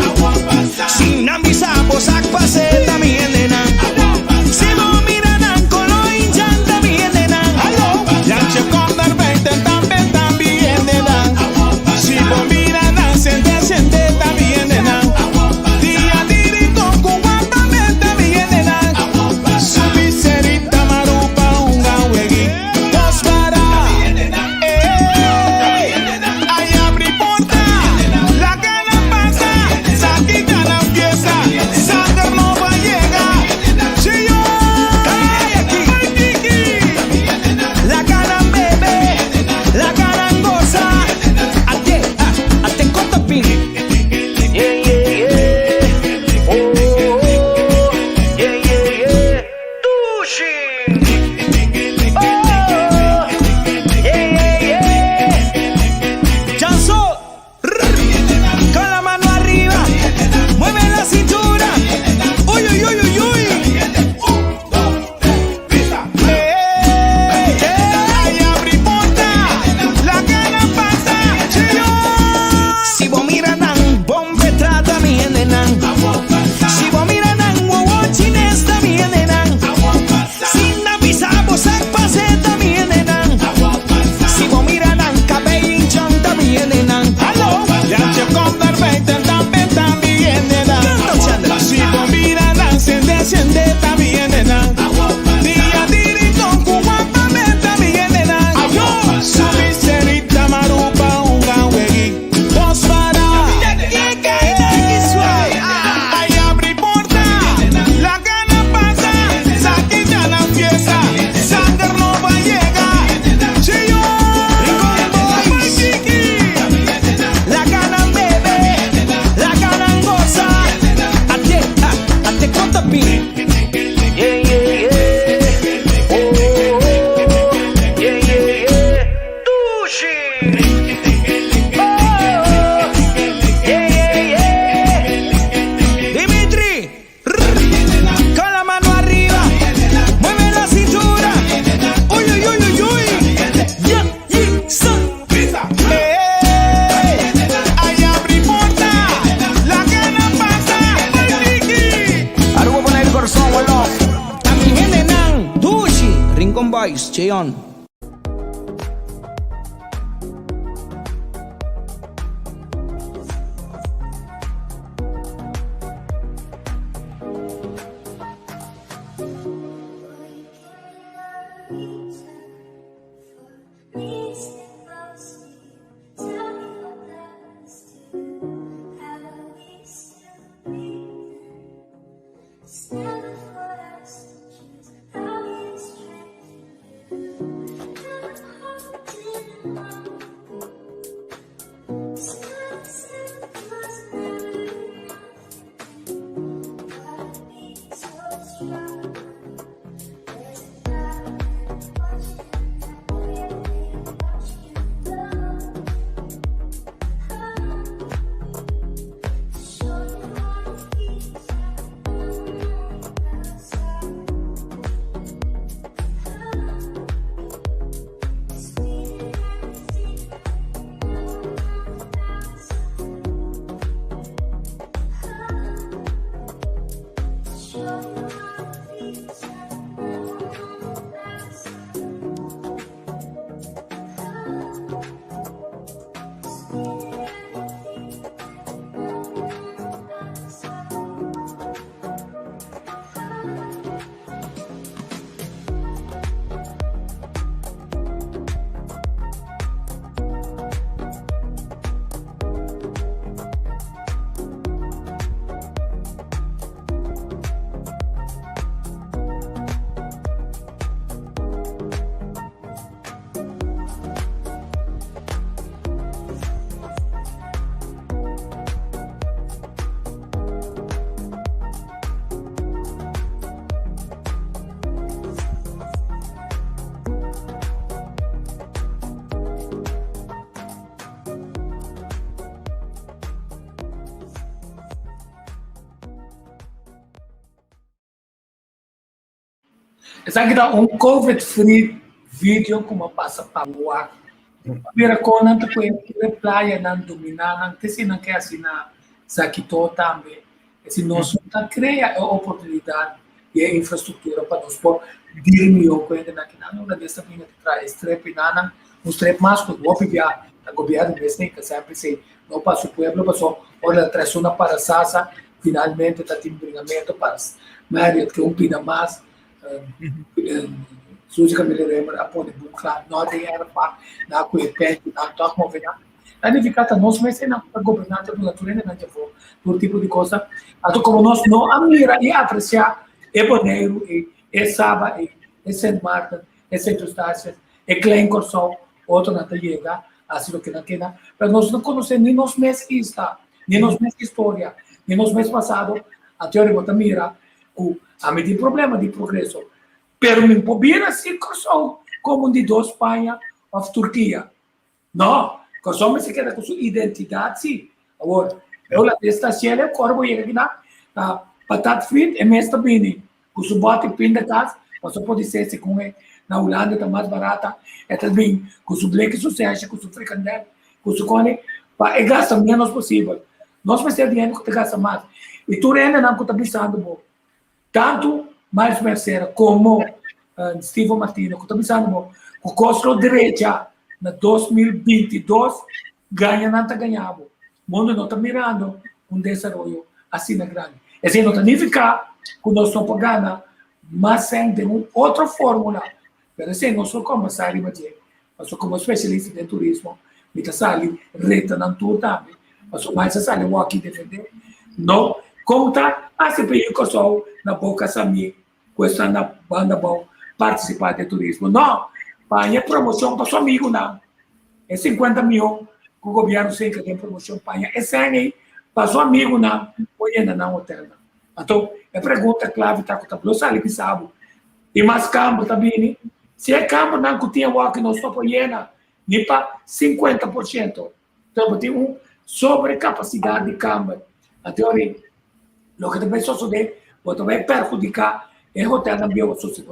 Speaker 8: Sin ambisa posak pase también de nan. Si vos miran con lo hinchan también de nan. Ya che con dar 20 también de nan. Si vos miran siente también de nan. Día diri con cuguapame también de nan. Su miserita marupa unga wegi. Dos para ay abri porta. La gana pasa. Saki gana empieza. Sander no va a llegar. Si yo ay Kiki. La gana bebe. La gana goza. Ate corta pin. Yeah, yeah, yeah. Oh, yeah, yeah, yeah. Tushi. Oh, yeah, yeah, yeah. Chanso. Con la mano arriba. Mueve la cintura. Uy, uy, uy, uy, uy. Ay, abri porta. La gana pasa. Si vos miran bombe trata también de nan. Si vos miran wowo chines también de nan. Sin avisar vos pase también de nan. Si vos miran cabello hinchón también de nan. Ya che con dar 20 también de nan. Si vos miran siente también de nan. Día diri con cuguapame también de nan. Su miserita marupa unga wegi. Dos para ay abri porta. La gana pasa. Saki gana empieza. Sander no va a llegar. Si yo boy Kiki. La gana bebe. La gana goza. Ate corta pin. Yeah, yeah, yeah. Oh, yeah, yeah, yeah. Tushi. Oh, yeah, yeah, yeah. Dimitri. Con la mano arriba. Mueve la cintura. Uy, uy, uy, uy, uy. Yeah, yeah, son. Ay, abri porta. La gana pasa. Kiki. Ahora voy a poner el corazón, wallo. También de nan. Dushi. Rincón Boys, Cheon.
Speaker 1: Essa aqui dá COVID-free vídeo como passa para o ar. Mira, quando a gente foi praia, não dominar, não se não quer assim na Saquito também. Se nós não cria a oportunidade e a infraestrutura para nós por dirigir o que ainda não na dessa vinha de trás, estrepe nana, um estrepe mais que o governo a governo desse que sempre se não passa o pueblo, passou olha atrás uma para Sasa, finalmente está tendo bringamento para Maria que pina mais Suzy que me lembra a pôr de bucla, não tem era para na cueca, na toque movimento. A unificata nós mas não para governar a natureza não já por tipo de coisa. Ato como nós não admira e apreciar é Bonaire, é Saba, é Saint Martin, é Saint Eustácio, é Glencorso, outro não chega, assim que não queda. Mas nós não conhecemos nem nos meses está, nem nos meses história, nem nos meses passado. A teoria bota mira, que a mim tem problema de progresso. Pero me pobira assim como de dos Espanha ou Turquia. Não, Kosovo se queda com sua identidade, sim. Agora, eu lá desta cena, o corpo chega aqui na batata frita é mesmo bem. Com o bote pinda casa, você pode ser se com na Holanda está mais barata, é também com o black sucesso, com o fricandel, com o cone, para gastar menos possível. Nós precisamos de dinheiro que gasta mais. E tu ainda não está pensando, tanto mais Mercedes como Steve Martino, que está pensando, o custo direita na 2022 ganha não está ganhando. O mundo não está mirando desenvolvimento assim na grande. Isso não significa que nós estamos pagando, mas tem uma outra fórmula. Mas assim, nós somos como Sali Madia, nós somos como especialista em turismo, nós Sali reta na tour também, nós somos mais Sali o aqui defender. Não, conta a CPI que sou na boca Sami, questão na banda bom participar de turismo. Não, para a promoção para seu amigo não. É 50 mil que o governo sei que tem promoção para esse ano aí. Para seu amigo não, põe ainda não hotel não. Então, a pergunta clave está com o tabelo, sabe que sabe. E mais campo também, se é campo não que tinha o que nós estamos põendo, nem para 50%. Então, tem uma sobrecapacidade de campo. A teoria, o que também sucede, você vai perjudicar o hotel na bio, se você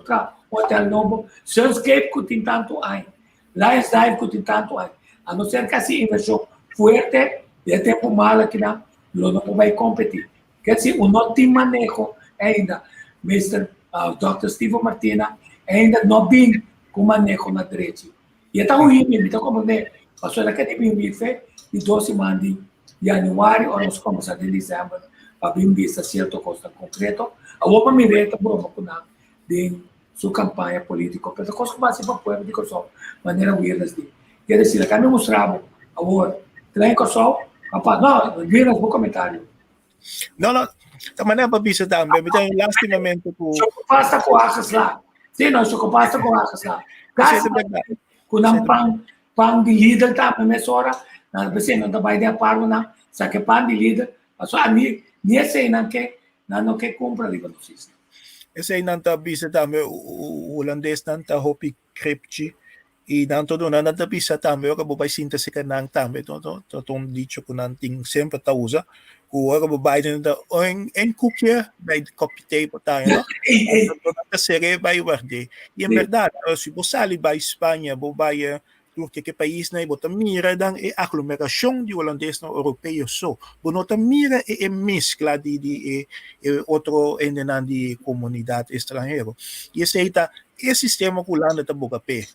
Speaker 1: hotel novo, Sunscape que tem tanto aí, Lions Dive que tem tanto aí. A não ser que assim, inversão forte, de tempo mal aqui não vai competir. Quer dizer, o não tem manejo ainda, Dr. Steve Martina, ainda não vem com manejo na direita. E está ruim, então como né, passou na academia me fez de 12 de janeiro, ou nós começamos em dezembro, para vir vista certo costa concreto, a outra mireta broma com nada de sua campanha política, porque coisa que vai ser para o povo de Kosovo, maneira weird de. Quer dizer, cá me mostrava agora, tem Kosovo, rapaz, não, vira no comentário.
Speaker 3: Não, também não é para bisa também, então lastimamente com
Speaker 1: Chocopasta com arras lá. Sim, não, chocopasta com arras lá. Caso com um pão de líder também, mas hora, não precisa não trabalhar de aparo não, só que pão de líder, só a mim sei não quer comprar ali para vocês.
Speaker 3: Esse aí não está bisa também, o holandês não está hopi krepchi. E não todo na nada bisa também, o babai sinta se ka nang também, então dicho ko nanting sempre ta usa, o babai na en cookie, by copy tape tayo, no? Kasi vai guarde. E em verdade, se você ali vai Espanha, babai Turquia que país na bota mira dan e aglomeração de holandês no europeu so, bonota mira e mescla de outro endenan de comunidade estrangeiro. E esse aí tá, esse sistema que Holanda tá boca pé.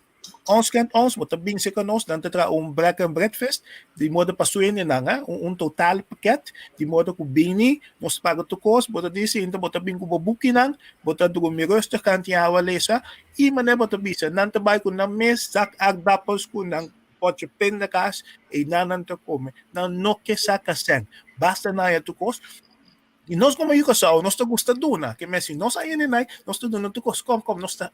Speaker 3: Ons kent ons, wat bing se kan ons, dan tetra break and breakfast, die moda pasuin na nga, total paket, die moda ku bini, nos pago to cost, bota disi, into bota bing ku babuki nang, bota dugo miroster kanti awalesa, i mane bota bisa, nantabay ko na mes, sak agdapos ko nang poche pendakas, nananta come, na noke sa kasen, basta na ya to cost, e nós como eu só nós está gostando na que mesmo nós aí nem nós tudo não tocos como nós está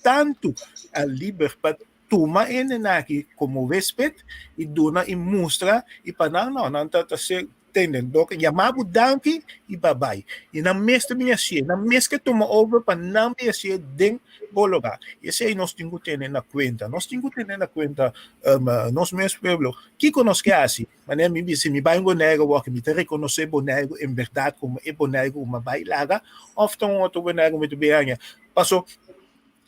Speaker 3: tanto a liber para toma na que como respeito e dona e mostra e para não tá ser tendendo que chamado danke e babai e na mesma minha se na mesma que toma over para não me se den bologa e se nós temos que ter na conta nós mesmo pueblo que conosque assim mas me disse me vai bonego o que me reconhecer bonego em verdade como é bonego uma bailaga ofta outro bonego muito bem passou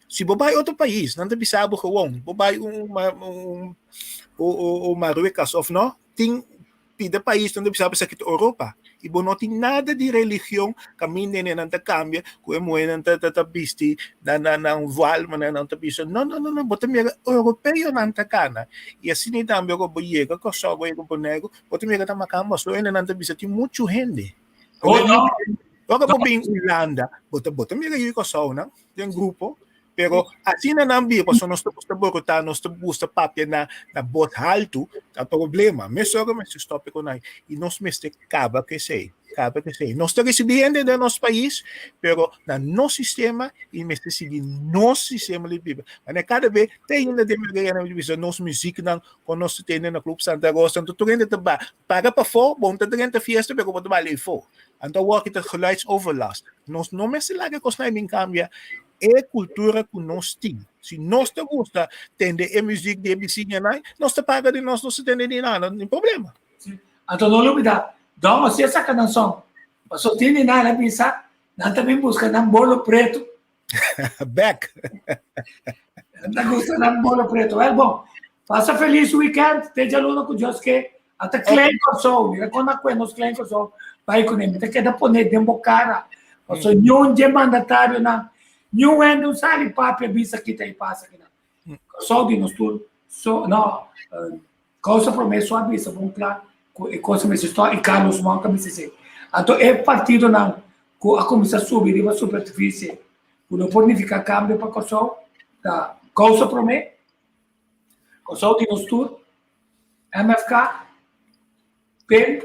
Speaker 3: Se babai outro país, não deve saber gewoon. Babai Marruecos of não, tem pida país não deve saber se aqui Europa. E não tem nada de religião, caminho não te cambia, como não te bisti, não voal, não te bisti. Não, botam europeu não te cana. E assim nem também eu vou chegar, que só vou com boneco, botam mega também cama, só ainda não te bisti, tem muito gente. Agora vou bem Irlanda, botam mega eu com só, não? Tem grupo. Pero assim não bia, porque nós estamos botar, nós estamos papel na bot alto, tá problema. Mas só que nós stop com nós e nós mestre acaba que sei. Nós estamos recebendo do nosso país, pero na nosso sistema e mestre seguir nosso sistema de vida. Mas cada vez tem ainda de mergulhar na nossa música não, quando nós temos na Clube Santa Rosa, então tu ainda paga para fora, bom, tu ainda festa, pero quando vai ali fora. Então o que het geluidsoverlast. Nós não mestre lá que nós não cambia. É cultura que nós temos. Se nós te gusta tende a música de vizinha, nós te paga de nós, não se tende de nada, não tem problema.
Speaker 1: Então, não olvida, dá se essa canção, mas só tem nada a pensar, não também busca um bolo preto.
Speaker 3: Back.
Speaker 1: Não gusta um bolo preto. É bom, passa feliz weekend, esteja aluno com Deus que até Klein Corsol, mira quando nós Klein Corsol, vai com ele, tem que dar poner de cara, mas só nenhum de mandatário na New end não sabe papel bisa kita e passa aqui não. Só de nós tudo, só não. Causa promessa a bisa, vamos lá. Coisa me estou e Carlos Manca me disse. Então é partido não. A comissão subir riba superfície. O não pode ficar câmbio para causa da causa promessa. Causa de nós tudo. MFK, PEN,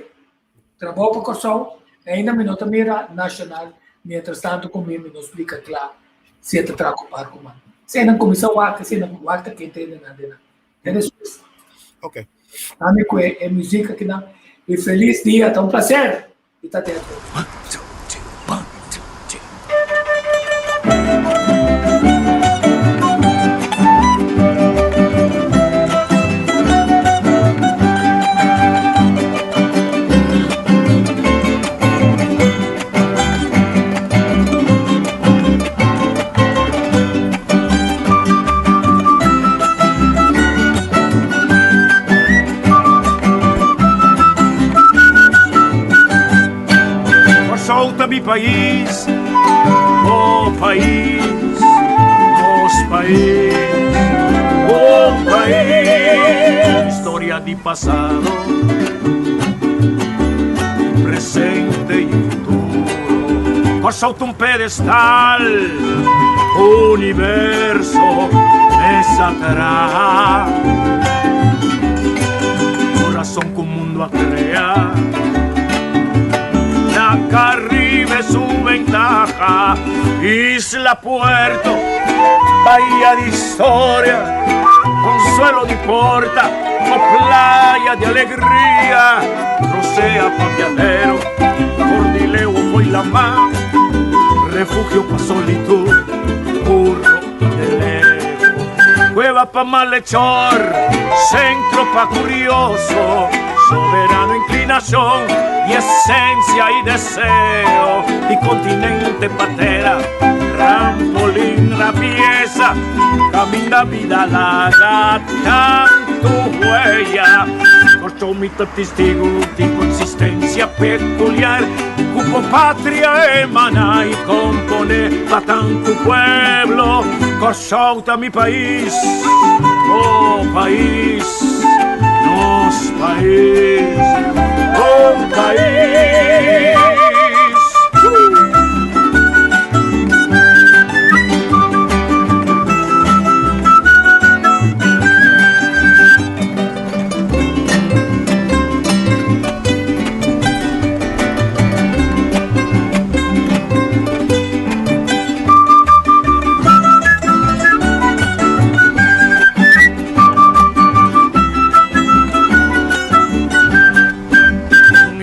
Speaker 1: trabalho para causa. Ainda me nota mira nacional. Mientras tanto comigo nos explica claro. Se é trago para o comando. Se não comissão waka, se não waka que entende nada. É isso.
Speaker 3: Ok.
Speaker 1: Amigo, é música que não. E feliz dia, tá um prazer. E tá dentro.
Speaker 2: Mi país, oh país, nos país, oh país, historia de pasado, presente y futuro, por solta un pedestal, universo, mesa atrás, corazón que un mundo a crear. Caribe su ventaja, Isla Puerto, bahía de historia, consuelo de porta, o playa de alegría, rocea pa' viajero, Cordileo fue la mar, refugio pa' solitud, burro de lejos, cueva pa' malhechor, centro pa' curioso, soberano inclinación y esencia y deseo, y continente patera, trampolín, la pieza, camina vida larga, canto huella, corto mito testigo de consistencia peculiar, cupo patria emana y compone pa' tanto pueblo, corsauta mi país, oh país, nos país, oh país.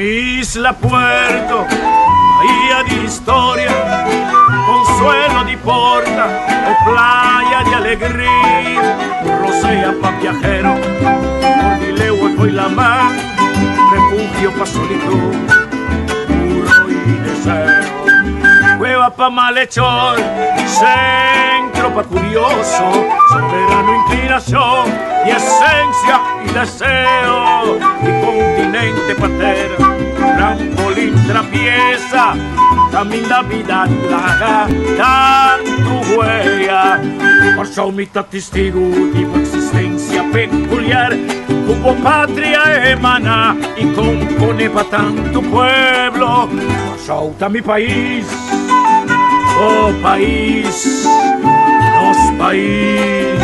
Speaker 2: Isla Puerto, bahía de historia, consuelo de porta, o playa de alegría, rocea pa' viajero, Cordileo fue la mar, refugio pa' solitud, burro y deseo, cueva pa' malhechor, tropa curioso, soberano inclinación y esencia y deseo, mi continente paterno, trampolín, trapieza, camino la vida larga, tanto huella, por su mitad testigo de tu existencia peculiar, como patria emana y compone para tanto pueblo, por su mi país, oh país, los país,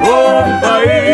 Speaker 2: oh país.